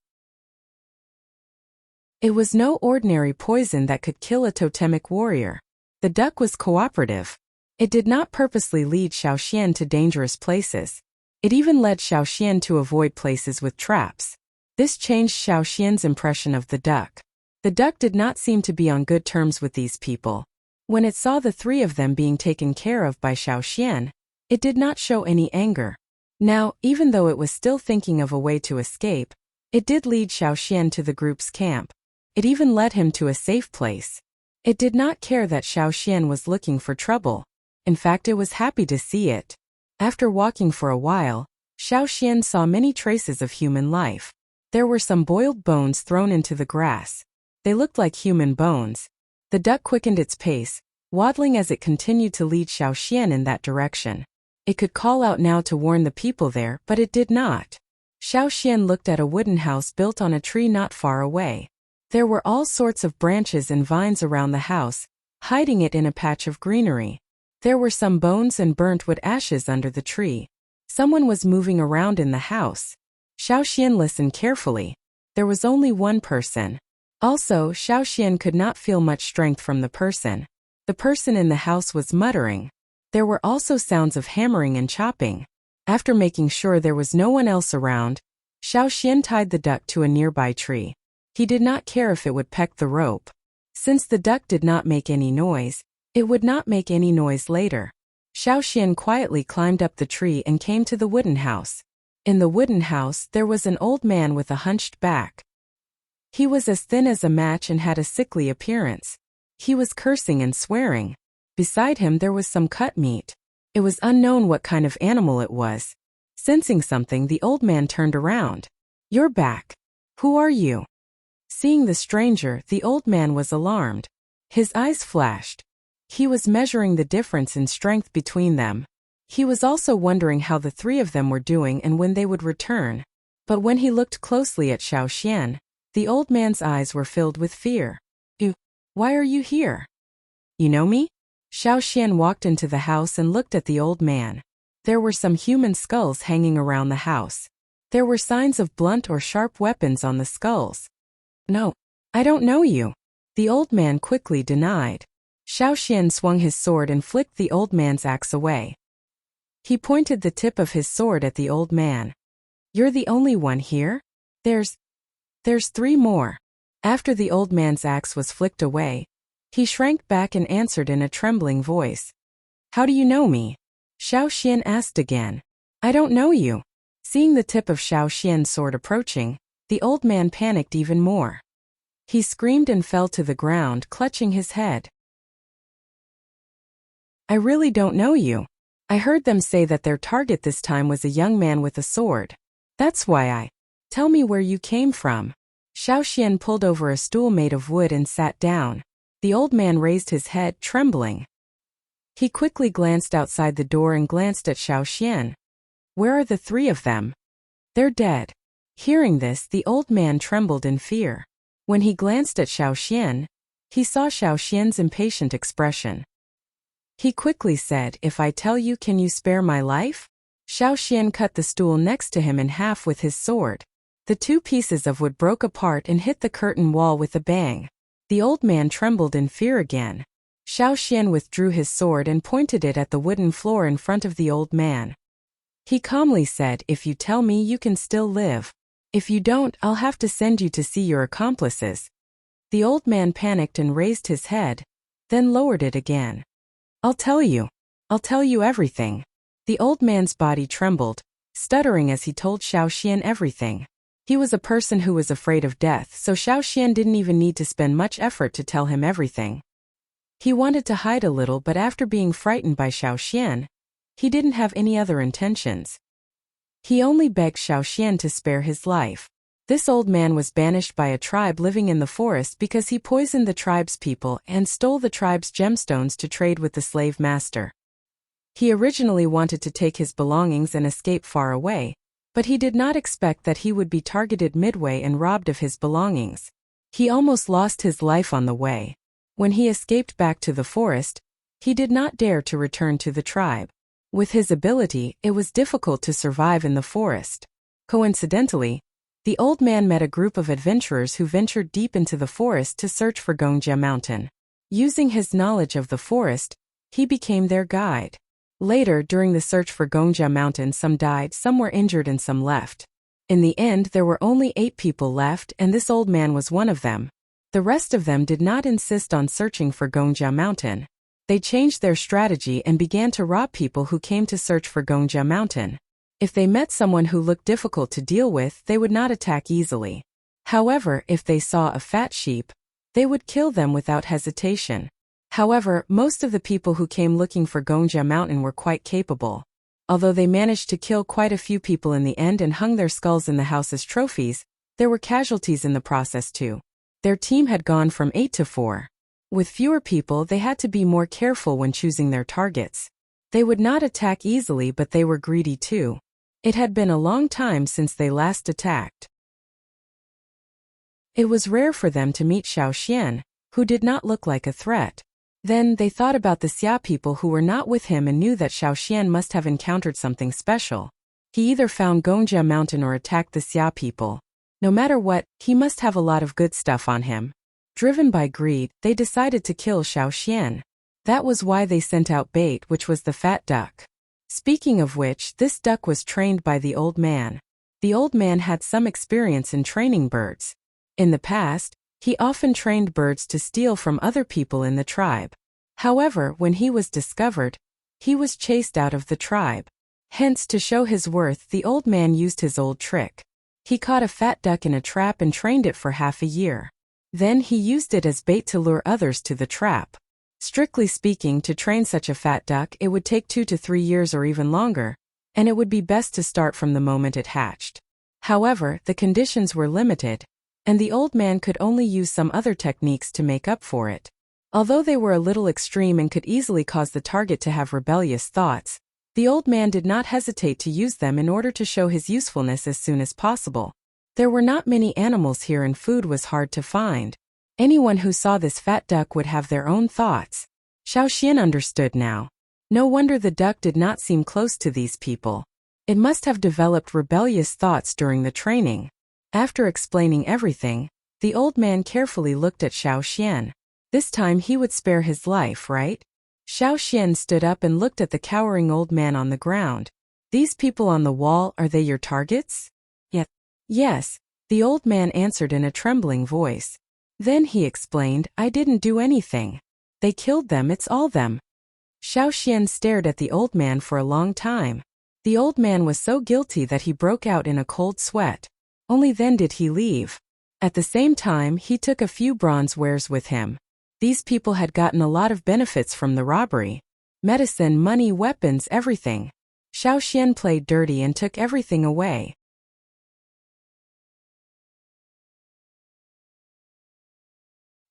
It was no ordinary poison that could kill a totemic warrior. The duck was cooperative. It did not purposely lead Xiao Xian to dangerous places. It even led Xiao Xian to avoid places with traps. This changed Xiao Xian's impression of the duck. The duck did not seem to be on good terms with these people. When it saw the 3 of them being taken care of by Xiao Xian, it did not show any anger. Now, even though it was still thinking of a way to escape, it did lead Xiao Xian to the group's camp. It even led him to a safe place. It did not care that Xiao Xian was looking for trouble. In fact, it was happy to see it. After walking for a while, Xiao Xian saw many traces of human life. There were some boiled bones thrown into the grass. They looked like human bones. The duck quickened its pace, waddling as it continued to lead Xiaoxian in that direction. It could call out now to warn the people there, but it did not. Xiaoxian looked at a wooden house built on a tree not far away. There were all sorts of branches and vines around the house, hiding it in a patch of greenery. There were some bones and burnt wood ashes under the tree. Someone was moving around in the house. Xiaoxian listened carefully. There was only one person. Also, Xiaoxian could not feel much strength from the person. The person in the house was muttering. There were also sounds of hammering and chopping. After making sure there was no one else around, Xiaoxian tied the duck to a nearby tree. He did not care if it would peck the rope. Since the duck did not make any noise, it would not make any noise later. Xiaoxian quietly climbed up the tree and came to the wooden house. In the wooden house there was an old man with a hunched back. He was as thin as a match and had a sickly appearance. He was cursing and swearing. Beside him there was some cut meat. It was unknown what kind of animal it was. Sensing something, the old man turned around. "You're back. Who are you?" Seeing the stranger, the old man was alarmed. His eyes flashed. He was measuring the difference in strength between them. He was also wondering how the three of them were doing and when they would return. But when he looked closely at Xiaoxian, the old man's eyes were filled with fear. Why are you here? You know me?" Xiaoxian walked into the house and looked at the old man. There were some human skulls hanging around the house. There were signs of blunt or sharp weapons on the skulls. "No, I don't know you," the old man quickly denied. Xiaoxian swung his sword and flicked the old man's axe away. He pointed the tip of his sword at the old man. "You're the only one here? There's 3 more." After the old man's axe was flicked away, he shrank back and answered in a trembling voice. "How do you know me?" Xiaoxian asked again. "I don't know you." Seeing the tip of Xiaoxian's sword approaching, the old man panicked even more. He screamed and fell to the ground, clutching his head. "I really don't know you. I heard them say that their target this time was a young man with a sword. That's why Tell me where you came from." Xiaoxian pulled over a stool made of wood and sat down. The old man raised his head, trembling. He quickly glanced outside the door and glanced at Xiaoxian. "Where are the 3 of them?" "They're dead." Hearing this, the old man trembled in fear. When he glanced at Xiaoxian, he saw Xiaoxian's impatient expression. He quickly said, "If I tell you, can you spare my life?" Xiaoxian cut the stool next to him in half with his sword. The 2 pieces of wood broke apart and hit the curtain wall with a bang. The old man trembled in fear again. Xiaoxian withdrew his sword and pointed it at the wooden floor in front of the old man. He calmly said, "If you tell me, you can still live. If you don't, I'll have to send you to see your accomplices." The old man panicked and raised his head, then lowered it again. I'll tell you everything." The old man's body trembled, stuttering as he told Xiaoxian everything. He was a person who was afraid of death, so Xiaoxian didn't even need to spend much effort to tell him everything. He wanted to hide a little, but after being frightened by Xiaoxian, he didn't have any other intentions. He only begged Xiaoxian to spare his life. This old man was banished by a tribe living in the forest because he poisoned the tribe's people and stole the tribe's gemstones to trade with the slave master. He originally wanted to take his belongings and escape far away, but he did not expect that he would be targeted midway and robbed of his belongings. He almost lost his life on the way. When he escaped back to the forest, he did not dare to return to the tribe. With his ability, it was difficult to survive in the forest. Coincidentally, the old man met a group of adventurers who ventured deep into the forest to search for Wuxia mountain. Using his knowledge of the forest, he became their guide. Later, during the search for Wuxia mountain, some died, some were injured, and some left. In the end, there were only 8 people left, and this old man was one of them. The rest of them did not insist on searching for Wuxia mountain. They changed their strategy and began to rob people who came to search for Wuxia mountain. If they met someone who looked difficult to deal with, they would not attack easily. However, if they saw a fat sheep, they would kill them without hesitation. However, most of the people who came looking for Wuxia mountain were quite capable. Although they managed to kill quite a few people in the end and hung their skulls in the house as trophies, there were casualties in the process too. Their team had gone from 8 to 4. With fewer people, they had to be more careful when choosing their targets. They would not attack easily, but they were greedy too. It had been a long time since they last attacked. It was rare for them to meet Xiaoxian, who did not look like a threat. Then they thought about the Xia people who were not with him and knew that Xiaoxian must have encountered something special. He either found Gongjia Mountain or attacked the Xia people. No matter what, he must have a lot of good stuff on him. Driven by greed, they decided to kill Xiaoxian. That was why they sent out bait, which was the fat duck. Speaking of which, this duck was trained by the old man. The old man had some experience in training birds. In the past, he often trained birds to steal from other people in the tribe. However, when he was discovered, he was chased out of the tribe. Hence, to show his worth, the old man used his old trick. He caught a fat duck in a trap and trained it for half a year. Then he used it as bait to lure others to the trap. Strictly speaking, to train such a fat duck, it would take 2 to 3 years or even longer, and it would be best to start from the moment it hatched. However, the conditions were limited, and the old man could only use some other techniques to make up for it. Although they were a little extreme and could easily cause the target to have rebellious thoughts, the old man did not hesitate to use them in order to show his usefulness as soon as possible. There were not many animals here and food was hard to find. Anyone who saw this fat duck would have their own thoughts. Xiaoxian understood now. No wonder the duck did not seem close to these people. It must have developed rebellious thoughts during the training. After explaining everything, the old man carefully looked at Xiaoxian. This time he would spare his life, right? Xiaoxian stood up and looked at the cowering old man on the ground. These people on the wall, are they your targets? Yes, the old man answered in a trembling voice. Then he explained, I didn't do anything. They killed them, it's all them. Xiaoxian stared at the old man for a long time. The old man was so guilty that he broke out in a cold sweat. Only then did he leave. At the same time, he took a few bronze wares with him. These people had gotten a lot of benefits from the robbery. Medicine, money, weapons, everything. Xiaoxian played dirty and took everything away.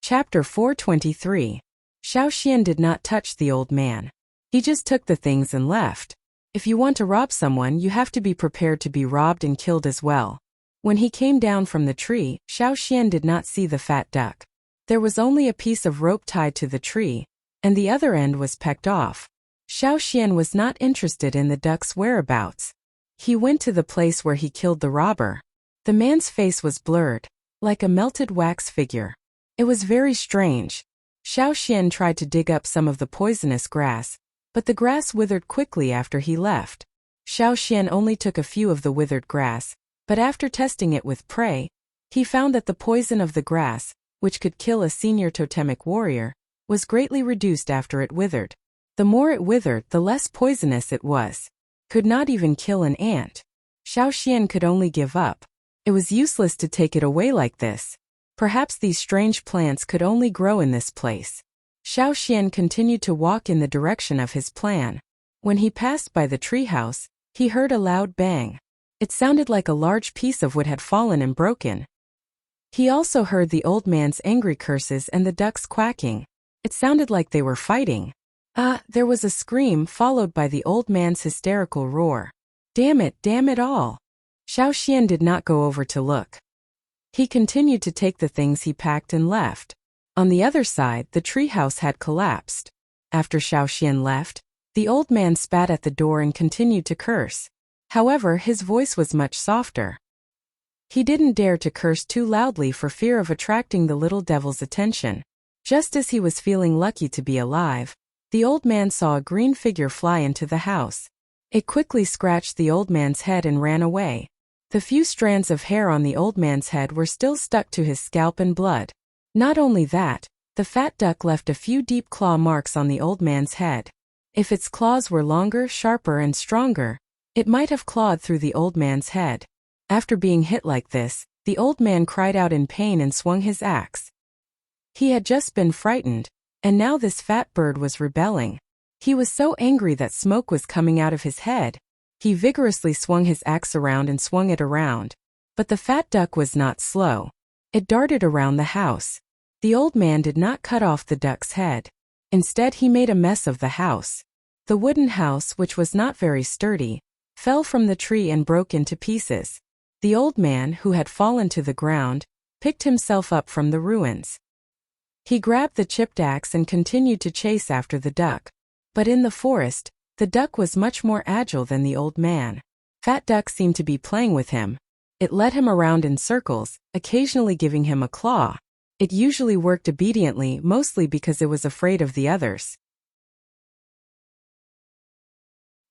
Chapter 423. Xiaoxian did not touch the old man. He just took the things and left. If you want to rob someone, you have to be prepared to be robbed and killed as well. When he came down from the tree, Xiaoxian did not see the fat duck. There was only a piece of rope tied to the tree, and the other end was pecked off. Xiaoxian was not interested in the duck's whereabouts. He went to the place where he killed the robber. The man's face was blurred, like a melted wax figure. It was very strange. Xiaoxian tried to dig up some of the poisonous grass, but the grass withered quickly after he left. Xiaoxian only took a few of the withered grass, but after testing it with prey, he found that the poison of the grass, which could kill a senior totemic warrior, was greatly reduced after it withered. The more it withered, the less poisonous it was. Could not even kill an ant. Xiaoxian could only give up. It was useless to take it away like this. Perhaps these strange plants could only grow in this place. Xiaoxian continued to walk in the direction of his plan. When he passed by the treehouse, he heard a loud bang. It sounded like a large piece of wood had fallen and broken. He also heard the old man's angry curses and the ducks quacking. It sounded like they were fighting. There was a scream followed by the old man's hysterical roar. Damn it all. Xiaoxian did not go over to look. He continued to take the things he packed and left. On the other side, the treehouse had collapsed. After Xiaoxian left, the old man spat at the door and continued to curse. However, his voice was much softer. He didn't dare to curse too loudly for fear of attracting the little devil's attention. Just as he was feeling lucky to be alive, the old man saw a green figure fly into the house. It quickly scratched the old man's head and ran away. The few strands of hair on the old man's head were still stuck to his scalp and blood. Not only that, the fat duck left a few deep claw marks on the old man's head. If its claws were longer, sharper, and stronger, it might have clawed through the old man's head. After being hit like this, the old man cried out in pain and swung his axe. He had just been frightened, and now this fat bird was rebelling. He was so angry that smoke was coming out of his head. He vigorously swung his axe around and swung it around. But the fat duck was not slow. It darted around the house. The old man did not cut off the duck's head. Instead, he made a mess of the house. The wooden house, which was not very sturdy, fell from the tree and broke into pieces. The old man, who had fallen to the ground, picked himself up from the ruins. He grabbed the chipped axe and continued to chase after the duck. But in the forest, the duck was much more agile than the old man. Fat Duck seemed to be playing with him. It led him around in circles, occasionally giving him a claw. It usually worked obediently, mostly because it was afraid of the others.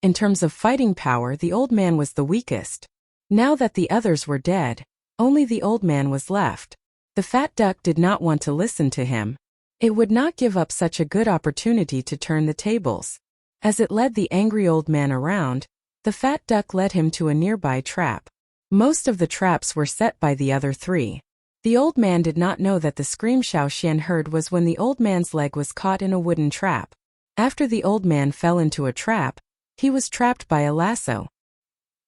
In terms of fighting power, the old man was the weakest. Now that the others were dead, only the old man was left. The fat duck did not want to listen to him. It would not give up such a good opportunity to turn the tables. As it led the angry old man around, the fat duck led him to a nearby trap. Most of the traps were set by the other three. The old man did not know that the scream Xiaoxian heard was when the old man's leg was caught in a wooden trap. After the old man fell into a trap, he was trapped by a lasso.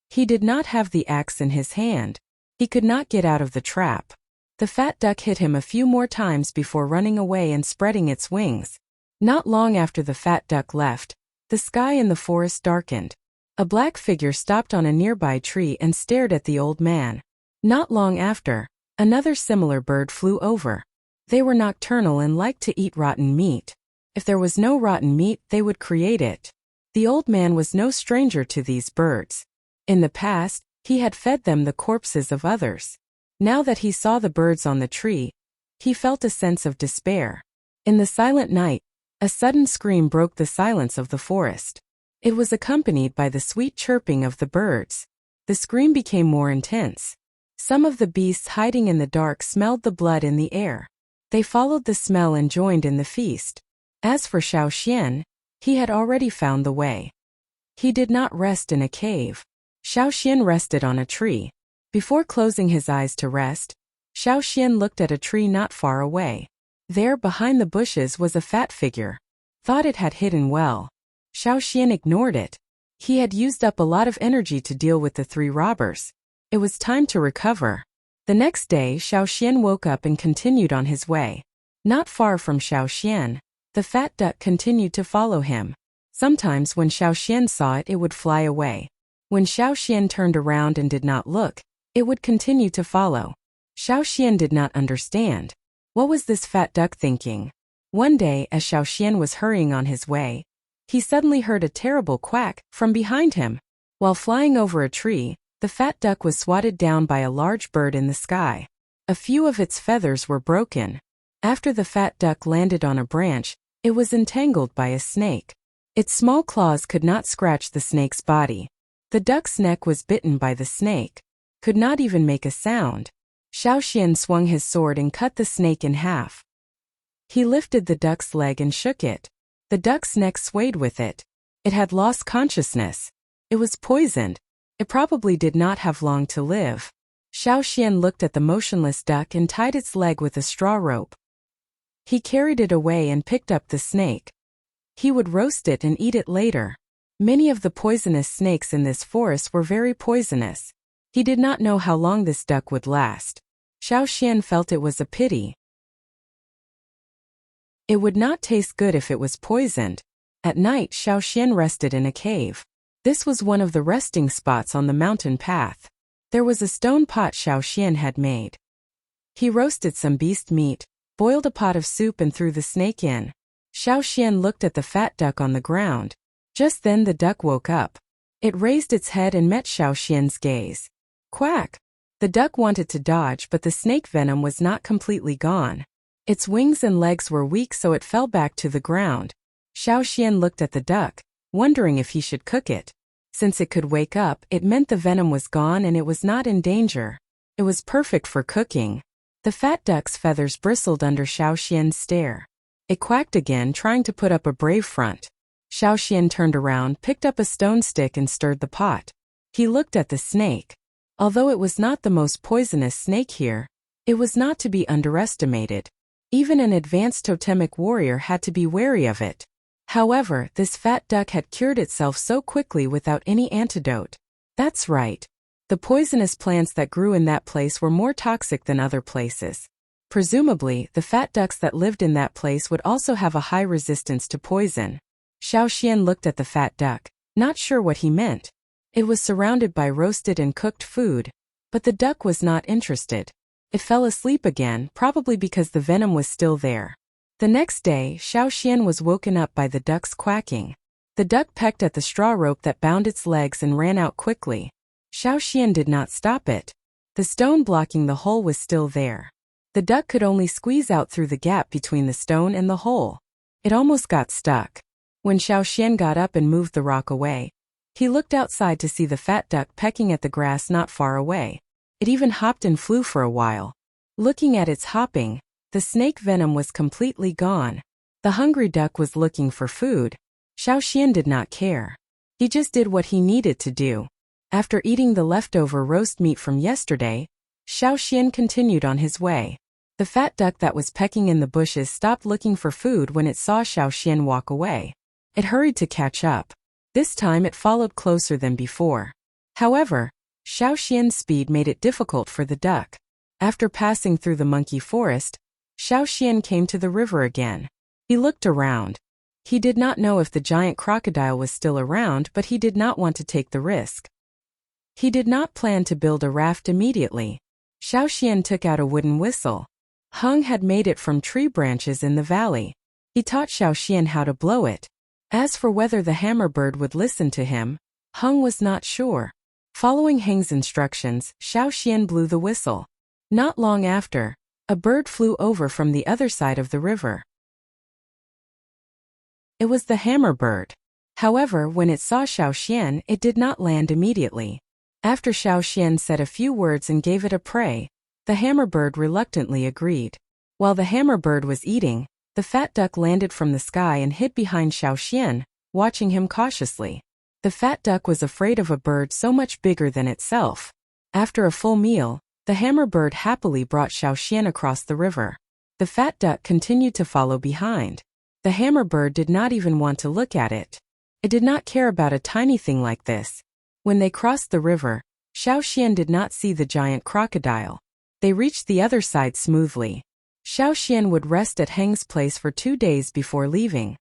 He did not have the axe in his hand. He could not get out of the trap. The fat duck hit him a few more times before running away and spreading its wings. Not long after the fat duck left, the sky in the forest darkened. A black figure stopped on a nearby tree and stared at the old man. Not long after, another similar bird flew over. They were nocturnal and liked to eat rotten meat. If there was no rotten meat, they would create it. The old man was no stranger to these birds. In the past, he had fed them the corpses of others. Now that he saw the birds on the tree, he felt a sense of despair. In the silent night, a sudden scream broke the silence of the forest. It was accompanied by the sweet chirping of the birds. The scream became more intense. Some of the beasts hiding in the dark smelled the blood in the air. They followed the smell and joined in the feast. As for Xiaoxian, he had already found the way. He did not rest in a cave. Xiaoxian rested on a tree. Before closing his eyes to rest, Xiaoxian looked at a tree not far away. There, behind the bushes, was a fat figure. Thought it had hidden well. Xiaoxian ignored it. He had used up a lot of energy to deal with the three robbers. It was time to recover. The next day, Xiaoxian woke up and continued on his way. Not far from Xiaoxian, the fat duck continued to follow him. Sometimes when Xiaoxian saw it, it would fly away. When Xiaoxian turned around and did not look, it would continue to follow. Xiaoxian did not understand. What was this fat duck thinking? One day, as Xiaoxian was hurrying on his way, he suddenly heard a terrible quack from behind him. While flying over a tree, the fat duck was swatted down by a large bird in the sky. A few of its feathers were broken. After the fat duck landed on a branch, it was entangled by a snake. Its small claws could not scratch the snake's body. The duck's neck was bitten by the snake. Could not even make a sound. Xiaoxian swung his sword and cut the snake in half. He lifted the duck's leg and shook it. The duck's neck swayed with it. It had lost consciousness. It was poisoned. It probably did not have long to live. Xiaoxian looked at the motionless duck and tied its leg with a straw rope. He carried it away and picked up the snake. He would roast it and eat it later. Many of the poisonous snakes in this forest were very poisonous. He did not know how long this duck would last. Xiaoxian felt it was a pity. It would not taste good if it was poisoned. At night, Xiaoxian rested in a cave. This was one of the resting spots on the mountain path. There was a stone pot Xiaoxian had made. He roasted some beast meat, boiled a pot of soup and threw the snake in. Xiaoxian looked at the fat duck on the ground. Just then the duck woke up. It raised its head and met Xiaoxian's gaze. Quack! The duck wanted to dodge, but the snake venom was not completely gone. Its wings and legs were weak, so it fell back to the ground. Xiaoxian looked at the duck, wondering if he should cook it. Since it could wake up, it meant the venom was gone and it was not in danger. It was perfect for cooking. The fat duck's feathers bristled under Xiaoxian's stare. It quacked again, trying to put up a brave front. Xiaoxian turned around, picked up a stone stick and stirred the pot. He looked at the snake. Although it was not the most poisonous snake here, it was not to be underestimated. Even an advanced totemic warrior had to be wary of it. However, this fat duck had cured itself so quickly without any antidote. That's right. The poisonous plants that grew in that place were more toxic than other places. Presumably, the fat ducks that lived in that place would also have a high resistance to poison. Xiao Xian looked at the fat duck, not sure what he meant. It was surrounded by roasted and cooked food, but the duck was not interested. It fell asleep again, probably because the venom was still there. The next day, Xiao Xian was woken up by the duck's quacking. The duck pecked at the straw rope that bound its legs and ran out quickly. Xiao Xian did not stop it. The stone blocking the hole was still there. The duck could only squeeze out through the gap between the stone and the hole. It almost got stuck. When Xiao Xian got up and moved the rock away, he looked outside to see the fat duck pecking at the grass not far away. It even hopped and flew for a while. Looking at its hopping, the snake venom was completely gone. The hungry duck was looking for food. Xiao Xian did not care. He just did what he needed to do. After eating the leftover roast meat from yesterday, Xiao Xian continued on his way. The fat duck that was pecking in the bushes stopped looking for food when it saw Xiao Xian walk away. It hurried to catch up. This time it followed closer than before. However, Xiao Xian's speed made it difficult for the duck. After passing through the monkey forest, Xiao Xian came to the river again. He looked around. He did not know if the giant crocodile was still around, but he did not want to take the risk. He did not plan to build a raft immediately. Xiao Xian took out a wooden whistle. Hung had made it from tree branches in the valley. He taught Xiao Xian how to blow it. As for whether the hammerbird would listen to him, Hung was not sure. Following Heng's instructions, Xiao Xian blew the whistle. Not long after, a bird flew over from the other side of the river. It was the hammerbird. However, when it saw Xiao Xian, it did not land immediately. After Xiao Xian said a few words and gave it a prey, the hammerbird reluctantly agreed. While the hammerbird was eating, the fat duck landed from the sky and hid behind Xiao Xian, watching him cautiously. The fat duck was afraid of a bird so much bigger than itself. After a full meal, the hammerbird happily brought Xiao Xian across the river. The fat duck continued to follow behind. The hammerbird did not even want to look at it. It did not care about a tiny thing like this. When they crossed the river, Xiao Xian did not see the giant crocodile. They reached the other side smoothly. Xiao Xian would rest at Heng's place for 2 days before leaving.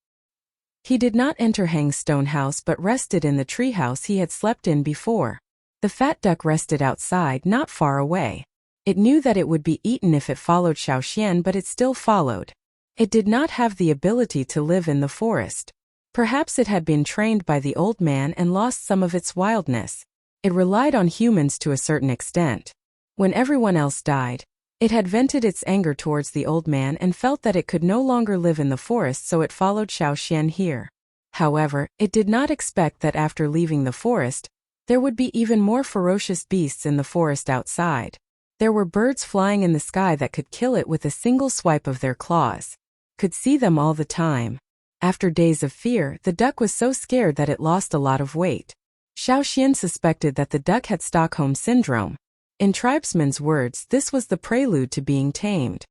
He did not enter Heng's stone house but rested in the treehouse he had slept in before. The fat duck rested outside not far away. It knew that it would be eaten if it followed Xiao Xian, but it still followed. It did not have the ability to live in the forest. Perhaps it had been trained by the old man and lost some of its wildness. It relied on humans to a certain extent. When everyone else died, it had vented its anger towards the old man and felt that it could no longer live in the forest, so it followed Xiao Xian here. However, it did not expect that after leaving the forest, there would be even more ferocious beasts in the forest outside. There were birds flying in the sky that could kill it with a single swipe of their claws. Could see them all the time. After days of fear, the duck was so scared that it lost a lot of weight. Xiao Xian suspected that the duck had Stockholm Syndrome. In tribesmen's words, this was the prelude to being tamed.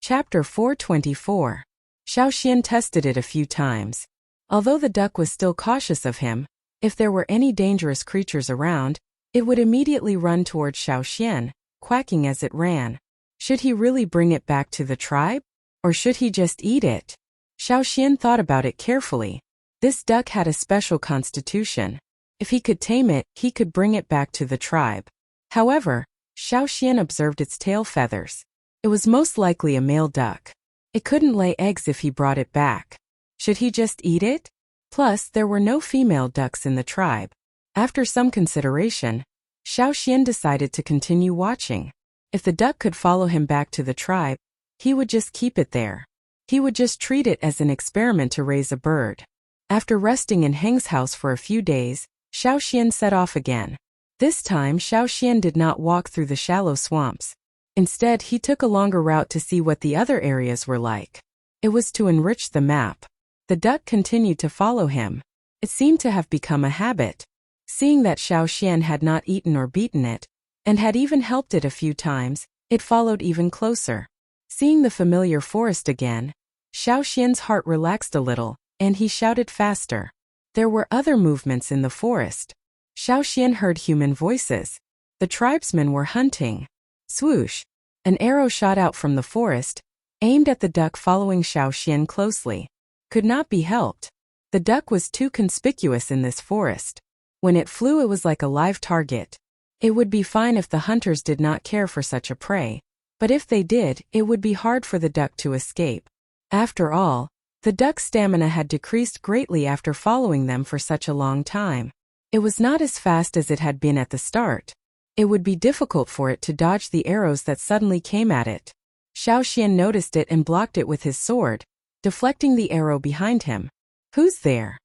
Chapter 424. Xiao Xian tested it a few times. Although the duck was still cautious of him, if there were any dangerous creatures around, it would immediately run towards Xiao Xian, quacking as it ran. Should he really bring it back to the tribe? Or should he just eat it? Xiao Xian thought about it carefully. This duck had a special constitution. If he could tame it, he could bring it back to the tribe. However, Xiao Xian observed its tail feathers. It was most likely a male duck. It couldn't lay eggs if he brought it back. Should he just eat it? Plus, there were no female ducks in the tribe. After some consideration, Xiao Xian decided to continue watching. If the duck could follow him back to the tribe, he would just keep it there. He would just treat it as an experiment to raise a bird. After resting in Heng's house for a few days, Xiao Xian set off again. This time Xiao Xian did not walk through the shallow swamps. Instead, he took a longer route to see what the other areas were like. It was to enrich the map. The duck continued to follow him. It seemed to have become a habit. Seeing that Xiao Xian had not eaten or beaten it, and had even helped it a few times, it followed even closer. Seeing the familiar forest again, Xiao Xian's heart relaxed a little, and he shouted faster. There were other movements in the forest. Xiaoxian heard human voices. The tribesmen were hunting. Swoosh! An arrow shot out from the forest, aimed at the duck following Xiaoxian closely. Could not be helped. The duck was too conspicuous in this forest. When it flew, it was like a live target. It would be fine if the hunters did not care for such a prey, but if they did, it would be hard for the duck to escape. After all, the duck's stamina had decreased greatly after following them for such a long time. It was not as fast as it had been at the start. It would be difficult for it to dodge the arrows that suddenly came at it. Xiaoxian noticed it and blocked it with his sword, deflecting the arrow behind him. "Who's there?"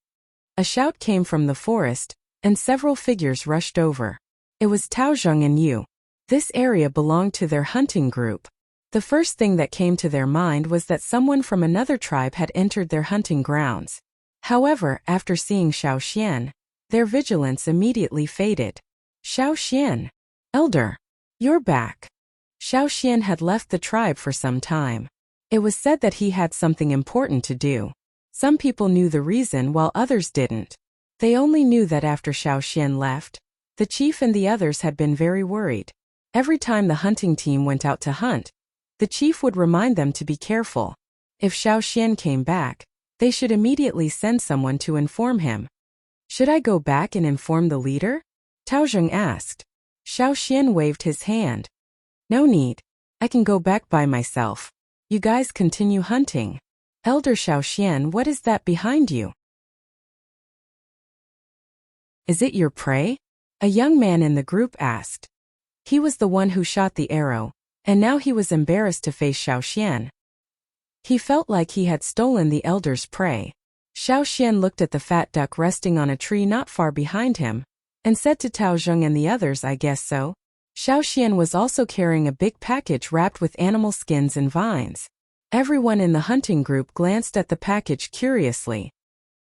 A shout came from the forest, and several figures rushed over. It was Taozheng and Yu. This area belonged to their hunting group. The first thing that came to their mind was that someone from another tribe had entered their hunting grounds. However, after seeing Xiaoxian, their vigilance immediately faded. "Xiaoxian, Elder, you're back." Xiaoxian had left the tribe for some time. It was said that he had something important to do. Some people knew the reason while others didn't. They only knew that after Xiaoxian left, the chief and the others had been very worried. Every time the hunting team went out to hunt, the chief would remind them to be careful. If Xiaoxian came back, they should immediately send someone to inform him. "Should I go back and inform the leader?" Taozheng asked. Xiaoxian waved his hand. "No need. I can go back by myself. You guys continue hunting." "Elder Xiaoxian, what is that behind you? Is it your prey?" a young man in the group asked. He was the one who shot the arrow, and now he was embarrassed to face Xiaoxian. He felt like he had stolen the elder's prey. Xiaoxian looked at the fat duck resting on a tree not far behind him, and said to Taozheng and the others, "I guess so." Xiaoxian was also carrying a big package wrapped with animal skins and vines. Everyone in the hunting group glanced at the package curiously.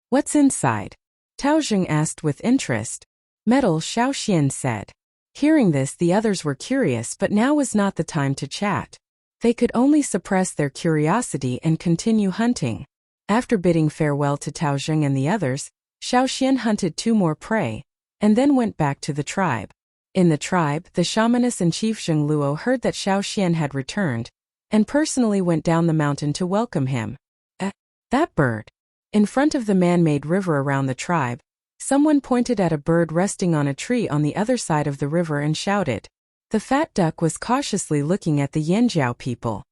"What's inside?" Taozheng asked with interest. "Metal," Xiaoxian said. Hearing this, the others were curious, but now was not the time to chat. They could only suppress their curiosity and continue hunting. After bidding farewell to Taozheng and the others, Xiaoxian hunted 2 more prey, and then went back to the tribe. In the tribe, the shamaness and chief Zheng Luo heard that Xiaoxian had returned, and personally went down the mountain to welcome him. That bird! In front of the man-made river around the tribe, someone pointed at a bird resting on a tree on the other side of the river and shouted. The fat duck was cautiously looking at the Yanjiao people.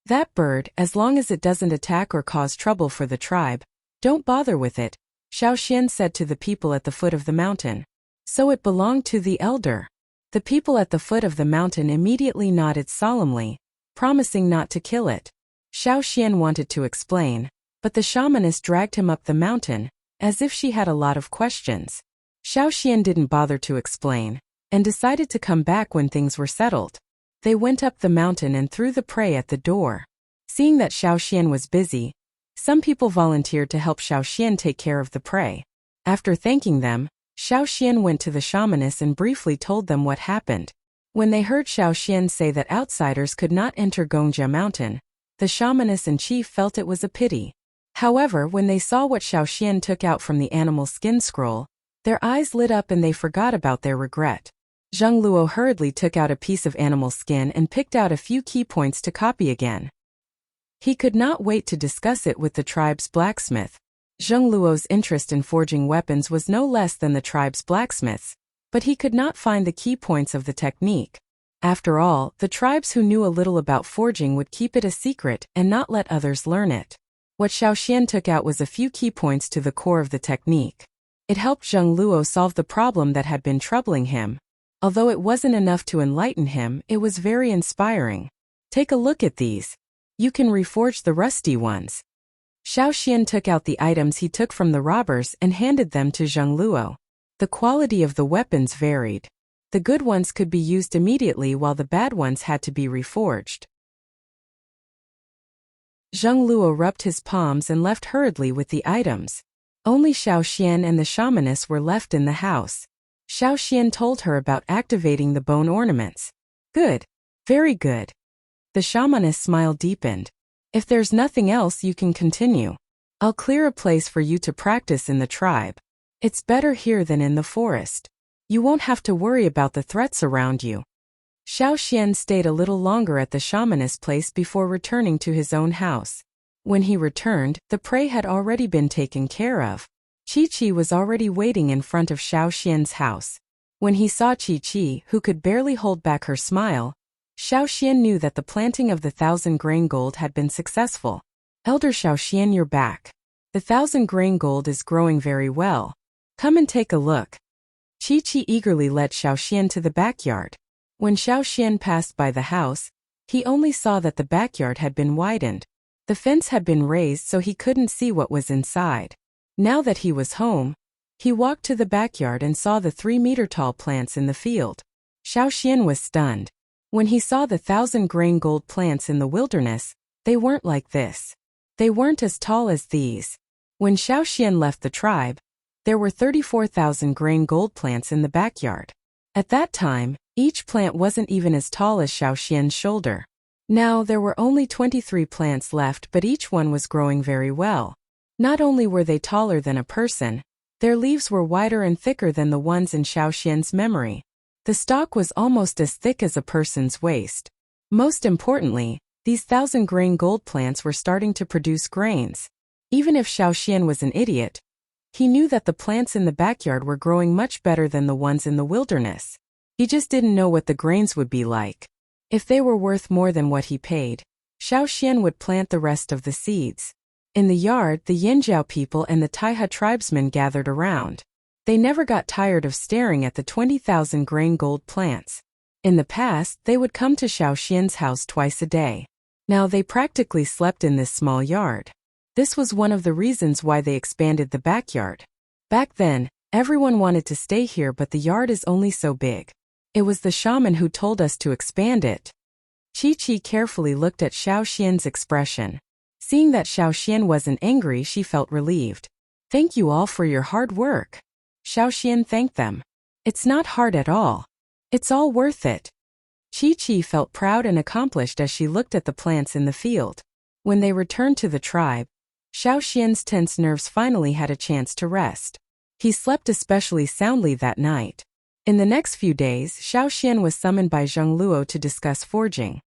"That bird, as long as it doesn't attack or cause trouble for the tribe, don't bother with it," Xiaoxian said to the people at the foot of the mountain. "So it belonged to the elder." The people at the foot of the mountain immediately nodded solemnly, promising not to kill it. Xiaoxian wanted to explain, but the shamaness dragged him up the mountain, as if she had a lot of questions. Xiaoxian didn't bother to explain, and decided to come back when things were settled. They went up the mountain and threw the prey at the door. Seeing that Xiaoxian was busy, some people volunteered to help Xiaoxian take care of the prey. After thanking them, Xiaoxian went to the shamaness and briefly told them what happened. When they heard Xiaoxian say that outsiders could not enter Gongjia Mountain, the shamaness and chief felt it was a pity. However, when they saw what Xiaoxian took out from the animal skin scroll, their eyes lit up and they forgot about their regret. Zheng Luo hurriedly took out a piece of animal skin and picked out a few key points to copy again. He could not wait to discuss it with the tribe's blacksmith. Zheng Luo's interest in forging weapons was no less than the tribe's blacksmith's, but he could not find the key points of the technique. After all, the tribes who knew a little about forging would keep it a secret and not let others learn it. What Xiaoxian took out was a few key points to the core of the technique. It helped Zheng Luo solve the problem that had been troubling him. Although it wasn't enough to enlighten him, it was very inspiring. "Take a look at these. You can reforge the rusty ones." Xiaoxian took out the items he took from the robbers and handed them to Zheng Luo. The quality of the weapons varied. The good ones could be used immediately while the bad ones had to be reforged. Zheng Luo rubbed his palms and left hurriedly with the items. Only Xiaoxian and the shamaness were left in the house. Xiaoxian told her about activating the bone ornaments. "Good. Very good." The shamaness smile deepened. "If there's nothing else, you can continue. I'll clear a place for you to practice in the tribe. It's better here than in the forest." You won't have to worry about the threats around you. Xiao Xian stayed a little longer at the shaman's place before returning to his own house. When he returned, the prey had already been taken care of. Chi-Chi was already waiting in front of Xiao Xian's house. When he saw Chi-Chi, who could barely hold back her smile, Xiao Xian knew that the planting of the 1,000-grain gold had been successful. Elder Xiao Xian, you're back. The 1,000-grain gold is growing very well. Come and take a look. Chi-Chi eagerly led Xiao Xian to the backyard. When Xiao Xian passed by the house, he only saw that the backyard had been widened. The fence had been raised so he couldn't see what was inside. Now that he was home, he walked to the backyard and saw the 3-meter-tall plants in the field. Xiao Xian was stunned. When he saw the 1,000-grain gold plants in the wilderness, they weren't like this. They weren't as tall as these. When Xiao Xian left the tribe, there were 34,000-grain gold plants in the backyard. At that time, each plant wasn't even as tall as Xiao Xian's shoulder. Now there were only 23 plants left, but each one was growing very well. Not only were they taller than a person, their leaves were wider and thicker than the ones in Xiao Xian's memory. The stalk was almost as thick as a person's waist. Most importantly, these 1,000-grain gold plants were starting to produce grains. Even if Xiao Xian was an idiot, he knew that the plants in the backyard were growing much better than the ones in the wilderness. He just didn't know what the grains would be like. If they were worth more than what he paid, Xiao Xian would plant the rest of the seeds. In the yard, the Yinjiao people and the Taihe tribesmen gathered around. They never got tired of staring at the 20,000-grain gold plants. In the past, they would come to Xiao Xian's house twice a day. Now they practically slept in this small yard. This was one of the reasons why they expanded the backyard. Back then, everyone wanted to stay here, but the yard is only so big. It was the shaman who told us to expand it. Chi-Chi carefully looked at Xiao Xian's expression. Seeing that Xiao Xian wasn't angry, she felt relieved. Thank you all for your hard work. Xiao Xian thanked them. It's not hard at all. It's all worth it. Chi-Chi felt proud and accomplished as she looked at the plants in the field. When they returned to the tribe, Xiao Xian's tense nerves finally had a chance to rest. He slept especially soundly that night. In the next few days, Xiao Xian was summoned by Zheng Luo to discuss forging.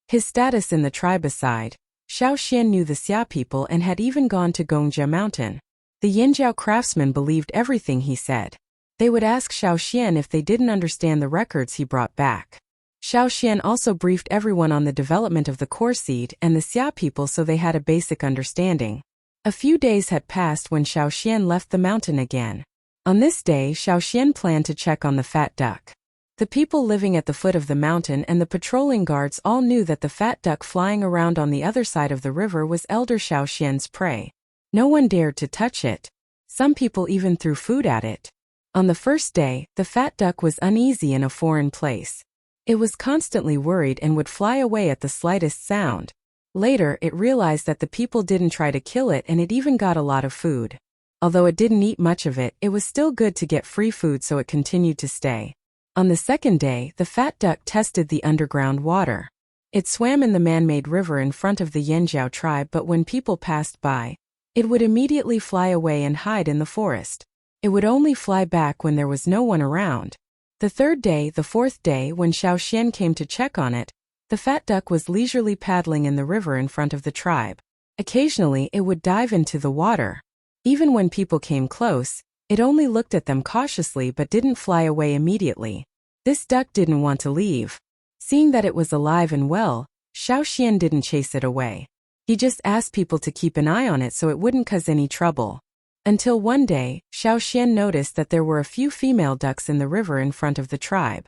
His status in the tribe aside, Xiao Xian knew the Xia people and had even gone to Gongjia Mountain. The Yinjiao craftsmen believed everything he said. They would ask Xiao Xian if they didn't understand the records he brought back. Xiao Xian also briefed everyone on the development of the core seed and the Xia people so they had a basic understanding. A few days had passed when Xiao Xian left the mountain again. On this day, Xiao Xian planned to check on the fat duck. The people living at the foot of the mountain and the patrolling guards all knew that the fat duck flying around on the other side of the river was Elder Xiao Xian's prey. No one dared to touch it. Some people even threw food at it. On the first day, the fat duck was uneasy in a foreign place. It was constantly worried and would fly away at the slightest sound. Later, it realized that the people didn't try to kill it and it even got a lot of food. Although it didn't eat much of it, it was still good to get free food, so it continued to stay. On the second day, the fat duck tested the underground water. It swam in the man-made river in front of the Yinjiao tribe, but when people passed by, it would immediately fly away and hide in the forest. It would only fly back when there was no one around. The third day, the fourth day, when Xiao Xian came to check on it, the fat duck was leisurely paddling in the river in front of the tribe. Occasionally, it would dive into the water. Even when people came close, it only looked at them cautiously but didn't fly away immediately. This duck didn't want to leave. Seeing that it was alive and well, Xiao Xian didn't chase it away. He just asked people to keep an eye on it so it wouldn't cause any trouble. Until one day, Xiao Xian noticed that there were a few female ducks in the river in front of the tribe.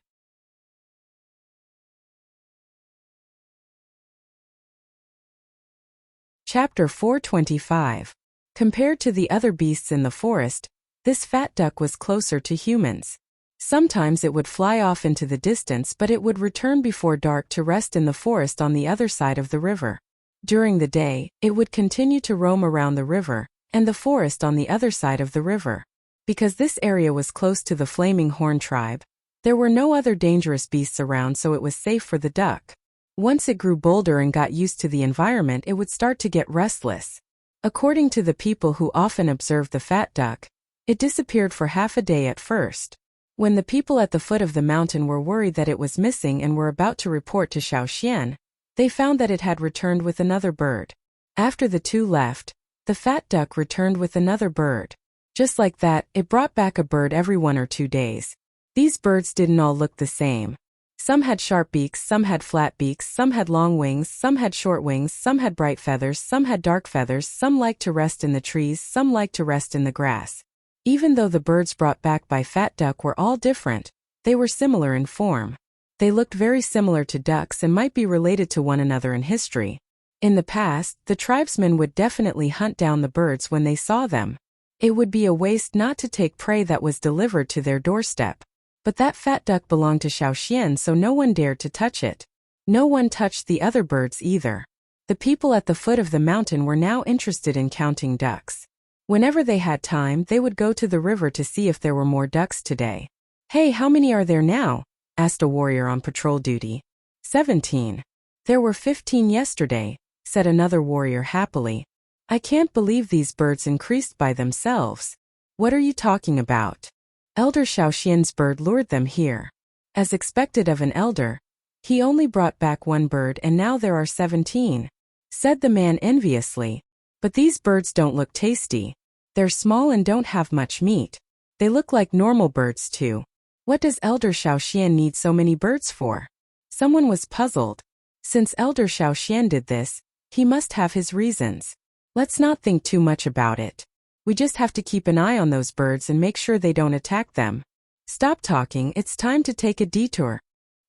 Chapter 425. Compared to the other beasts in the forest, this fat duck was closer to humans. Sometimes it would fly off into the distance, but it would return before dark to rest in the forest on the other side of the river. During the day, it would continue to roam around the river and the forest on the other side of the river. Because this area was close to the Flaming Horn tribe, there were no other dangerous beasts around, so it was safe for the duck. Once it grew bolder and got used to the environment, it would start to get restless. According to the people who often observed the fat duck, It disappeared for half a day at first. When the people at the foot of the mountain were worried that it was missing and were about to report to Xiaoxian, they found that it had returned with another bird. After the two left, the fat duck returned with another bird. Just like that, it brought back a bird every 1 or 2 days. These birds didn't all look the same. Some had sharp beaks, some had flat beaks, some had long wings, some had short wings, some had bright feathers, some had dark feathers, some liked to rest in the trees, some liked to rest in the grass. Even though the birds brought back by Fat Duck were all different, they were similar in form. They looked very similar to ducks and might be related to one another in history. In the past, the tribesmen would definitely hunt down the birds when they saw them. It would be a waste not to take prey that was delivered to their doorstep. But that fat duck belonged to Xiaoxian, so no one dared to touch it. No one touched the other birds either. The people at the foot of the mountain were now interested in counting ducks. Whenever they had time, they would go to the river to see if there were more ducks today. "Hey, how many are there now?" asked a warrior on patrol duty. 17. "There were 15 yesterday," said another warrior happily. "I can't believe these birds increased by themselves." "What are you talking about?" Elder Xiaoxian's bird lured them here. As expected of an elder, he only brought back 1 bird and now there are 17, said the man enviously. "But these birds don't look tasty. They're small and don't have much meat. They look like normal birds too. What does Elder Xiaoxian need so many birds for?" Someone was puzzled. Since Elder Xiaoxian did this, he must have his reasons. Let's not think too much about it. We just have to keep an eye on those birds and make sure they don't attack them. "Stop talking, it's time to take a detour,"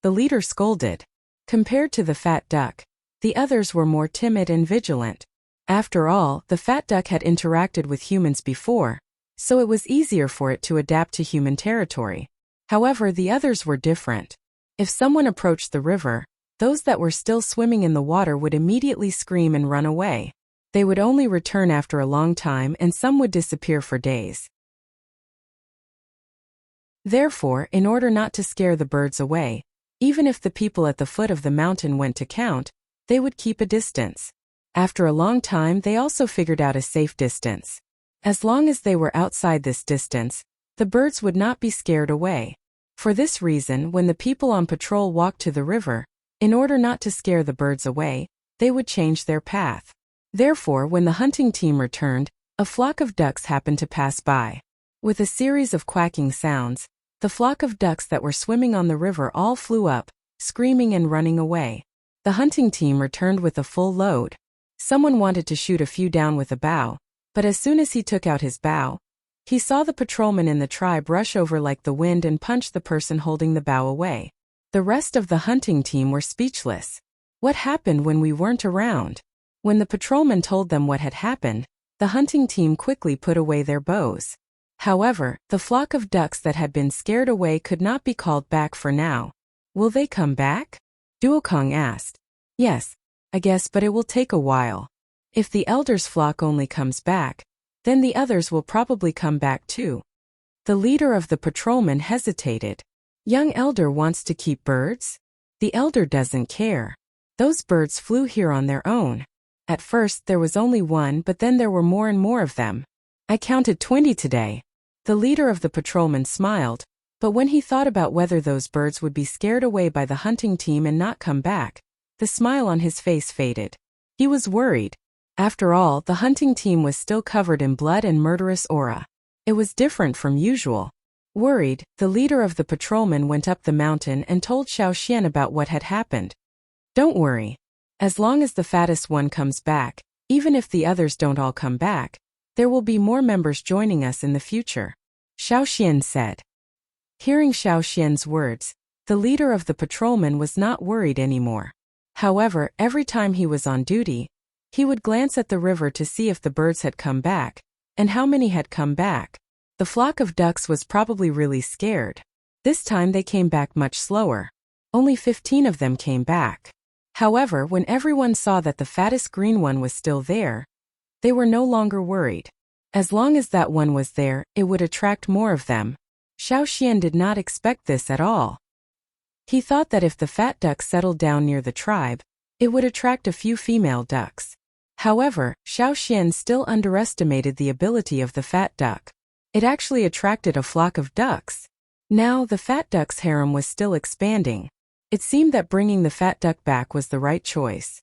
the leader scolded. Compared to the fat duck, the others were more timid and vigilant. After all, the fat duck had interacted with humans before, so it was easier for it to adapt to human territory. However, the others were different. If someone approached the river, those that were still swimming in the water would immediately scream and run away. They would only return after a long time and some would disappear for days. Therefore, in order not to scare the birds away, even if the people at the foot of the mountain went to count, they would keep a distance. After a long time, they also figured out a safe distance. As long as they were outside this distance, the birds would not be scared away. For this reason, when the people on patrol walked to the river, in order not to scare the birds away, they would change their path. Therefore, when the hunting team returned, a flock of ducks happened to pass by. With a series of quacking sounds, the flock of ducks that were swimming on the river all flew up, screaming and running away. The hunting team returned with a full load. Someone wanted to shoot a few down with a bow, but as soon as he took out his bow, he saw the patrolman in the tribe rush over like the wind and punch the person holding the bow away. The rest of the hunting team were speechless. What happened when we weren't around? When the patrolman told them what had happened, the hunting team quickly put away their bows. However, the flock of ducks that had been scared away could not be called back for now. "Will they come back?" Duokong asked. "Yes, I guess, but it will take a while. If the elder's flock only comes back, then the others will probably come back too." The leader of the patrolmen hesitated. "Young elder wants to keep birds? The elder doesn't care. Those birds flew here on their own. At first there was only 1, but then there were more and more of them. I counted 20 today." The leader of the patrolmen smiled, but when he thought about whether those birds would be scared away by the hunting team and not come back, the smile on his face faded. He was worried. After all, the hunting team was still covered in blood and murderous aura. It was different from usual. Worried, the leader of the patrolmen went up the mountain and told Xiaoxian about what had happened. "Don't worry. As long as the fattest one comes back, even if the others don't all come back, there will be more members joining us in the future," Xiaoxian said. Hearing Xiaoxian's words, the leader of the patrolmen was not worried anymore. However, every time he was on duty, he would glance at the river to see if the birds had come back, and how many had come back. The flock of ducks was probably really scared. This time they came back much slower. Only 15 of them came back. However, when everyone saw that the fattest green one was still there, they were no longer worried. As long as that one was there, it would attract more of them. Xiaoxian did not expect this at all. He thought that if the fat duck settled down near the tribe, it would attract a few female ducks. However, Xiaoxian still underestimated the ability of the fat duck. It actually attracted a flock of ducks. Now, the fat duck's harem was still expanding. It seemed that bringing the fat duck back was the right choice.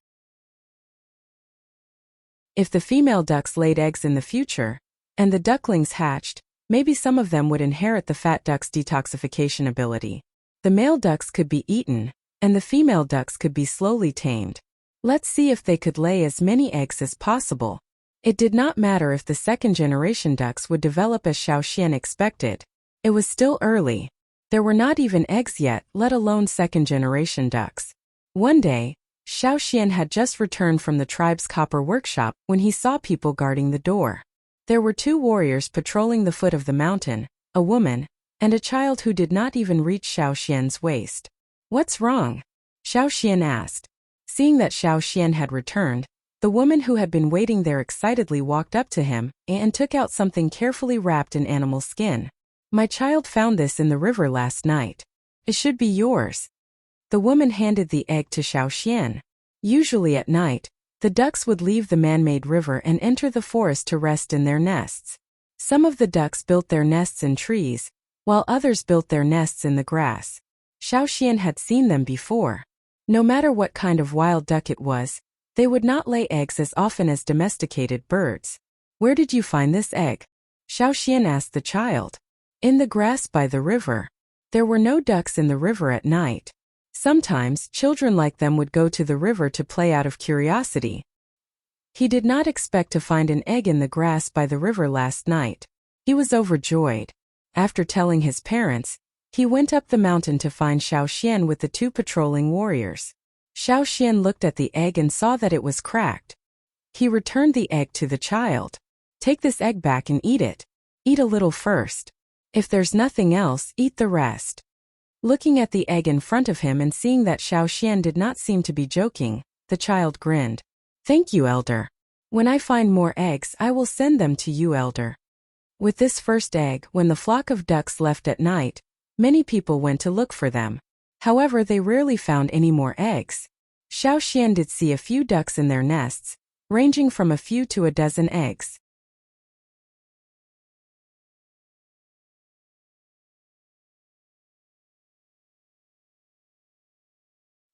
If the female ducks laid eggs in the future, and the ducklings hatched, maybe some of them would inherit the fat duck's detoxification ability. The male ducks could be eaten, and the female ducks could be slowly tamed. Let's see if they could lay as many eggs as possible. It did not matter if the second-generation ducks would develop as Xiaoxian expected. It was still early. There were not even eggs yet, let alone second-generation ducks. One day, Xiaoxian had just returned from the tribe's copper workshop when he saw people guarding the door. There were 2 warriors patrolling the foot of the mountain, a woman, and a child who did not even reach Xiaoxian's waist. "What's wrong?" Xiaoxian asked. Seeing that Xiaoxian had returned, the woman who had been waiting there excitedly walked up to him and took out something carefully wrapped in animal skin. "My child found this in the river last night. It should be yours." The woman handed the egg to Xiaoxian. Usually at night, the ducks would leave the man-made river and enter the forest to rest in their nests. Some of the ducks built their nests in trees, while others built their nests in the grass. Xiaoxian had seen them before. No matter what kind of wild duck it was, they would not lay eggs as often as domesticated birds. "Where did you find this egg?" Xiaoxian asked the child. "In the grass by the river." There were no ducks in the river at night. Sometimes, children like them would go to the river to play out of curiosity. He did not expect to find an egg in the grass by the river last night. He was overjoyed. After telling his parents, he went up the mountain to find Xiaoxian with the 2 patrolling warriors. Xiaoxian looked at the egg and saw that it was cracked. He returned the egg to the child. "Take this egg back and eat it. Eat a little first. If there's nothing else, eat the rest." Looking at the egg in front of him and seeing that Xiaoxian did not seem to be joking, the child grinned. "Thank you, Elder. When I find more eggs, I will send them to you, Elder." With this first egg, when the flock of ducks left at night, many people went to look for them. However, they rarely found any more eggs. Xiaoxian did see a few ducks in their nests, ranging from a few to a dozen eggs.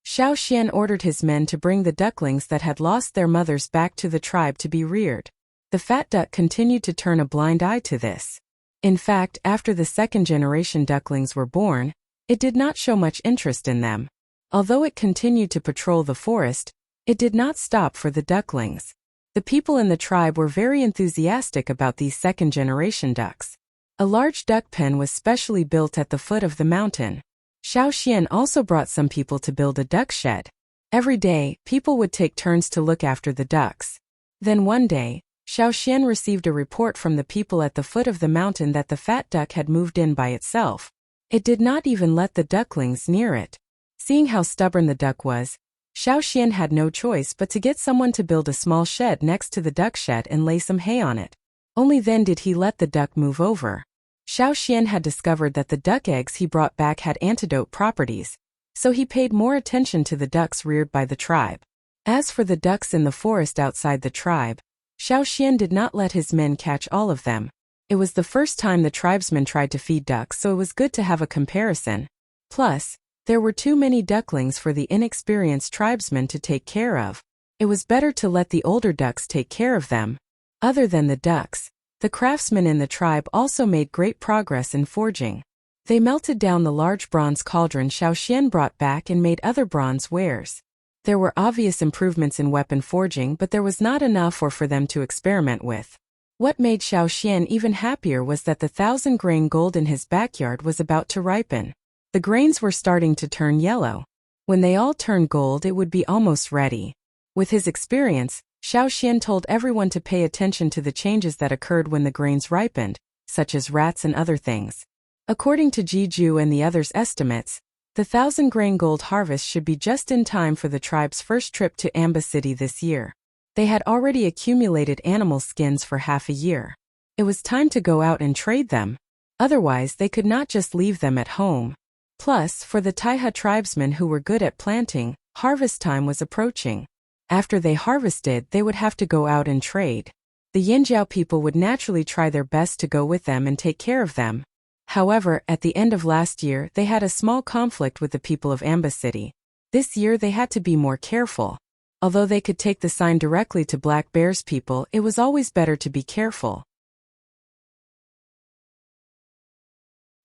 Xiaoxian ordered his men to bring the ducklings that had lost their mothers back to the tribe to be reared. The fat duck continued to turn a blind eye to this. In fact, after the second-generation ducklings were born, it did not show much interest in them. Although it continued to patrol the forest, it did not stop for the ducklings. The people in the tribe were very enthusiastic about these second-generation ducks. A large duck pen was specially built at the foot of the mountain. Xiaoxian also brought some people to build a duck shed. Every day, people would take turns to look after the ducks. Then one day, Xiaoxian received a report from the people at the foot of the mountain that the fat duck had moved in by itself. It did not even let the ducklings near it. Seeing how stubborn the duck was, Xiaoxian had no choice but to get someone to build a small shed next to the duck shed and lay some hay on it. Only then did he let the duck move over. Xiaoxian had discovered that the duck eggs he brought back had antidote properties, so he paid more attention to the ducks reared by the tribe. As for the ducks in the forest outside the tribe, Xiaoxian did not let his men catch all of them. It was the first time the tribesmen tried to feed ducks, so it was good to have a comparison. Plus, there were too many ducklings for the inexperienced tribesmen to take care of. It was better to let the older ducks take care of them. Other than the ducks, the craftsmen in the tribe also made great progress in forging. They melted down the large bronze cauldron Xiaoxian brought back and made other bronze wares. There were obvious improvements in weapon forging, but there was not enough for them to experiment with. What made Xiaoxian even happier was that the 1,000-grain gold in his backyard was about to ripen. The grains were starting to turn yellow. When they all turned gold, it would be almost ready. With his experience, Xiaoxian told everyone to pay attention to the changes that occurred when the grains ripened, such as rats and other things. According to Jiju and the others' estimates, the 1,000-grain gold harvest should be just in time for the tribe's first trip to Amba City this year. They had already accumulated animal skins for half a year. It was time to go out and trade them. Otherwise, they could not just leave them at home. Plus, for the Taiha tribesmen who were good at planting, harvest time was approaching. After they harvested, they would have to go out and trade. The The Yinjiao people would naturally try their best to go with them and take care of them. However, at the end of last year they had a small conflict with the people of Amba City. This year they had to be more careful. Although they could take the sign directly to Black Bear's people, it was always better to be careful.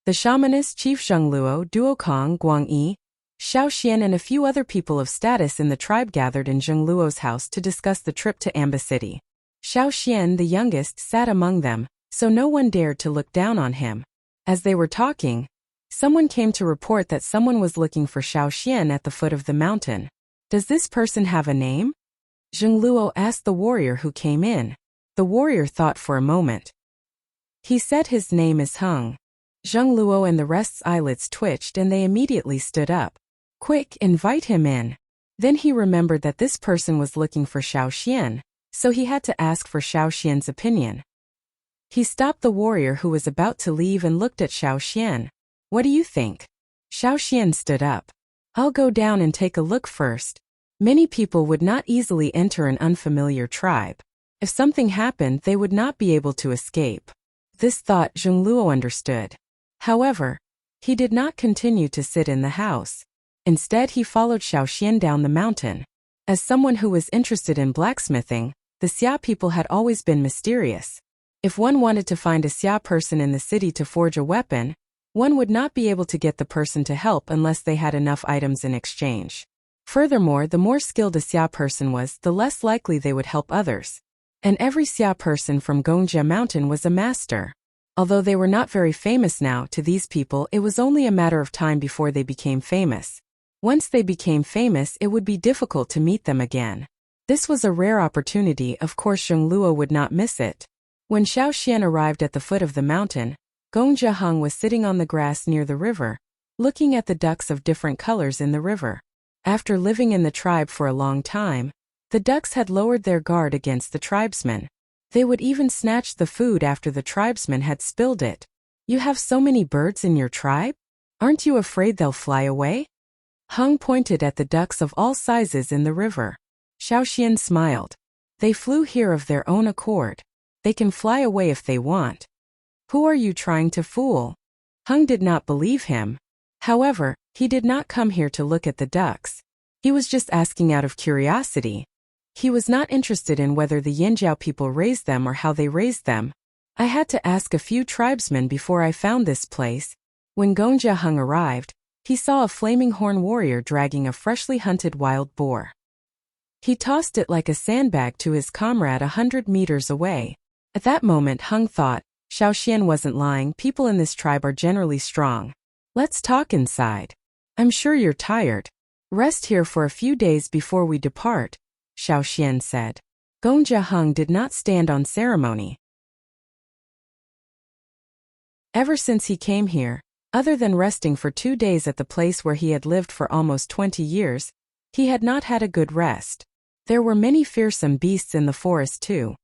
The shamanist Chief Zhengluo, Duokong, Guangyi, Xiao Xian and a few other people of status in the tribe gathered in Zhengluo's house to discuss the trip to Amba City. Xiao Xian, the youngest, sat among them, so no one dared to look down on him. As they were talking, someone came to report that someone was looking for Xiao Xian at the foot of the mountain. Does this person have a name? Zhengluo asked the warrior who came in. The warrior thought for a moment. He said his name is Heng. Zhengluo and the rest's eyelids twitched and they immediately stood up. Quick, invite him in. Then he remembered that this person was looking for Xiao Xian, so he had to ask for Xiao Xian's opinion. He stopped the warrior who was about to leave and looked at Xiao Xian. What do you think? Xiao Xian stood up. I'll go down and take a look first. Many people would not easily enter an unfamiliar tribe. If something happened, they would not be able to escape. This thought Zhengluo understood. However, he did not continue to sit in the house. Instead, he followed Xiao Xian down the mountain. As someone who was interested in blacksmithing, the Xia people had always been mysterious. If one wanted to find a Xia person in the city to forge a weapon, one would not be able to get the person to help unless they had enough items in exchange. Furthermore, the more skilled a Xia person was, the less likely they would help others. And every Xia person from Gongjia Mountain was a master. Although they were not very famous now, to these people it was only a matter of time before they became famous. Once they became famous, it would be difficult to meet them again. This was a rare opportunity, of course Zhengluo would not miss it. When Xiao Xian arrived at the foot of the mountain, Gongjia Heng was sitting on the grass near the river, looking at the ducks of different colors in the river. After living in the tribe for a long time, the ducks had lowered their guard against the tribesmen. They would even snatch the food after the tribesmen had spilled it. You have so many birds in your tribe? Aren't you afraid they'll fly away? Heng pointed at the ducks of all sizes in the river. Xiao Xian smiled. They flew here of their own accord. They can fly away if they want. Who are you trying to fool? Heng did not believe him. However, he did not come here to look at the ducks. He was just asking out of curiosity. He was not interested in whether the Yinjiao people raised them or how they raised them. I had to ask a few tribesmen before I found this place. When Gongjia Heng arrived, he saw a flaming horn warrior dragging a freshly hunted wild boar. He tossed it like a sandbag to his comrade 100 meters away. At that moment Heng thought, Xiao Xian wasn't lying, people in this tribe are generally strong. Let's talk inside. I'm sure you're tired. Rest here for a few days before we depart, Xiao Xian said. Gongjia Heng did not stand on ceremony. Ever since he came here, other than resting for 2 days at the place where he had lived for almost 20 years, he had not had a good rest. There were many fearsome beasts in the forest too.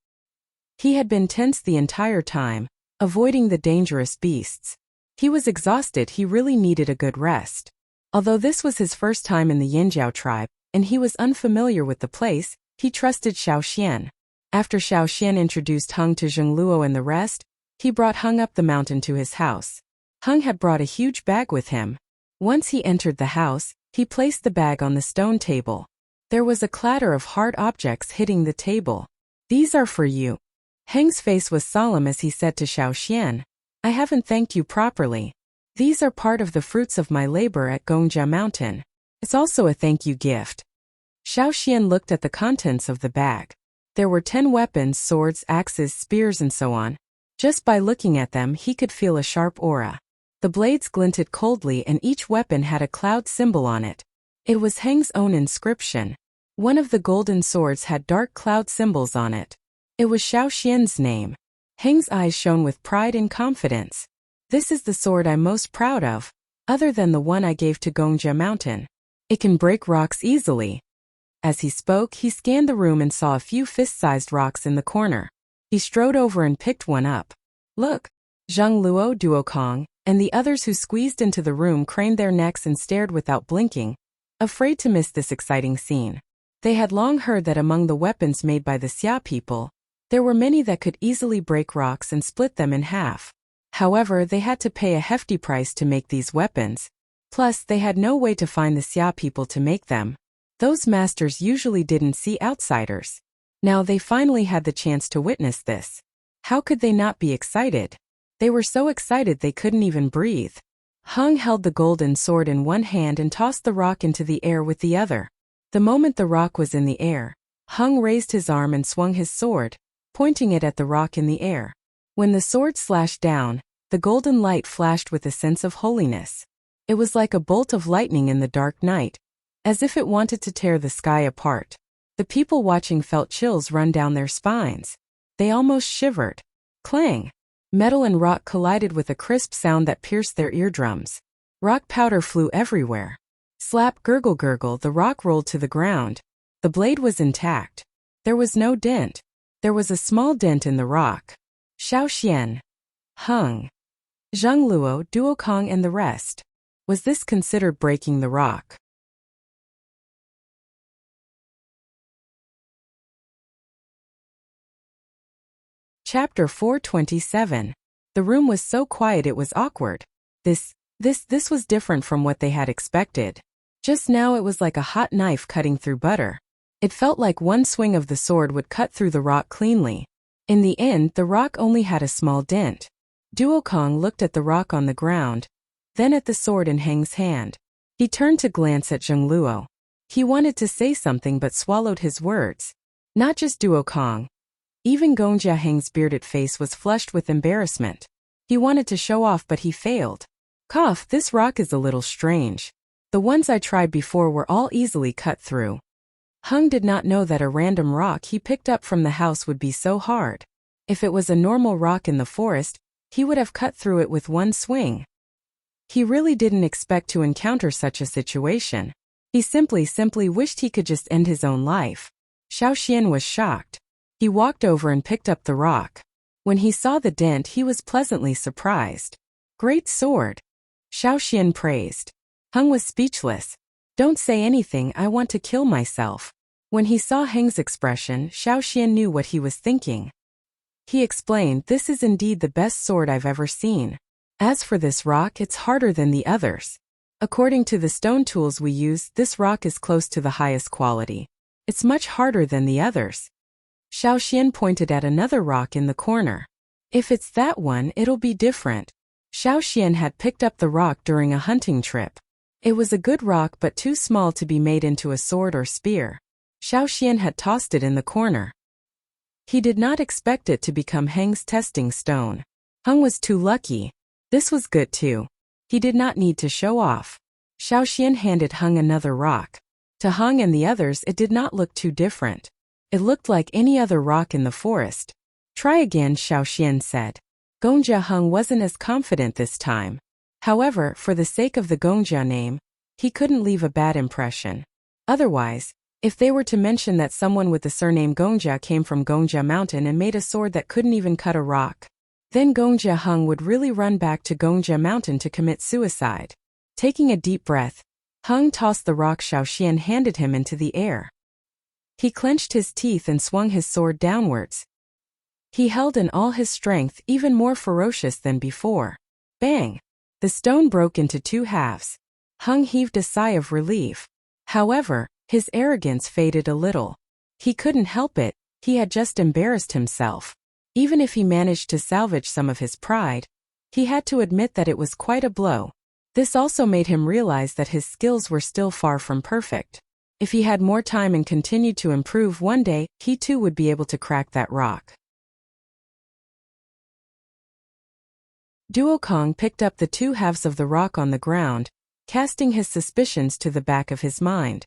He had been tense the entire time, avoiding the dangerous beasts. He was exhausted, he really needed a good rest. Although this was his first time in the Yinjiao tribe, and he was unfamiliar with the place, he trusted Xiao Xian. After Xiao Xian introduced Heng to Zhengluo and the rest, he brought Heng up the mountain to his house. Heng had brought a huge bag with him. Once he entered the house, he placed the bag on the stone table. There was a clatter of hard objects hitting the table. These are for you. Heng's face was solemn as he said to Xiao Xian, I haven't thanked you properly. These are part of the fruits of my labor at Gongjia Mountain. It's also a thank you gift. Xiao Xian looked at the contents of the bag. There were 10 weapons, swords, axes, spears and so on. Just by looking at them he could feel a sharp aura. The blades glinted coldly and each weapon had a cloud symbol on it. It was Heng's own inscription. One of the golden swords had dark cloud symbols on it. It was Xiao Xian's name. Heng's eyes shone with pride and confidence. This is the sword I'm most proud of, other than the one I gave to Gongjia Mountain. It can break rocks easily. As he spoke, he scanned the room and saw a few fist-sized rocks in the corner. He strode over and picked one up. Look! Zhengluo, Duokong, and the others who squeezed into the room craned their necks and stared without blinking, afraid to miss this exciting scene. They had long heard that among the weapons made by the Xia people, There were many that could easily break rocks and split them in half. However, they had to pay a hefty price to make these weapons. Plus, they had no way to find the Xia people to make them. Those masters usually didn't see outsiders. Now they finally had the chance to witness this. How could they not be excited? They were so excited they couldn't even breathe. Hung held the golden sword in one hand and tossed the rock into the air with the other. The moment the rock was in the air, Hung raised his arm and swung his sword, pointing it at the rock in the air. When the sword slashed down, the golden light flashed with a sense of holiness. It was like a bolt of lightning in the dark night, as if it wanted to tear the sky apart. The people watching felt chills run down their spines. They almost shivered. Clang! Metal and rock collided with a crisp sound that pierced their eardrums. Rock powder flew everywhere. Slap, gurgle, gurgle, the rock rolled to the ground. The blade was intact. There was no dent. There was a small dent in the rock. Xiaoxian, Hung, Zhengluo, Duokong and the rest. Was this considered breaking the rock? Chapter 427. The room was so quiet it was awkward. This was different from what they had expected. Just now it was like a hot knife cutting through butter. It felt like one swing of the sword would cut through the rock cleanly. In the end, the rock only had a small dent. Duokong looked at the rock on the ground, then at the sword in Heng's hand. He turned to glance at Zhengluo. He wanted to say something but swallowed his words. Not just Duokong. Even Gongjia Heng's bearded face was flushed with embarrassment. He wanted to show off but he failed. Cough, this rock is a little strange. The ones I tried before were all easily cut through. Hung did not know that a random rock he picked up from the house would be so hard. If it was a normal rock in the forest, he would have cut through it with one swing. He really didn't expect to encounter such a situation. He simply wished he could just end his own life. Xiaoxian was shocked. He walked over and picked up the rock. When he saw the dent, he was pleasantly surprised. Great sword, Xiaoxian praised. Hung was speechless. Don't say anything, I want to kill myself. When he saw Heng's expression, Xiaoxian knew what he was thinking. He explained, this is indeed the best sword I've ever seen. As for this rock, it's harder than the others. According to the stone tools we use, this rock is close to the highest quality. It's much harder than the others. Xiaoxian pointed at another rock in the corner. If it's that one, it'll be different. Xiaoxian had picked up the rock during a hunting trip. It was a good rock but too small to be made into a sword or spear. Xiaoxian had tossed it in the corner. He did not expect it to become Heng's testing stone. Hung was too lucky. This was good too. He did not need to show off. Xiaoxian handed Hung another rock. To Hung and the others it did not look too different. It looked like any other rock in the forest. Try again, Xiaoxian said. Gongjia Hung wasn't as confident this time. However, for the sake of the Gongjia name, he couldn't leave a bad impression. Otherwise, if they were to mention that someone with the surname Gongjia came from Gongjia Mountain and made a sword that couldn't even cut a rock, then Gongjia Hung would really run back to Gongjia Mountain to commit suicide. Taking a deep breath, Hung tossed the rock Xiaoxian handed him into the air. He clenched his teeth and swung his sword downwards. He held in all his strength, even more ferocious than before. Bang! The stone broke into two halves. Hung heaved a sigh of relief. However, his arrogance faded a little. He couldn't help it, he had just embarrassed himself. Even if he managed to salvage some of his pride, he had to admit that it was quite a blow. This also made him realize that his skills were still far from perfect. If he had more time and continued to improve, one day, he too would be able to crack that rock. Duokong picked up the two halves of the rock on the ground, casting his suspicions to the back of his mind.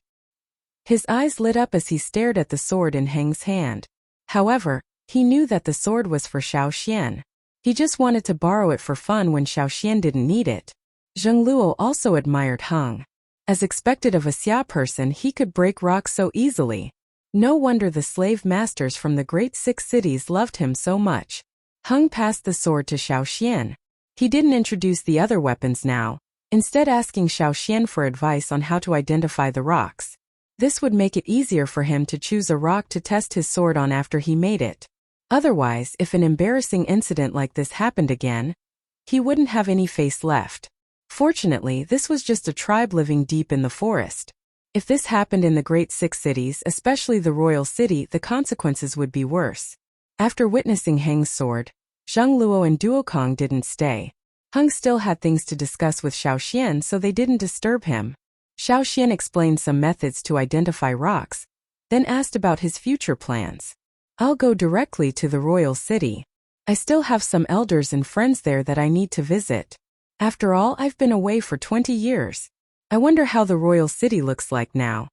His eyes lit up as he stared at the sword in Heng's hand. However, he knew that the sword was for Xiaoxian. He just wanted to borrow it for fun when Xiaoxian didn't need it. Zhengluo also admired Hung. As expected of a Xia person, he could break rocks so easily. No wonder the slave masters from the great 6 cities loved him so much. Hung passed the sword to Xiaoxian. He didn't introduce the other weapons now, instead asking Xiaoxian for advice on how to identify the rocks. This would make it easier for him to choose a rock to test his sword on after he made it. Otherwise, if an embarrassing incident like this happened again, he wouldn't have any face left. Fortunately, this was just a tribe living deep in the forest. If this happened in the Great Six Cities, especially the royal city, the consequences would be worse. After witnessing Heng's sword, Zheng Luo and Duokong didn't stay. Heng still had things to discuss with Xiaoxian, so they didn't disturb him. Xiaoxian explained some methods to identify rocks, then asked about his future plans. I'll go directly to the royal city. I still have some elders and friends there that I need to visit. After all, I've been away for 20 years. I wonder how the royal city looks like now.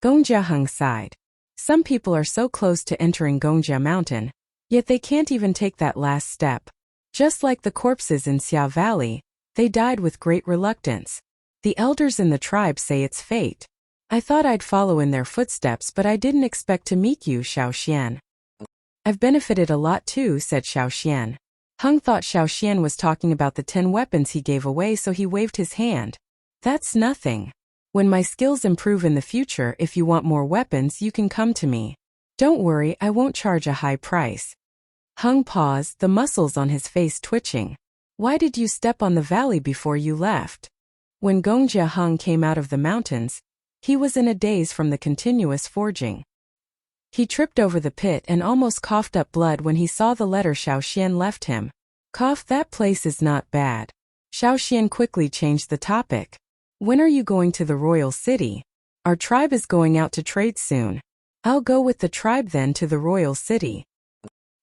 Gongjia Heng sighed. Some people are so close to entering Gongjia Mountain, yet they can't even take that last step. Just like the corpses in Xia Valley, they died with great reluctance. The elders in the tribe say it's fate. I thought I'd follow in their footsteps, but I didn't expect to meet you, Xiaoxian. I've benefited a lot too, said Xiaoxian. Heng thought Xiaoxian was talking about the 10 weapons he gave away, so he waved his hand. That's nothing. When my skills improve in the future, if you want more weapons, you can come to me. Don't worry, I won't charge a high price. Heng paused, the muscles on his face twitching. Why did you step on the valley before you left? When Gongjia Heng came out of the mountains, he was in a daze from the continuous forging. He tripped over the pit and almost coughed up blood when he saw the letter Xiaoxian left him. Cough, that place is not bad. Xiaoxian quickly changed the topic. When are you going to the royal city? Our tribe is going out to trade soon. I'll go with the tribe then to the royal city.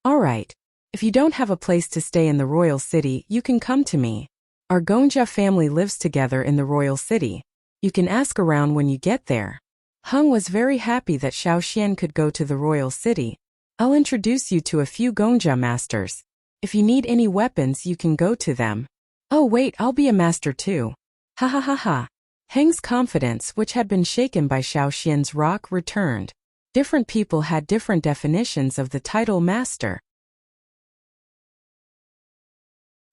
Alright. If you don't have a place to stay in the royal city, you can come to me. Our Gongjia family lives together in the royal city. You can ask around when you get there. Heng was very happy that Xiaoxian could go to the royal city. I'll introduce you to a few Gongjia masters. If you need any weapons, you can go to them. Oh wait, I'll be a master too. Ha ha ha ha. Heng's confidence, which had been shaken by Xiaoxian's rock, returned. Different people had different definitions of the title master.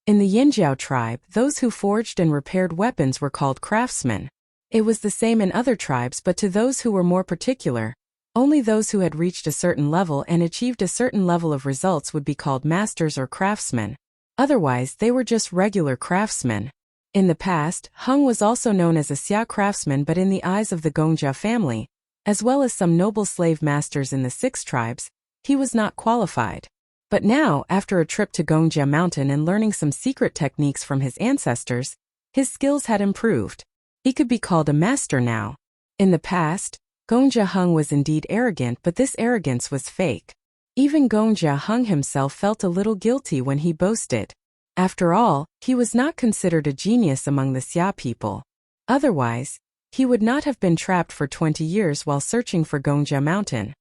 In the Yinjiao tribe, those who forged and repaired weapons were called craftsmen. It was the same in other tribes, but to those who were more particular, only those who had reached a certain level and achieved a certain level of results would be called masters or craftsmen. Otherwise, they were just regular craftsmen. In the past, Heng was also known as a Xia craftsman, but in the eyes of the Gongjia family, as well as some noble slave masters in the 6 tribes, he was not qualified. But now, after a trip to Gongjia Mountain and learning some secret techniques from his ancestors, his skills had improved. He could be called a master now. In the past, Gongjia Heng was indeed arrogant, but this arrogance was fake. Even Gongjia Heng himself felt a little guilty when he boasted. After all, he was not considered a genius among the Xia people. Otherwise, he would not have been trapped for 20 years while searching for Gongjia Mountain.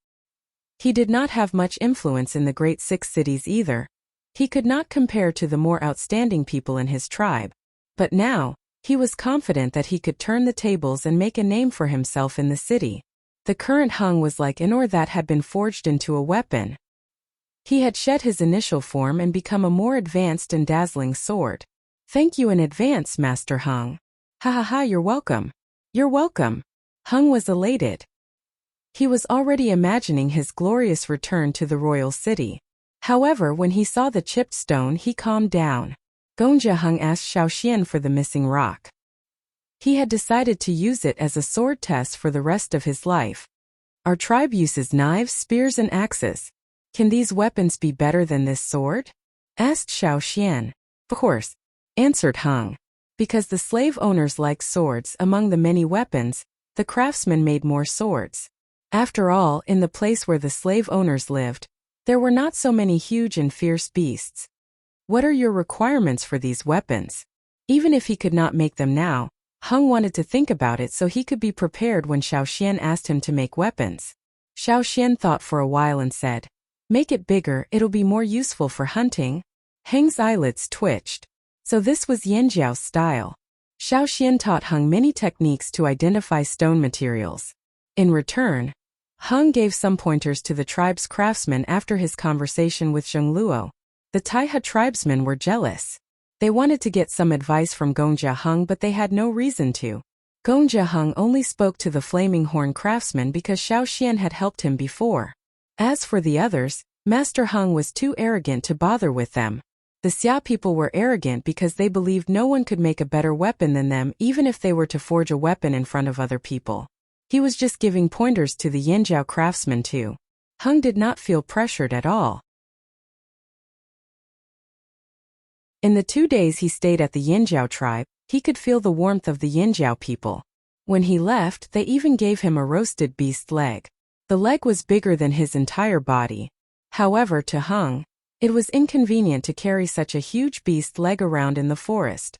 He did not have much influence in the Great Six Cities either. He could not compare to the more outstanding people in his tribe. But now, he was confident that he could turn the tables and make a name for himself in the city. The current Heng was like an ore that had been forged into a weapon. He had shed his initial form and become a more advanced and dazzling sword. Thank you in advance, Master Heng. Ha ha ha, you're welcome. You're welcome. Heng was elated. He was already imagining his glorious return to the royal city. However, when he saw the chipped stone, he calmed down. Gongjia Heng asked Xiaoxian for the missing rock. He had decided to use it as a sword test for the rest of his life. Our tribe uses knives, spears, and axes. Can these weapons be better than this sword? Asked Xiaoxian. Of course, answered Heng. Because the slave owners like swords, among the many weapons, the craftsmen made more swords. After all, in the place where the slave owners lived, there were not so many huge and fierce beasts. What are your requirements for these weapons? Even if he could not make them now, Heng wanted to think about it so he could be prepared when Xiaoxian asked him to make weapons. Xiaoxian thought for a while and said, "Make it bigger, it'll be more useful for hunting." Heng's eyelids twitched. So this was Yanjiao's style. Xiaoxian taught Heng many techniques to identify stone materials. In return, Heng gave some pointers to the tribe's craftsmen after his conversation with Zheng Luo. The Taiha tribesmen were jealous. They wanted to get some advice from Gongjia Heng, but they had no reason to. Gongjia Heng only spoke to the Flaming Horn craftsman because Xiaoxian had helped him before. As for the others, Master Hung was too arrogant to bother with them. The Xia people were arrogant because they believed no one could make a better weapon than them even if they were to forge a weapon in front of other people. He was just giving pointers to the Yinjiao craftsmen too. Hung did not feel pressured at all. In the 2 days he stayed at the Yinjiao tribe, he could feel the warmth of the Yinjiao people. When he left, they even gave him a roasted beast leg. The leg was bigger than his entire body. However, to Hung, it was inconvenient to carry such a huge beast leg around in the forest.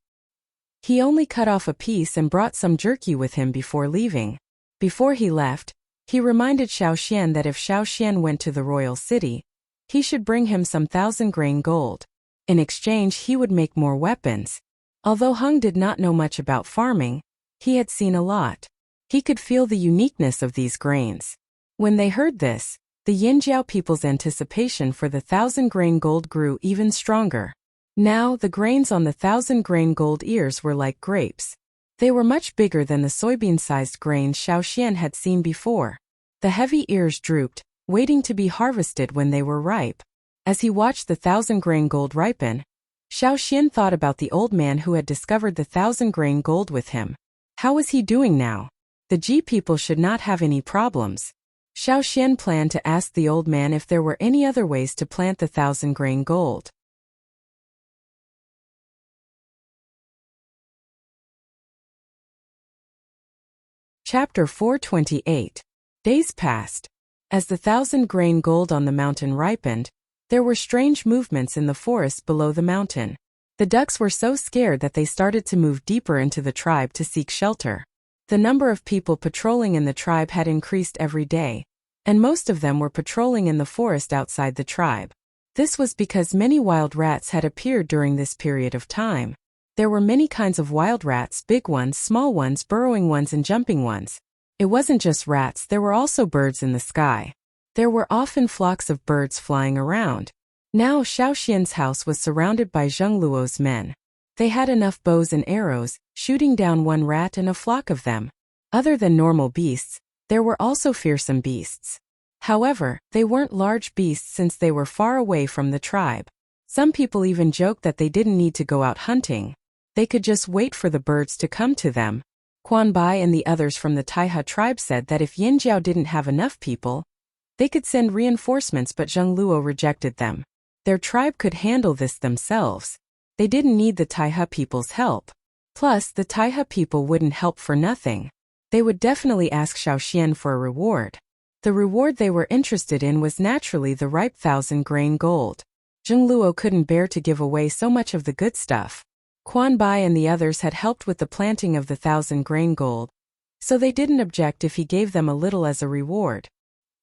He only cut off a piece and brought some jerky with him before leaving. Before he left, he reminded Xiaoxian that if Xiaoxian went to the royal city, he should bring him some 1,000 grain gold. In exchange, he would make more weapons. Although Hung did not know much about farming, he had seen a lot. He could feel the uniqueness of these grains. When they heard this, the Yinjiao people's anticipation for the 1,000 grain gold grew even stronger. Now, the grains on the 1,000 grain gold ears were like grapes. They were much bigger than the soybean-sized grains Xiaoxian had seen before. The heavy ears drooped, waiting to be harvested when they were ripe. As he watched the 1,000 grain gold ripen, Xiaoxian thought about the old man who had discovered the 1,000 grain gold with him. How was he doing now? The Ji people should not have any problems. Xiaoxian planned to ask the old man if there were any other ways to plant the 1,000 grain gold. Chapter 428. Days passed. As the 1,000 grain gold on the mountain ripened, there were strange movements in the forest below the mountain. The ducks were so scared that they started to move deeper into the tribe to seek shelter. The number of people patrolling in the tribe had increased every day, and most of them were patrolling in the forest outside the tribe. This was because many wild rats had appeared during this period of time. There were many kinds of wild rats, big ones, small ones, burrowing ones, and jumping ones. It wasn't just rats, there were also birds in the sky. There were often flocks of birds flying around. Now Xiaoxian's house was surrounded by Zheng Luo's men. They had enough bows and arrows, shooting down one rat and a flock of them. Other than normal beasts, there were also fearsome beasts. However, they weren't large beasts since they were far away from the tribe. Some people even joked that they didn't need to go out hunting. They could just wait for the birds to come to them. Quan Bai and the others from the Taihe tribe said that if Yinjiao didn't have enough people, they could send reinforcements, but Zheng Luo rejected them. Their tribe could handle this themselves. They didn't need the Taihe people's help. Plus, the Taihe people wouldn't help for nothing. They would definitely ask Xiaoxian for a reward. The reward they were interested in was naturally the ripe 1,000 grain gold. Zheng Luo couldn't bear to give away so much of the good stuff. Quan Bai and the others had helped with the planting of the 1,000 grain gold, so they didn't object if he gave them a little as a reward.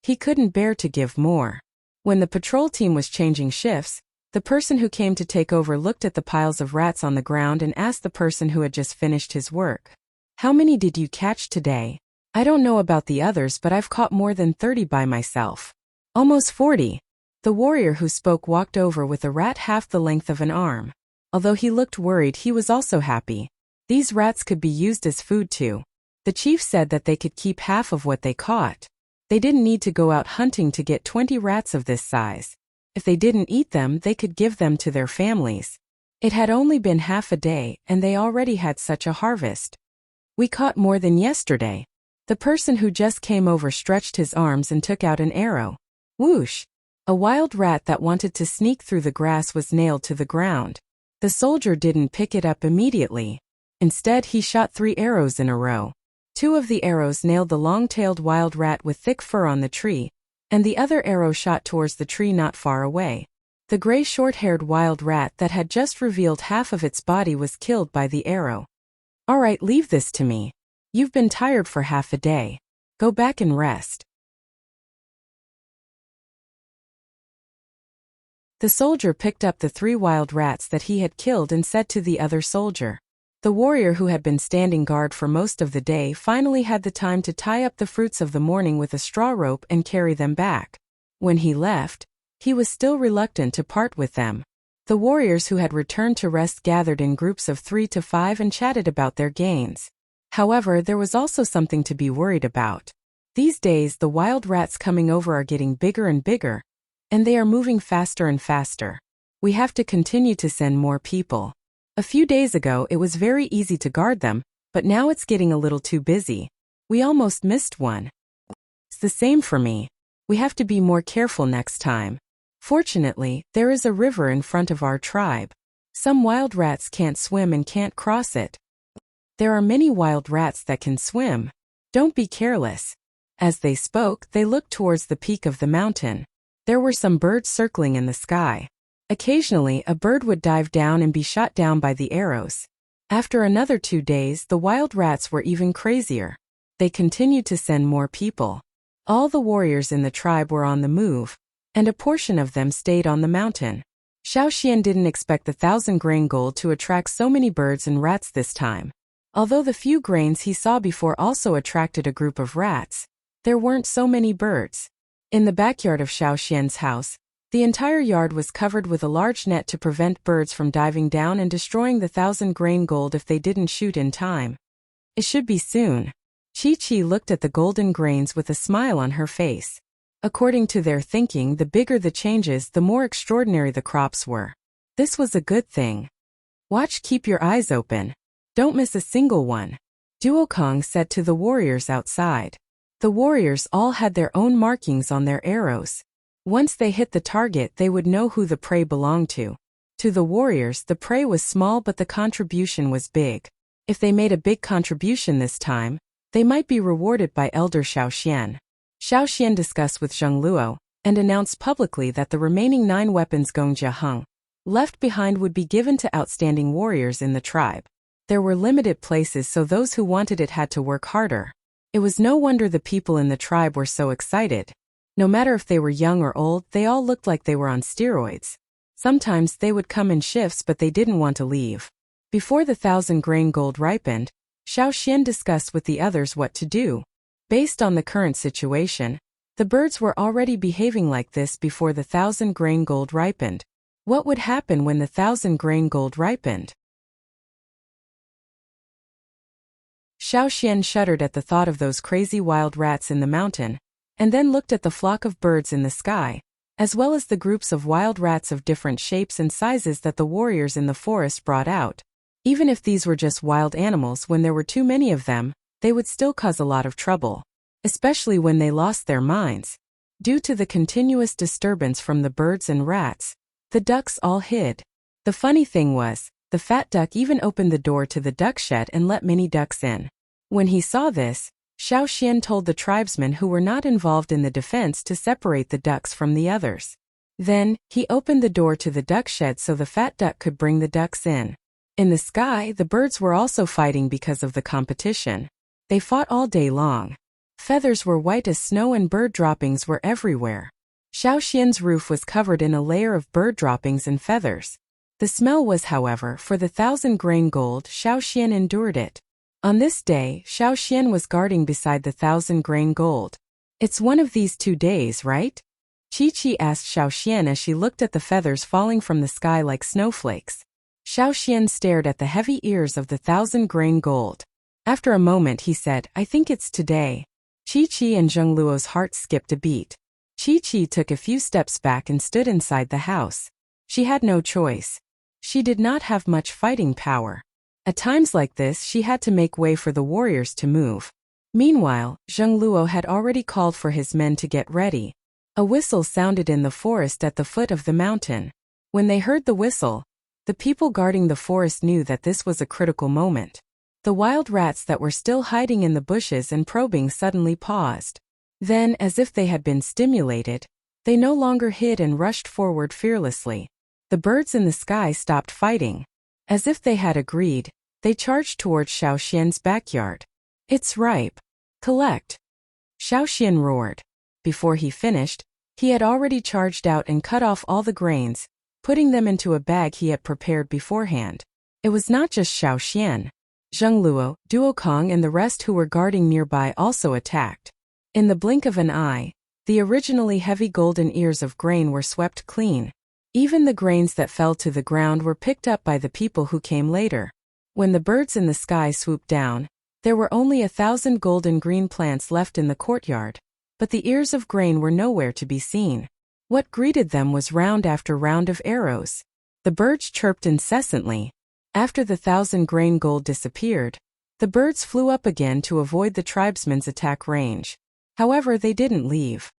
He couldn't bear to give more. When the patrol team was changing shifts, the person who came to take over looked at the piles of rats on the ground and asked the person who had just finished his work, "How many did you catch today?" "I don't know about the others, but I've caught more than 30 by myself." "Almost 40. The warrior who spoke walked over with a rat half the length of an arm. Although he looked worried, he was also happy. These rats could be used as food too. The chief said that they could keep half of what they caught. They didn't need to go out hunting to get 20 rats of this size. If they didn't eat them, they could give them to their families. It had only been half a day, and they already had such a harvest. "We caught more than yesterday." The person who just came over stretched his arms and took out an arrow. Whoosh! A wild rat that wanted to sneak through the grass was nailed to the ground. The soldier didn't pick it up immediately. Instead, he shot 3 arrows in a row. 2 of the arrows nailed the long-tailed wild rat with thick fur on the tree, and the other arrow shot towards the tree not far away. The gray short-haired wild rat that had just revealed half of its body was killed by the arrow. "All right, leave this to me. You've been tired for half a day. Go back and rest." The soldier picked up the 3 wild rats that he had killed and said to the other soldier. The warrior who had been standing guard for most of the day finally had the time to tie up the fruits of the morning with a straw rope and carry them back. When he left, he was still reluctant to part with them. The warriors who had returned to rest gathered in groups of 3 to 5 and chatted about their gains. However, there was also something to be worried about. These days, the wild rats coming over are getting bigger and bigger, And they are moving faster and faster. We have to continue to send more people. A few days ago it was very easy to guard them, but now it's getting a little too busy. We almost missed one. It's the same for me. We have to be more careful next time. Fortunately, there is a river in front of our tribe. Some wild rats can't swim and can't cross it. There are many wild rats that can swim. Don't be careless. As they spoke, they looked towards the peak of the mountain. There were some birds circling in the sky. Occasionally, a bird would dive down and be shot down by the arrows. After another 2 days, the wild rats were even crazier. They continued to send more people. All the warriors in the tribe were on the move, and a portion of them stayed on the mountain. Xiaoxian didn't expect the 1,000 grain gold to attract so many birds and rats this time. Although the few grains he saw before also attracted a group of rats, there weren't so many birds. In the backyard of Xiaoxian's house, the entire yard was covered with a large net to prevent birds from diving down and destroying the 1,000 grain gold if they didn't shoot in time. It should be soon. Chi-Chi looked at the golden grains with a smile on her face. According to their thinking, the bigger the changes, the more extraordinary the crops were. This was a good thing. Watch, keep your eyes open. Don't miss a single one, Duokong said to the warriors outside. The warriors all had their own markings on their arrows. Once they hit the target, they would know who the prey belonged to. To the warriors, the prey was small but the contribution was big. If they made a big contribution this time, they might be rewarded by Elder Xiaoxian. Xiaoxian discussed with Zheng Luo, and announced publicly that the remaining 9 weapons Gongjia Heng left behind would be given to outstanding warriors in the tribe. There were limited places, so those who wanted it had to work harder. It was no wonder the people in the tribe were so excited. No matter if they were young or old, they all looked like they were on steroids. Sometimes they would come in shifts, but they didn't want to leave. Before the 1,000 grain gold ripened, Xiaoxian discussed with the others what to do. Based on the current situation, the birds were already behaving like this before the 1,000 grain gold ripened. What would happen when the 1,000 grain gold ripened? Xiaoxian shuddered at the thought of those crazy wild rats in the mountain, and then looked at the flock of birds in the sky, as well as the groups of wild rats of different shapes and sizes that the warriors in the forest brought out. Even if these were just wild animals, when there were too many of them, they would still cause a lot of trouble, especially when they lost their minds. Due to the continuous disturbance from the birds and rats, the ducks all hid. The funny thing was, the fat duck even opened the door to the duck shed and let many ducks in. When he saw this, Xiaoxian told the tribesmen who were not involved in the defense to separate the ducks from the others. Then, he opened the door to the duck shed so the fat duck could bring the ducks in. In the sky, the birds were also fighting because of the competition. They fought all day long. Feathers were white as snow and bird droppings were everywhere. Xiaoxian's roof was covered in a layer of bird droppings and feathers. The smell was, however, for the 1,000 grain gold. Xiaoxian endured it. On this day, Xiaoxian was guarding beside the 1,000 grain gold. It's one of these 2 days, right? Chi-Chi asked Xiaoxian as she looked at the feathers falling from the sky like snowflakes. Xiaoxian stared at the heavy ears of the 1,000 grain gold. After a moment he said, I think it's today. Chi-Chi and Zheng Luo's heart skipped a beat. Chi-Chi took a few steps back and stood inside the house. She had no choice. She did not have much fighting power. At times like this she had to make way for the warriors to move. Meanwhile, Zheng Luo had already called for his men to get ready. A whistle sounded in the forest at the foot of the mountain. When they heard the whistle, the people guarding the forest knew that this was a critical moment. The wild rats that were still hiding in the bushes and probing suddenly paused. Then, as if they had been stimulated, they no longer hid and rushed forward fearlessly. The birds in the sky stopped fighting. As if they had agreed, they charged towards Xiaoxian's backyard. It's ripe. Collect. Xiaoxian roared. Before he finished, he had already charged out and cut off all the grains, putting them into a bag he had prepared beforehand. It was not just Xiaoxian. Zheng Luo, Duokong and the rest who were guarding nearby also attacked. In the blink of an eye, the originally heavy golden ears of grain were swept clean. Even the grains that fell to the ground were picked up by the people who came later. When the birds in the sky swooped down, there were only 1,000 golden green plants left in the courtyard, but the ears of grain were nowhere to be seen. What greeted them was round after round of arrows. The birds chirped incessantly. After the 1,000-grain gold disappeared, the birds flew up again to avoid the tribesmen's attack range. However, they didn't leave.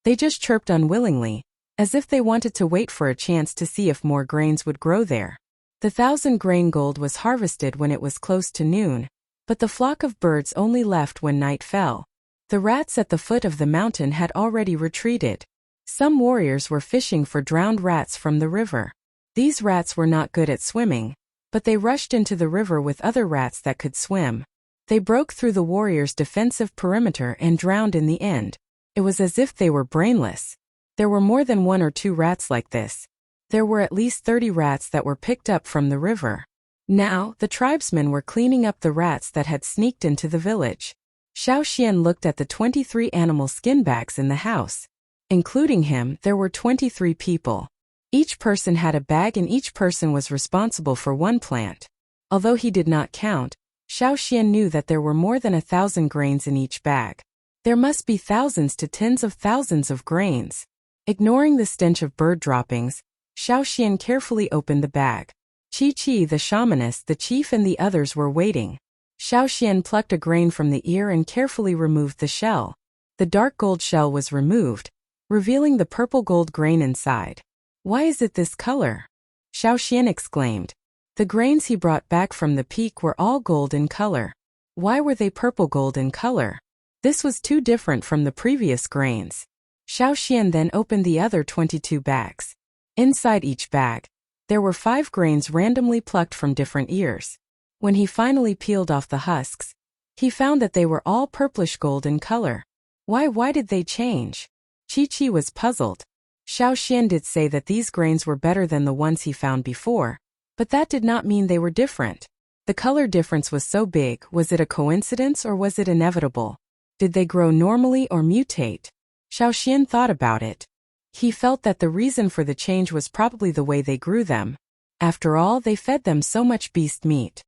They just chirped unwillingly, as if they wanted to wait for a chance to see if more grains would grow there. The 1,000-grain gold was harvested when it was close to noon, but the flock of birds only left when night fell. The rats at the foot of the mountain had already retreated. Some warriors were fishing for drowned rats from the river. These rats were not good at swimming, but they rushed into the river with other rats that could swim. They broke through the warriors' defensive perimeter and drowned in the end. It was as if they were brainless. There were more than 1 or 2 rats like this. There were at least 30 rats that were picked up from the river. Now, the tribesmen were cleaning up the rats that had sneaked into the village. Xiao Xian looked at the 23 animal skin bags in the house. Including him, there were 23 people. Each person had a bag and each person was responsible for one plant. Although he did not count, Xiao Xian knew that there were more than 1,000 grains in each bag. There must be thousands to tens of thousands of grains. Ignoring the stench of bird droppings, Xiao Xian carefully opened the bag. Chi-Chi, the shamaness, the chief and the others were waiting. Xiao Xian plucked a grain from the ear and carefully removed the shell. The dark gold shell was removed, revealing the purple gold grain inside. "Why is it this color?" Xiao Xian exclaimed. The grains he brought back from the peak were all gold in color. Why were they purple gold in color? This was too different from the previous grains. Xiao Xian then opened the other 22 bags. Inside each bag, there were 5 grains randomly plucked from different ears. When he finally peeled off the husks, he found that they were all purplish gold in color. Why did they change? Chi-Chi was puzzled. Xiao Xian did say that these grains were better than the ones he found before, but that did not mean they were different. The color difference was so big, was it a coincidence or was it inevitable? Did they grow normally or mutate? Xiao Xian thought about it. He felt that the reason for the change was probably the way they grew them. After all, they fed them so much beast meat.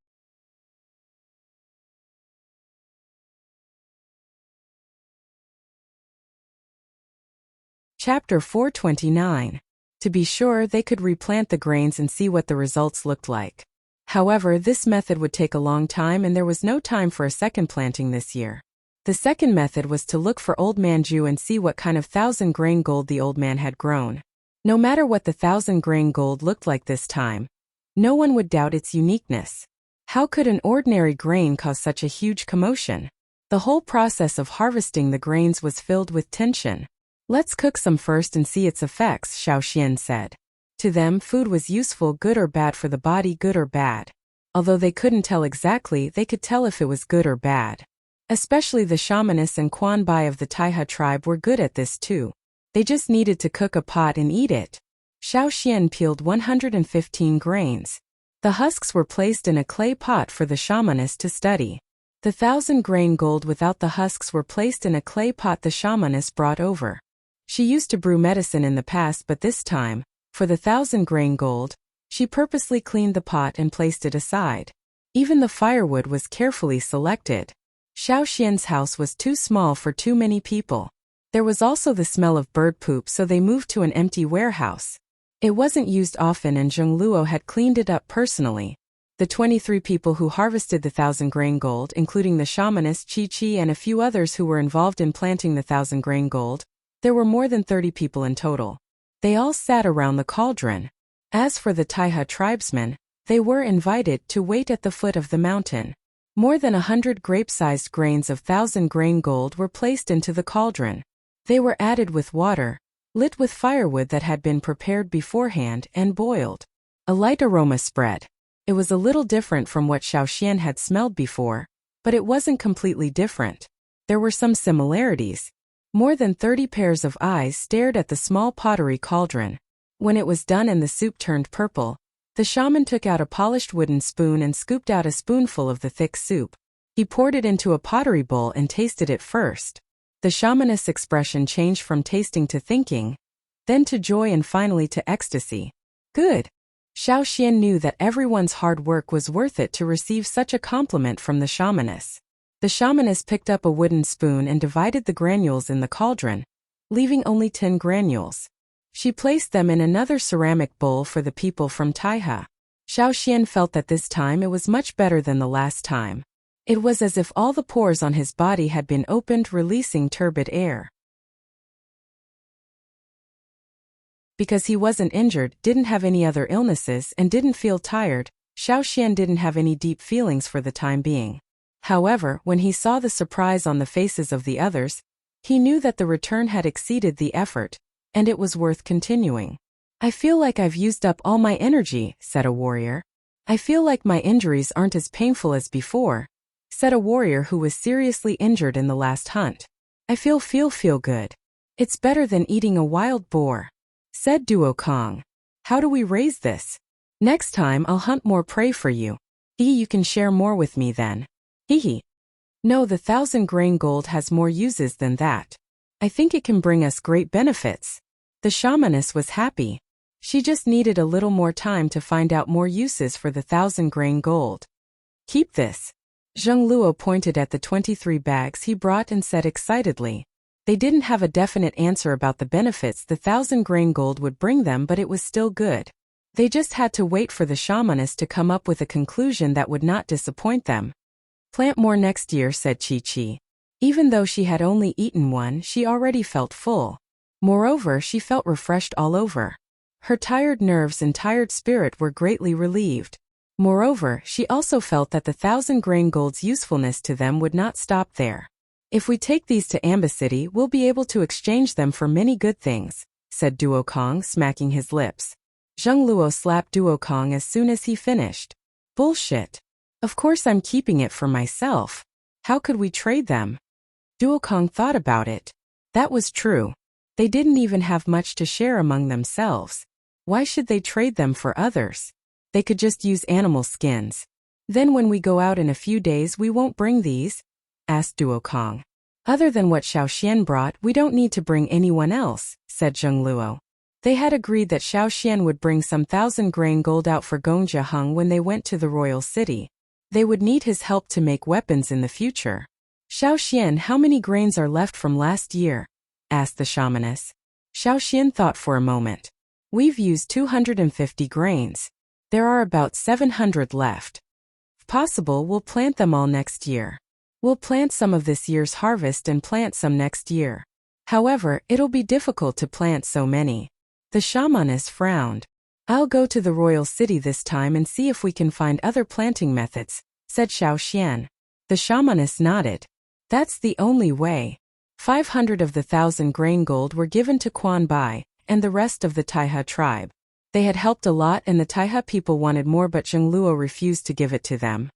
Chapter 429. To be sure, they could replant the grains and see what the results looked like. However, this method would take a long time and there was no time for a second planting this year. The second method was to look for Old Man Ju and see what kind of 1,000-grain gold the old man had grown. No matter what the 1,000-grain gold looked like this time, no one would doubt its uniqueness. How could an ordinary grain cause such a huge commotion? The whole process of harvesting the grains was filled with tension. "Let's cook some first and see its effects," Xiao Xian said. To them, food was useful, good or bad for the body, good or bad. Although they couldn't tell exactly, they could tell if it was good or bad. Especially the shamaness and Quan Bai of the Taiha tribe were good at this too. They just needed to cook a pot and eat it. Xiao Xian peeled 115 grains. The husks were placed in a clay pot for the shamaness to study. The 1,000-grain gold without the husks were placed in a clay pot the shamaness brought over. She used to brew medicine in the past, but this time, for the 1,000-grain gold, she purposely cleaned the pot and placed it aside. Even the firewood was carefully selected. Xiao Xian's house was too small for too many people. There was also the smell of bird poop, so they moved to an empty warehouse. It wasn't used often and Zheng Luo had cleaned it up personally. The 23 people who harvested the 1,000-grain gold, including the shamaness, Chi-Chi and a few others who were involved in planting the 1,000-grain gold, there were more than 30 people in total. They all sat around the cauldron. As for the Taiha tribesmen, they were invited to wait at the foot of the mountain. More than 100 grape-sized grains of 1,000-grain gold were placed into the cauldron. They were added with water, lit with firewood that had been prepared beforehand, and boiled. A light aroma spread. It was a little different from what Xiao Xian had smelled before, but it wasn't completely different. There were some similarities. More than 30 pairs of eyes stared at the small pottery cauldron. When it was done and the soup turned purple, the shaman took out a polished wooden spoon and scooped out a spoonful of the thick soup. He poured it into a pottery bowl and tasted it first. The shamaness' expression changed from tasting to thinking, then to joy and finally to ecstasy. Good. Xiao Xian knew that everyone's hard work was worth it to receive such a compliment from the shamaness. The shamaness picked up a wooden spoon and divided the granules in the cauldron, leaving only 10 granules. She placed them in another ceramic bowl for the people from Taiha. Xiaoxian felt that this time it was much better than the last time. It was as if all the pores on his body had been opened, releasing turbid air. Because he wasn't injured, didn't have any other illnesses, and didn't feel tired, Xiaoxian didn't have any deep feelings for the time being. However, when he saw the surprise on the faces of the others, he knew that the return had exceeded the effort, and it was worth continuing. I feel like I've used up all my energy, said a warrior. I feel like my injuries aren't as painful as before, said a warrior who was seriously injured in the last hunt. I feel good. It's better than eating a wild boar, said Duo Kong. How do we raise this? Next time I'll hunt more prey for you. You can share more with me then. No, the 1,000 grain gold has more uses than that. I think it can bring us great benefits. The shamaness was happy. She just needed a little more time to find out more uses for the 1,000 grain gold. Keep this. Zheng Luo pointed at the 23 bags he brought and said excitedly. They didn't have a definite answer about the benefits the 1,000 grain gold would bring them, but it was still good. They just had to wait for the shamaness to come up with a conclusion that would not disappoint them. Plant more next year, said Chi-Chi. Even though she had only eaten one, she already felt full. Moreover, she felt refreshed all over. Her tired nerves and tired spirit were greatly relieved. Moreover, she also felt that the 1,000 grain gold's usefulness to them would not stop there. If we take these to Amba City, we'll be able to exchange them for many good things, said Duo Kong, smacking his lips. Zheng Luo slapped Duo Kong as soon as he finished. Bullshit. Of course I'm keeping it for myself. How could we trade them? Duo Kong thought about it. That was true. They didn't even have much to share among themselves. Why should they trade them for others? They could just use animal skins. Then when we go out in a few days we won't bring these? Asked Duo Kong. Other than what Xiaoxian brought, we don't need to bring anyone else, said Zheng Luo. They had agreed that Xiaoxian would bring some 1,000 grain gold out for Gongjia Heng when they went to the royal city. They would need his help to make weapons in the future. Xiaoxian, how many grains are left from last year? Asked the shamaness. Xiaoxian thought for a moment. We've used 250 grains. There are about 700 left. If possible, we'll plant them all next year. We'll plant some of this year's harvest and plant some next year. However, it'll be difficult to plant so many. The shamaness frowned. I'll go to the royal city this time and see if we can find other planting methods, said Xiaoxian. The shamaness nodded. That's the only way. 500 of the 1,000 grain gold were given to Quan Bai and the rest of the Taiha tribe. They had helped a lot and the Taiha people wanted more, but Zheng Luo refused to give it to them.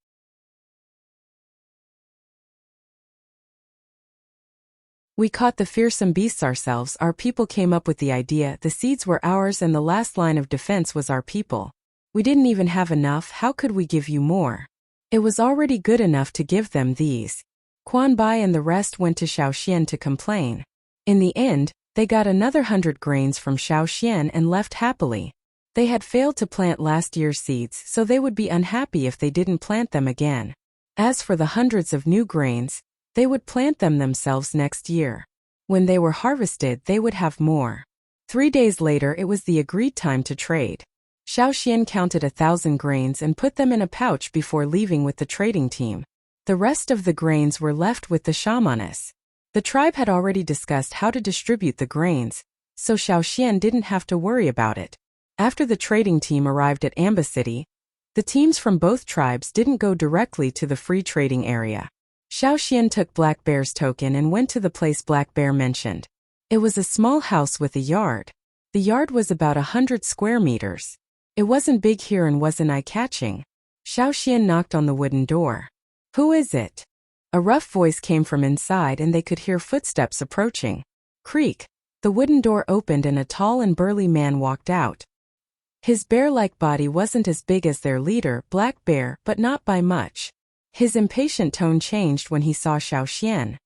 We caught the fearsome beasts ourselves. Our people came up with the idea, the seeds were ours and the last line of defense was our people. We didn't even have enough, how could we give you more? It was already good enough to give them these. Quan Bai and the rest went to Xiaoxian to complain. In the end, they got another 100 grains from Xiaoxian and left happily. They had failed to plant last year's seeds, so they would be unhappy if they didn't plant them again. As for the hundreds of new grains, they would plant them themselves next year. When they were harvested, they would have more. 3 days later, it was the agreed time to trade. Xiaoxian counted 1,000 grains and put them in a pouch before leaving with the trading team. The rest of the grains were left with the shamaness. The tribe had already discussed how to distribute the grains, so Xiaoxian didn't have to worry about it. After the trading team arrived at Amba City, the teams from both tribes didn't go directly to the free trading area. Xiaoxian took Black Bear's token and went to the place Black Bear mentioned. It was a small house with a yard. The yard was about 100 square meters. It wasn't big here and wasn't eye-catching. Xiaoxian knocked on the wooden door. Who is it? A rough voice came from inside and they could hear footsteps approaching. Creak. The wooden door opened and a tall and burly man walked out. His bear-like body wasn't as big as their leader, Black Bear, but not by much. His impatient tone changed when he saw Xiaoxian.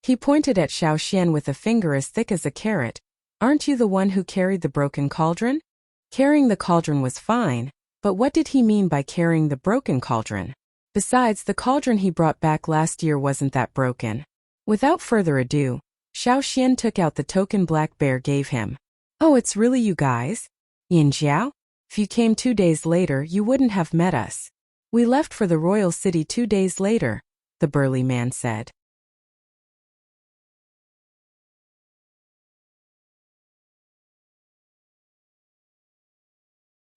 He pointed at Xiaoxian with a finger as thick as a carrot. Aren't you the one who carried the broken cauldron? Carrying the cauldron was fine, but what did he mean by carrying the broken cauldron? Besides, the cauldron he brought back last year wasn't that broken. Without further ado, Xiaoxian took out the token Black Bear gave him. Oh, it's really you guys? Yinjiao? If you came 2 days later, you wouldn't have met us. We left for the royal city 2 days later, the burly man said.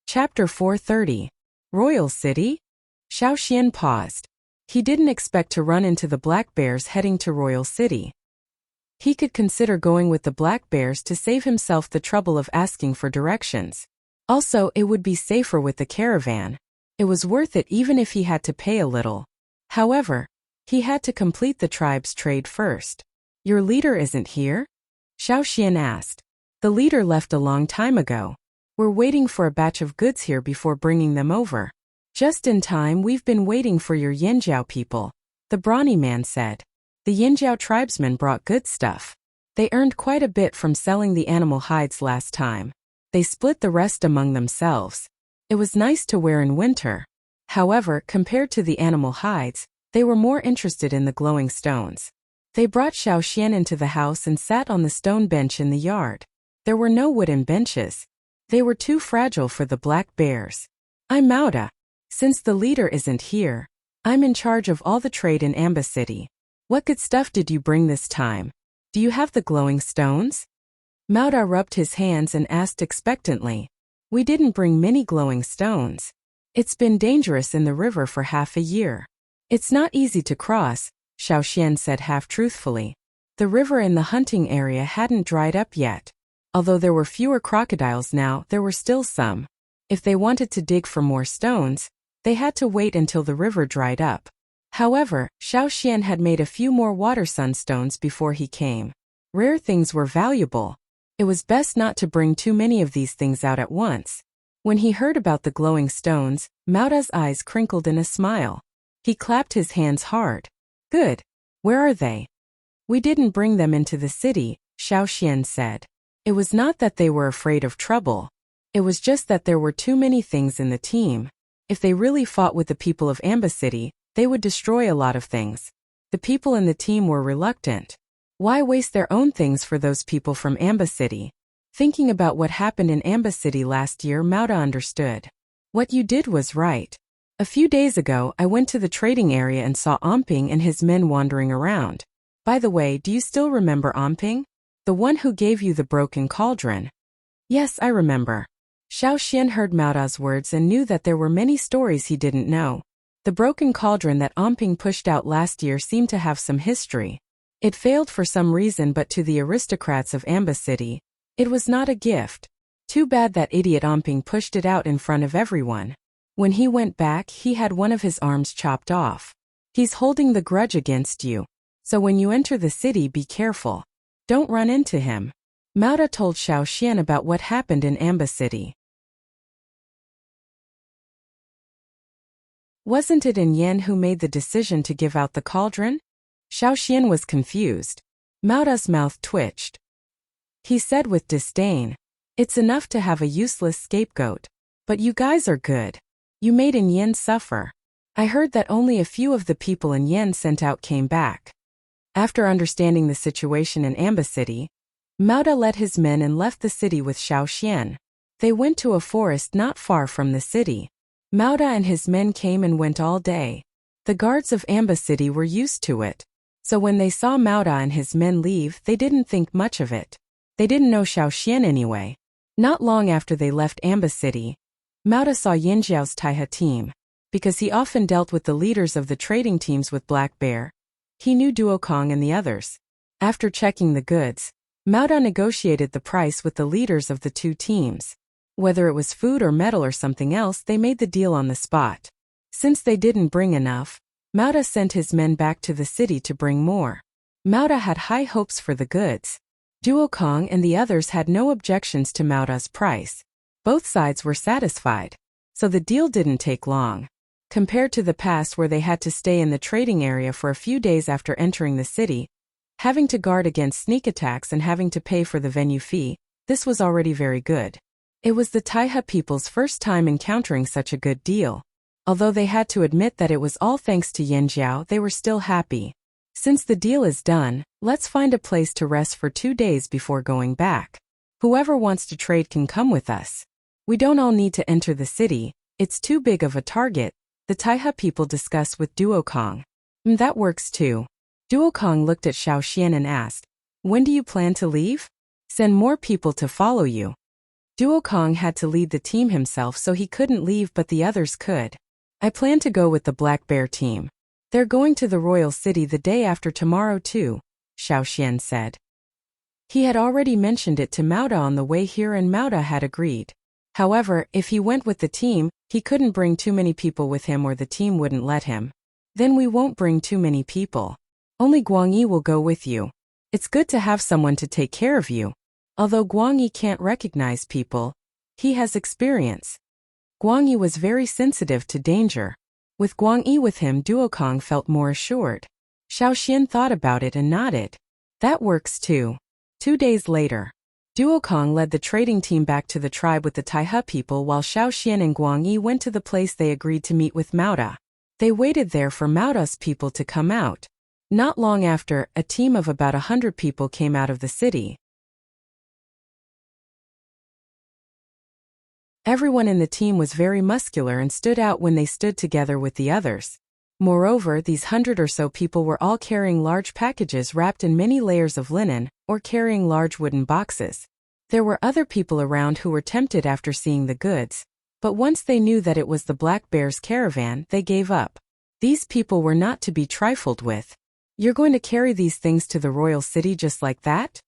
Chapter 430. Royal City? Xiaoxian paused. He didn't expect to run into the black bears heading to Royal City. He could consider going with the black bears to save himself the trouble of asking for directions. Also, it would be safer with the caravan. It was worth it even if he had to pay a little. However, he had to complete the tribe's trade first. Your leader isn't here? Xiaoxian asked. The leader left a long time ago. We're waiting for a batch of goods here before bringing them over. Just in time, we've been waiting for your Yinjiao people, the brawny man said. The Yinjiao tribesmen brought good stuff. They earned quite a bit from selling the animal hides last time. They split the rest among themselves. It was nice to wear in winter. However, compared to the animal hides, they were more interested in the glowing stones. They brought Xiaoxian into the house and sat on the stone bench in the yard. There were no wooden benches. They were too fragile for the black bears. I'm Mauda. Since the leader isn't here, I'm in charge of all the trade in Amba City. What good stuff did you bring this time? Do you have the glowing stones? Mauda rubbed his hands and asked expectantly. We didn't bring many glowing stones. It's been dangerous in the river for half a year. It's not easy to cross, Xiaoxian said half-truthfully. The river in the hunting area hadn't dried up yet. Although there were fewer crocodiles now, there were still some. If they wanted to dig for more stones, they had to wait until the river dried up. However, Xiaoxian had made a few more water sunstones before he came. Rare things were valuable. It was best not to bring too many of these things out at once. When he heard about the glowing stones, Mauda's eyes crinkled in a smile. He clapped his hands hard. Good. Where are they? We didn't bring them into the city, Xiaoxian said. It was not that they were afraid of trouble. It was just that there were too many things in the team. If they really fought with the people of Amba City, they would destroy a lot of things. The people in the team were reluctant. Why waste their own things for those people from Amba City? Thinking about what happened in Amba City last year, Mauda understood. What you did was right. A few days ago, I went to the trading area and saw Omping and his men wandering around. By the way, do you still remember Omping? The one who gave you the broken cauldron. Yes, I remember. Xiaoxian heard Mauda's words and knew that there were many stories he didn't know. The broken cauldron that Omping pushed out last year seemed to have some history. It failed for some reason, but to the aristocrats of Amba City, it was not a gift. Too bad that idiot Omping pushed it out in front of everyone. When he went back, he had one of his arms chopped off. He's holding the grudge against you. So when you enter the city, be careful. Don't run into him. Mauda told Xiaoxian about what happened in Amba City. Wasn't it Yen who made the decision to give out the cauldron? Xiaoxian was confused. Mauda's mouth twitched. He said with disdain, It's enough to have a useless scapegoat. But you guys are good. You made Yen suffer. I heard that only a few of the people Yen sent out came back. After understanding the situation in Amba City, Mauda led his men and left the city with Xiaoxian. They went to a forest not far from the city. Mauda and his men came and went all day. The guards of Amba City were used to it. So when they saw Mauda and his men leave, they didn't think much of it. They didn't know Xiaoxian anyway. Not long after they left Amba City, Mauda saw Yinjiao's Taiha team. Because he often dealt with the leaders of the trading teams with Black Bear, he knew Duokong and the others. After checking the goods, Mauda negotiated the price with the leaders of the two teams. Whether it was food or metal or something else, they made the deal on the spot. Since they didn't bring enough, Mauda sent his men back to the city to bring more. Mauda had high hopes for the goods. Duokong and the others had no objections to Mauda's price. Both sides were satisfied. So the deal didn't take long. Compared to the past where they had to stay in the trading area for a few days after entering the city, having to guard against sneak attacks and having to pay for the venue fee, this was already very good. It was the Taiha people's first time encountering such a good deal. Although they had to admit that it was all thanks to Yanjiao, they were still happy. Since the deal is done, let's find a place to rest for 2 days before going back. Whoever wants to trade can come with us. We don't all need to enter the city, it's too big of a target, the Taiha people discussed with Duokong. That works too. Duokong looked at Xiaoxian and asked, when do you plan to leave? Send more people to follow you. Duokong had to lead the team himself, so he couldn't leave, but the others could. I plan to go with the Black Bear team. They're going to the royal city the day after tomorrow too, Xiaoxian said. He had already mentioned it to Mauda on the way here and Mauda had agreed. However, if he went with the team, he couldn't bring too many people with him or the team wouldn't let him. Then we won't bring too many people. Only Guangyi will go with you. It's good to have someone to take care of you. Although Guangyi can't recognize people, he has experience. Guangyi was very sensitive to danger. With Guangyi with him, Duokong felt more assured. Xiaoxian thought about it and nodded. That works too. 2 days later, Duokong led the trading team back to the tribe with the Taiha people while Xiaoxian and Guangyi went to the place they agreed to meet with Mauda. They waited there for Mauda's people to come out. Not long after, a team of about 100 people came out of the city. Everyone in the team was very muscular and stood out when they stood together with the others. Moreover, these 100 or so people were all carrying large packages wrapped in many layers of linen, or carrying large wooden boxes. There were other people around who were tempted after seeing the goods, but once they knew that it was the Black Bear's caravan, they gave up. These people were not to be trifled with. You're going to carry these things to the royal city just like that?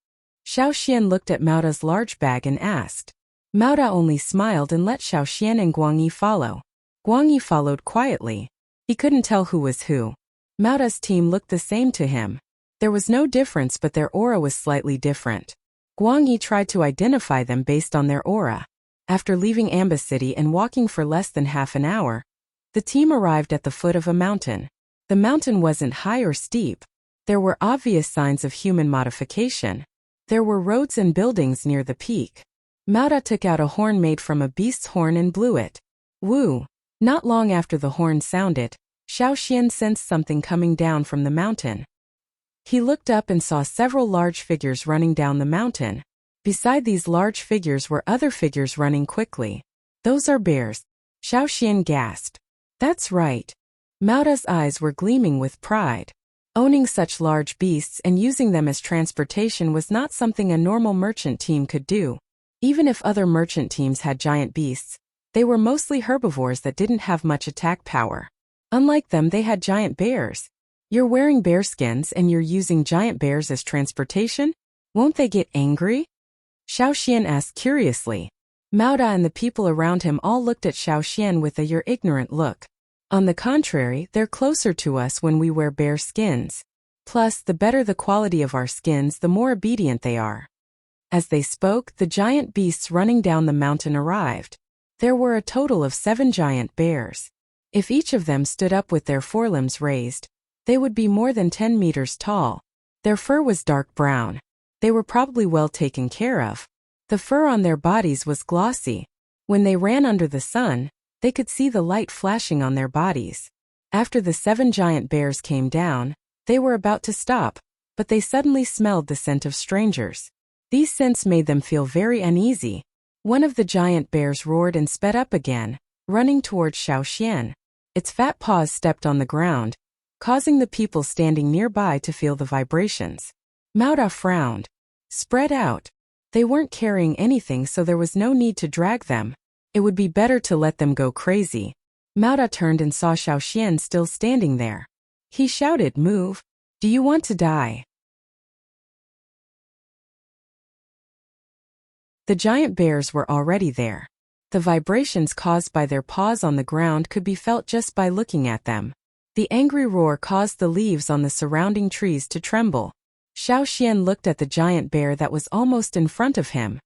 Xiaoxian looked at Mauda's large bag and asked. Mauda only smiled and let Xiaoxian and Guangyi follow. Guangyi followed quietly. He couldn't tell who was who. Mauda's team looked the same to him. There was no difference, but their aura was slightly different. Guangyi tried to identify them based on their aura. After leaving Amba City and walking for less than half an hour, the team arrived at the foot of a mountain. The mountain wasn't high or steep. There were obvious signs of human modification. There were roads and buildings near the peak. Mauda took out a horn made from a beast's horn and blew it. Woo! Not long after the horn sounded, Xiaoxian sensed something coming down from the mountain. He looked up and saw several large figures running down the mountain. Beside these large figures were other figures running quickly. Those are bears. Xiaoxian gasped. That's right. Mauda's eyes were gleaming with pride. Owning such large beasts and using them as transportation was not something a normal merchant team could do. Even if other merchant teams had giant beasts, they were mostly herbivores that didn't have much attack power. Unlike them, they had giant bears. You're wearing bear skins and you're using giant bears as transportation? Won't they get angry? Xiaoxian asked curiously. Mauda and the people around him all looked at Xiaoxian with a "you're ignorant" look. On the contrary, they're closer to us when we wear bear skins. Plus, the better the quality of our skins, the more obedient they are. As they spoke, the giant beasts running down the mountain arrived. There were a total of 7 giant bears. If each of them stood up with their forelimbs raised, they would be more than 10 meters tall. Their fur was dark brown. They were probably well taken care of. The fur on their bodies was glossy. When they ran under the sun, they could see the light flashing on their bodies. After the 7 giant bears came down, they were about to stop, but they suddenly smelled the scent of strangers. These scents made them feel very uneasy. One of the giant bears roared and sped up again, running towards Xiaoxian. Its fat paws stepped on the ground, causing the people standing nearby to feel the vibrations. Mauda frowned. Spread out. They weren't carrying anything, so there was no need to drag them. It would be better to let them go crazy. Mauda turned and saw Xiaoxian still standing there. He shouted, "Move! Do you want to die?" The giant bears were already there. The vibrations caused by their paws on the ground could be felt just by looking at them. The angry roar caused the leaves on the surrounding trees to tremble. Xiaoxian looked at the giant bear that was almost in front of him.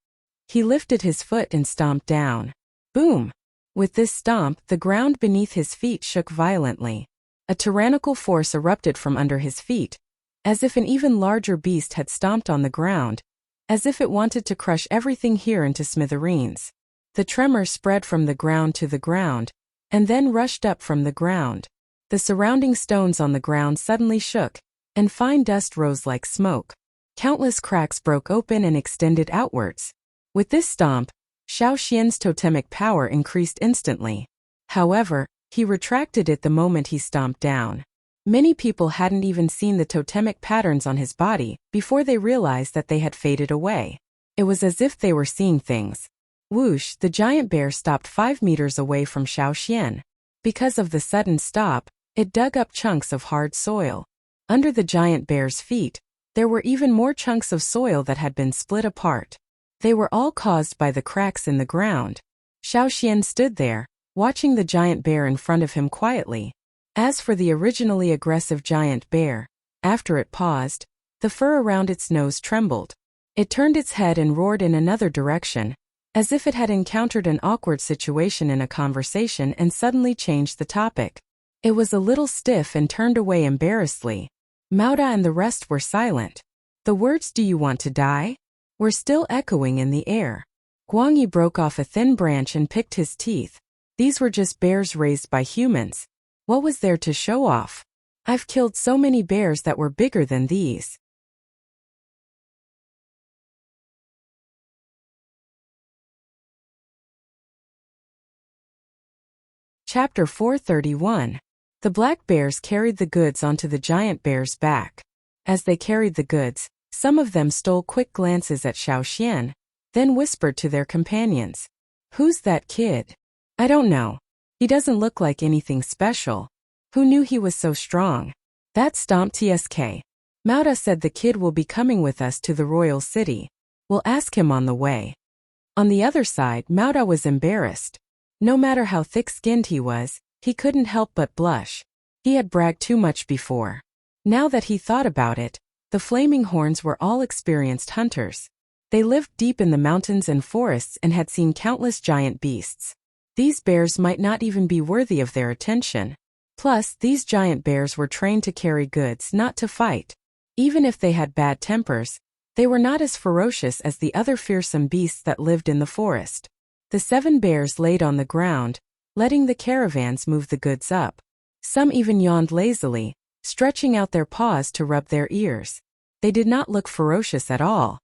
He lifted his foot and stomped down. Boom! With this stomp, the ground beneath his feet shook violently. A tyrannical force erupted from under his feet, as if an even larger beast had stomped on the ground, as if it wanted to crush everything here into smithereens. The tremor spread from the ground to the ground, and then rushed up from the ground. The surrounding stones on the ground suddenly shook, and fine dust rose like smoke. Countless cracks broke open and extended outwards. With this stomp, Xiao Xian's totemic power increased instantly. However, he retracted it the moment he stomped down. Many people hadn't even seen the totemic patterns on his body before they realized that they had faded away. It was as if they were seeing things. Whoosh, the giant bear stopped 5 meters away from Xiao Xian. Because of the sudden stop, it dug up chunks of hard soil. Under the giant bear's feet, there were even more chunks of soil that had been split apart. They were all caused by the cracks in the ground. Xiao Xian stood there, watching the giant bear in front of him quietly. As for the originally aggressive giant bear, after it paused, the fur around its nose trembled. It turned its head and roared in another direction, as if it had encountered an awkward situation in a conversation and suddenly changed the topic. It was a little stiff and turned away embarrassedly. Mauda and the rest were silent. The words "Do you want to die?" were still echoing in the air. Guangyi broke off a thin branch and picked his teeth. These were just bears raised by humans. What was there to show off? I've killed so many bears that were bigger than these. Chapter 431. The black bears carried the goods onto the giant bear's back. As they carried the goods, some of them stole quick glances at Xiao Xian, then whispered to their companions. "Who's that kid?" "I don't know. He doesn't look like anything special. Who knew he was so strong?" "That Stomp Tsk. Mauda said the kid will be coming with us to the royal city. We'll ask him on the way." On the other side, Mauda was embarrassed. No matter how thick-skinned he was, he couldn't help but blush. He had bragged too much before. Now that he thought about it, the Flaming Horns were all experienced hunters. They lived deep in the mountains and forests and had seen countless giant beasts. These bears might not even be worthy of their attention. Plus, these giant bears were trained to carry goods, not to fight. Even if they had bad tempers, they were not as ferocious as the other fearsome beasts that lived in the forest. The 7 bears laid on the ground, letting the caravans move the goods up. Some even yawned lazily, stretching out their paws to rub their ears. They did not look ferocious at all.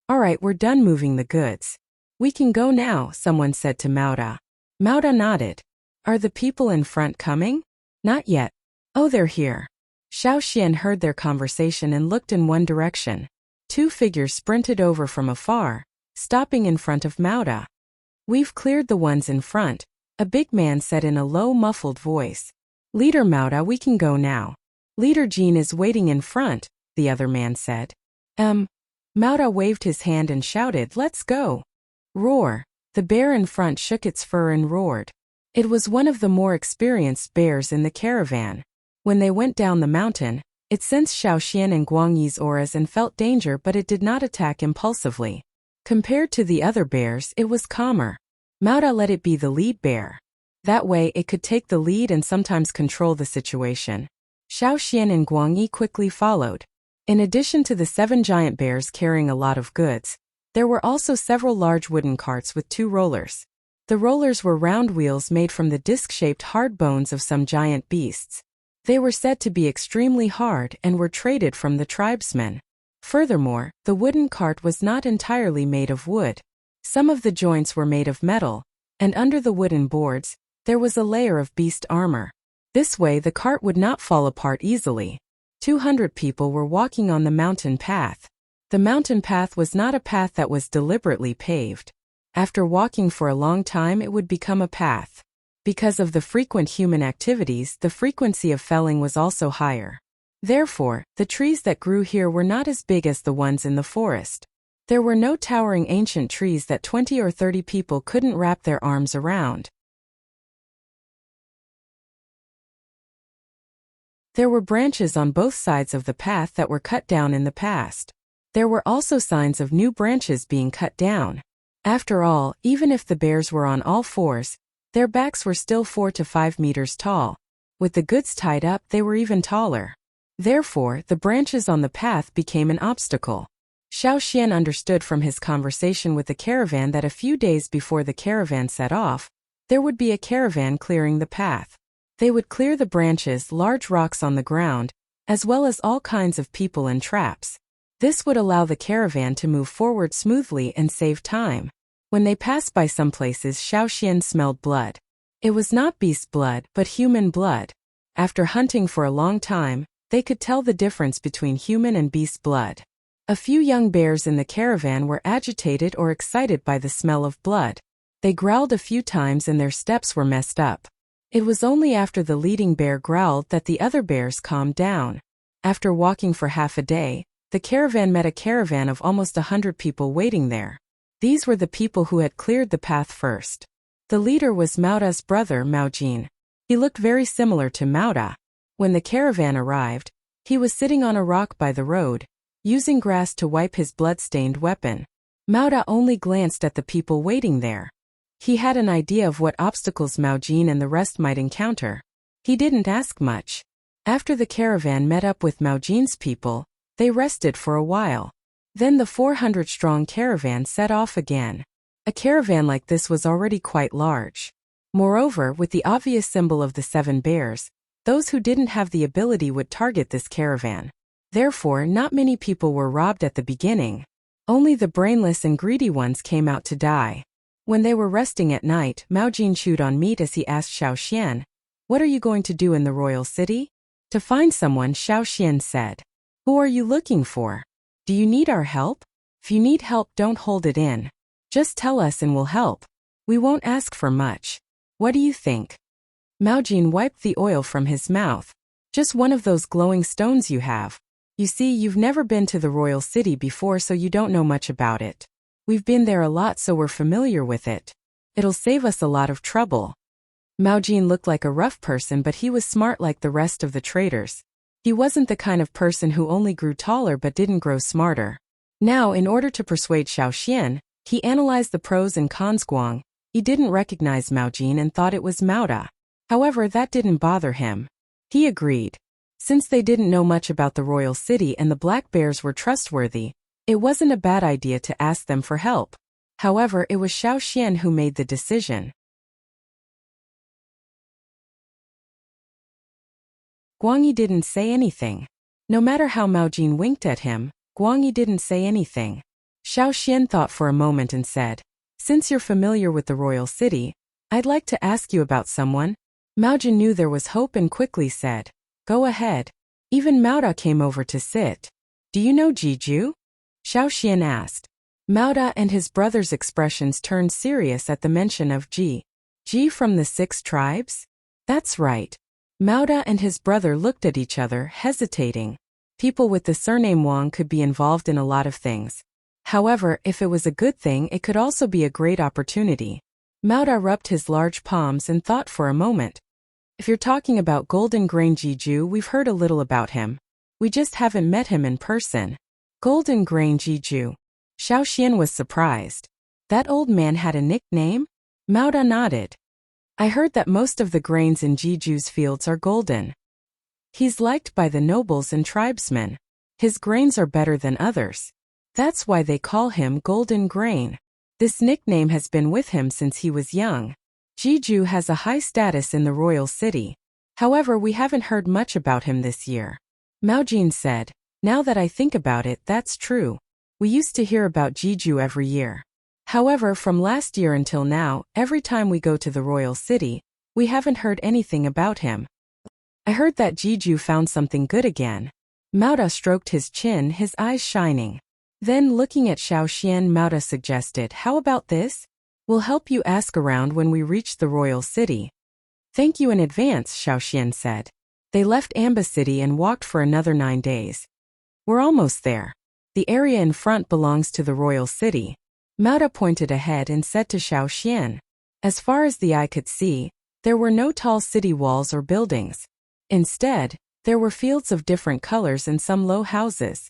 "All right, we're done moving the goods. We can go now," someone said to Mauda. Mauda nodded. "Are the people in front coming?" "Not yet." "Oh, they're here." Xiao Xian heard their conversation and looked in one direction. 2 figures sprinted over from afar, stopping in front of Mauda. "We've cleared the ones in front," a big man said in a low, muffled voice. "Leader Mauda, we can go now." "Leader Jean is waiting in front," the other man said. Mauda waved his hand and shouted, "Let's go." Roar. The bear in front shook its fur and roared. It was one of the more experienced bears in the caravan. When they went down the mountain, it sensed Xiao Xian and Guangyi's auras and felt danger, but it did not attack impulsively. Compared to the other bears, it was calmer. Mauda let it be the lead bear. That way it could take the lead and sometimes control the situation. Xiao Xian and Guangyi quickly followed. In addition to the 7 giant bears carrying a lot of goods, there were also several large wooden carts with 2 rollers. The rollers were round wheels made from the disc-shaped hard bones of some giant beasts. They were said to be extremely hard and were traded from the tribesmen. Furthermore, the wooden cart was not entirely made of wood. Some of the joints were made of metal, and under the wooden boards, there was a layer of beast armor. This way the cart would not fall apart easily. 200 people were walking on the mountain path. The mountain path was not a path that was deliberately paved. After walking for a long time, it would become a path. Because of the frequent human activities, the frequency of felling was also higher. Therefore, the trees that grew here were not as big as the ones in the forest. There were no towering ancient trees that 20 or 30 people couldn't wrap their arms around. There were branches on both sides of the path that were cut down in the past. There were also signs of new branches being cut down. After all, even if the bears were on all fours, their backs were still 4 to 5 meters tall. With the goods tied up, they were even taller. Therefore, the branches on the path became an obstacle. Xiao Xian understood from his conversation with the caravan that a few days before the caravan set off, there would be a caravan clearing the path. They would clear the branches, large rocks on the ground, as well as all kinds of people and traps. This would allow the caravan to move forward smoothly and save time. When they passed by some places, Xiaoxian smelled blood. It was not beast blood, but human blood. After hunting for a long time, they could tell the difference between human and beast blood. A few young bears in the caravan were agitated or excited by the smell of blood. They growled a few times and their steps were messed up. It was only after the leading bear growled that the other bears calmed down. After walking for half a day, the caravan met a caravan of almost 100 people waiting there. These were the people who had cleared the path first. The leader was Maoda's brother, Maojin. He looked very similar to Maoda. When the caravan arrived, he was sitting on a rock by the road, using grass to wipe his blood-stained weapon. Maoda only glanced at the people waiting there. He had an idea of what obstacles Maojin and the rest might encounter. He didn't ask much. After the caravan met up with Maojin's people, they rested for a while. Then the 400-strong caravan set off again. A caravan like this was already quite large. Moreover, with the obvious symbol of the 7 bears, those who didn't have the ability would target this caravan. Therefore, not many people were robbed at the beginning. Only the brainless and greedy ones came out to die. When they were resting at night, Maojin chewed on meat as he asked Xiaoxian, "What are you going to do in the royal city?" "To find someone," Xiaoxian said. "Who are you looking for? Do you need our help? If you need help, don't hold it in. Just tell us and we'll help. We won't ask for much. What do you think?" Maojin wiped the oil from his mouth. "Just one of those glowing stones you have. You see, you've never been to the royal city before, so you don't know much about it. We've been there a lot, so we're familiar with it. It'll save us a lot of trouble." Maojin looked like a rough person, but he was smart like the rest of the traders. He wasn't the kind of person who only grew taller but didn't grow smarter. Now, in order to persuade Xiaoxian, he analyzed the pros and cons. He didn't recognize Maojin and thought it was Maoda. However, that didn't bother him. He agreed. Since they didn't know much about the royal city and the black bears were trustworthy, it wasn't a bad idea to ask them for help. However, it was Xiaoxian who made the decision. Guangyi didn't say anything. No matter how Maojin winked at him, Guangyi didn't say anything. Xiaoxian thought for a moment and said, "Since you're familiar with the royal city, I'd like to ask you about someone." Maojin knew there was hope and quickly said, "Go ahead." Even Maoda came over to sit. "Do you know Jiju?" Xiaoxian asked. Maoda and his brother's expressions turned serious at the mention of Ji. Ji from the 6 tribes? That's right. Maoda and his brother looked at each other, hesitating. People with the surname Wang could be involved in a lot of things. However, if it was a good thing, it could also be a great opportunity. Maoda rubbed his large palms and thought for a moment. "If you're talking about Golden Grain Jiju, we've heard a little about him. We just haven't met him in person." Golden Grain Jiju. Xiaoxian was surprised. That old man had a nickname? Maoda nodded. "I heard that most of the grains in Jiju's fields are golden. He's liked by the nobles and tribesmen. His grains are better than others. That's why they call him Golden Grain. This nickname has been with him since he was young. Jiju has a high status in the royal city. However, we haven't heard much about him this year." Maojin said, "Now that I think about it, that's true. We used to hear about Jiju every year. However, from last year until now, every time we go to the royal city, we haven't heard anything about him. I heard that Jiju found something good again." Maoda stroked his chin, his eyes shining. Then, looking at Xiaoxian, Maoda suggested, "How about this? We'll help you ask around when we reach the royal city." "Thank you in advance," Xiaoxian said. They left Amba City and walked for another 9 days. "We're almost there. The area in front belongs to the royal city." Maoda pointed ahead and said to Xiaoxian. As far as the eye could see, there were no tall city walls or buildings. Instead, there were fields of different colors and some low houses.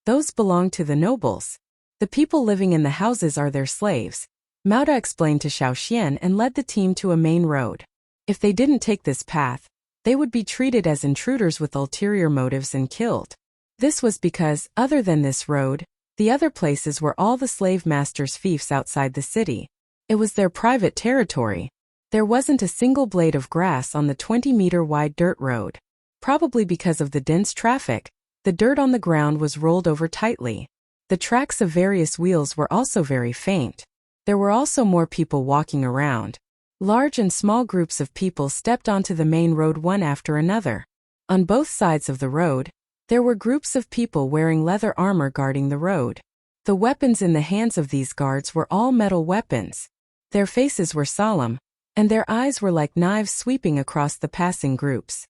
Those belonged to the nobles. The people living in the houses are their slaves. Maoda explained to Xiaoxian and led the team to a main road. If they didn't take this path, they would be treated as intruders with ulterior motives and killed. This was because, other than this road, the other places were all the slave masters' fiefs outside the city. It was their private territory. There wasn't a single blade of grass on the 20-meter-wide dirt road. Probably because of the dense traffic, the dirt on the ground was rolled over tightly. The tracks of various wheels were also very faint. There were also more people walking around. Large and small groups of people stepped onto the main road one after another. On both sides of the road, there were groups of people wearing leather armor guarding the road. The weapons in the hands of these guards were all metal weapons. Their faces were solemn, and their eyes were like knives sweeping across the passing groups.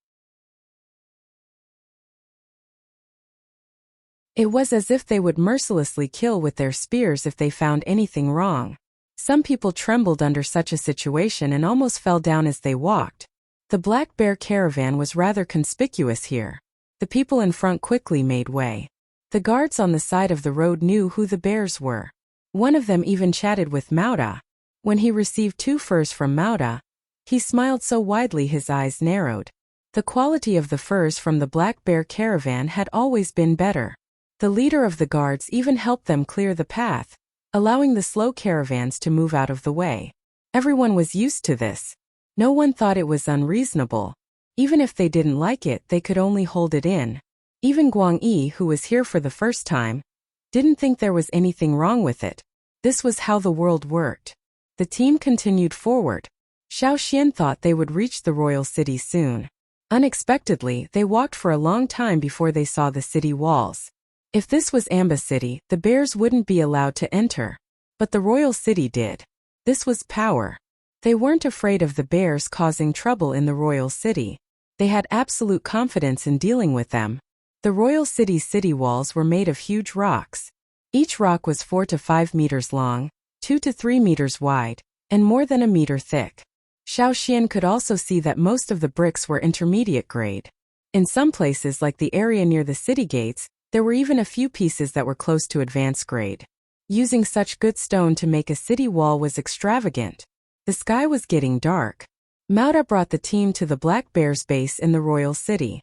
It was as if they would mercilessly kill with their spears if they found anything wrong. Some people trembled under such a situation and almost fell down as they walked. The Black Bear caravan was rather conspicuous here. The people in front quickly made way. The guards on the side of the road knew who the bears were. One of them even chatted with Mauda. When he received 2 furs from Mauda, he smiled so widely his eyes narrowed. The quality of the furs from the Black Bear caravan had always been better. The leader of the guards even helped them clear the path, allowing the slow caravans to move out of the way. Everyone was used to this. No one thought it was unreasonable. Even if they didn't like it, they could only hold it in. Even Guang Yi, who was here for the first time, didn't think there was anything wrong with it. This was how the world worked. The team continued forward. Xiao Xian thought they would reach the royal city soon. Unexpectedly, they walked for a long time before they saw the city walls. If this was Amba City, the bears wouldn't be allowed to enter. But the royal city did. This was power. They weren't afraid of the bears causing trouble in the royal city. They had absolute confidence in dealing with them. The royal city's city walls were made of huge rocks. Each rock was 4 to 5 meters long, 2 to 3 meters wide, and more than a meter thick. Xiao Xian could also see that most of the bricks were intermediate grade. In some places, like the area near the city gates, there were even a few pieces that were close to advanced grade. Using such good stone to make a city wall was extravagant. The sky was getting dark. Mauda brought the team to the Black Bear's base in the royal city.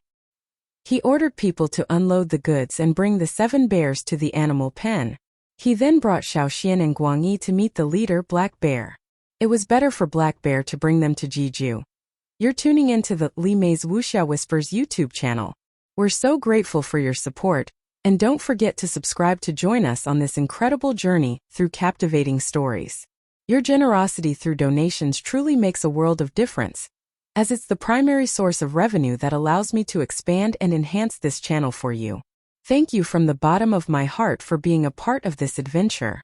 He ordered people to unload the goods and bring the 7 bears to the animal pen. He then brought Xiao Xian and Guang Yi to meet the leader, Black Bear. It was better for Black Bear to bring them to Jeju. You're tuning into the Li Mei's Wuxia Whispers YouTube channel. We're so grateful for your support, and don't forget to subscribe to join us on this incredible journey through captivating stories. Your generosity through donations truly makes a world of difference, as it's the primary source of revenue that allows me to expand and enhance this channel for you. Thank you from the bottom of my heart for being a part of this adventure.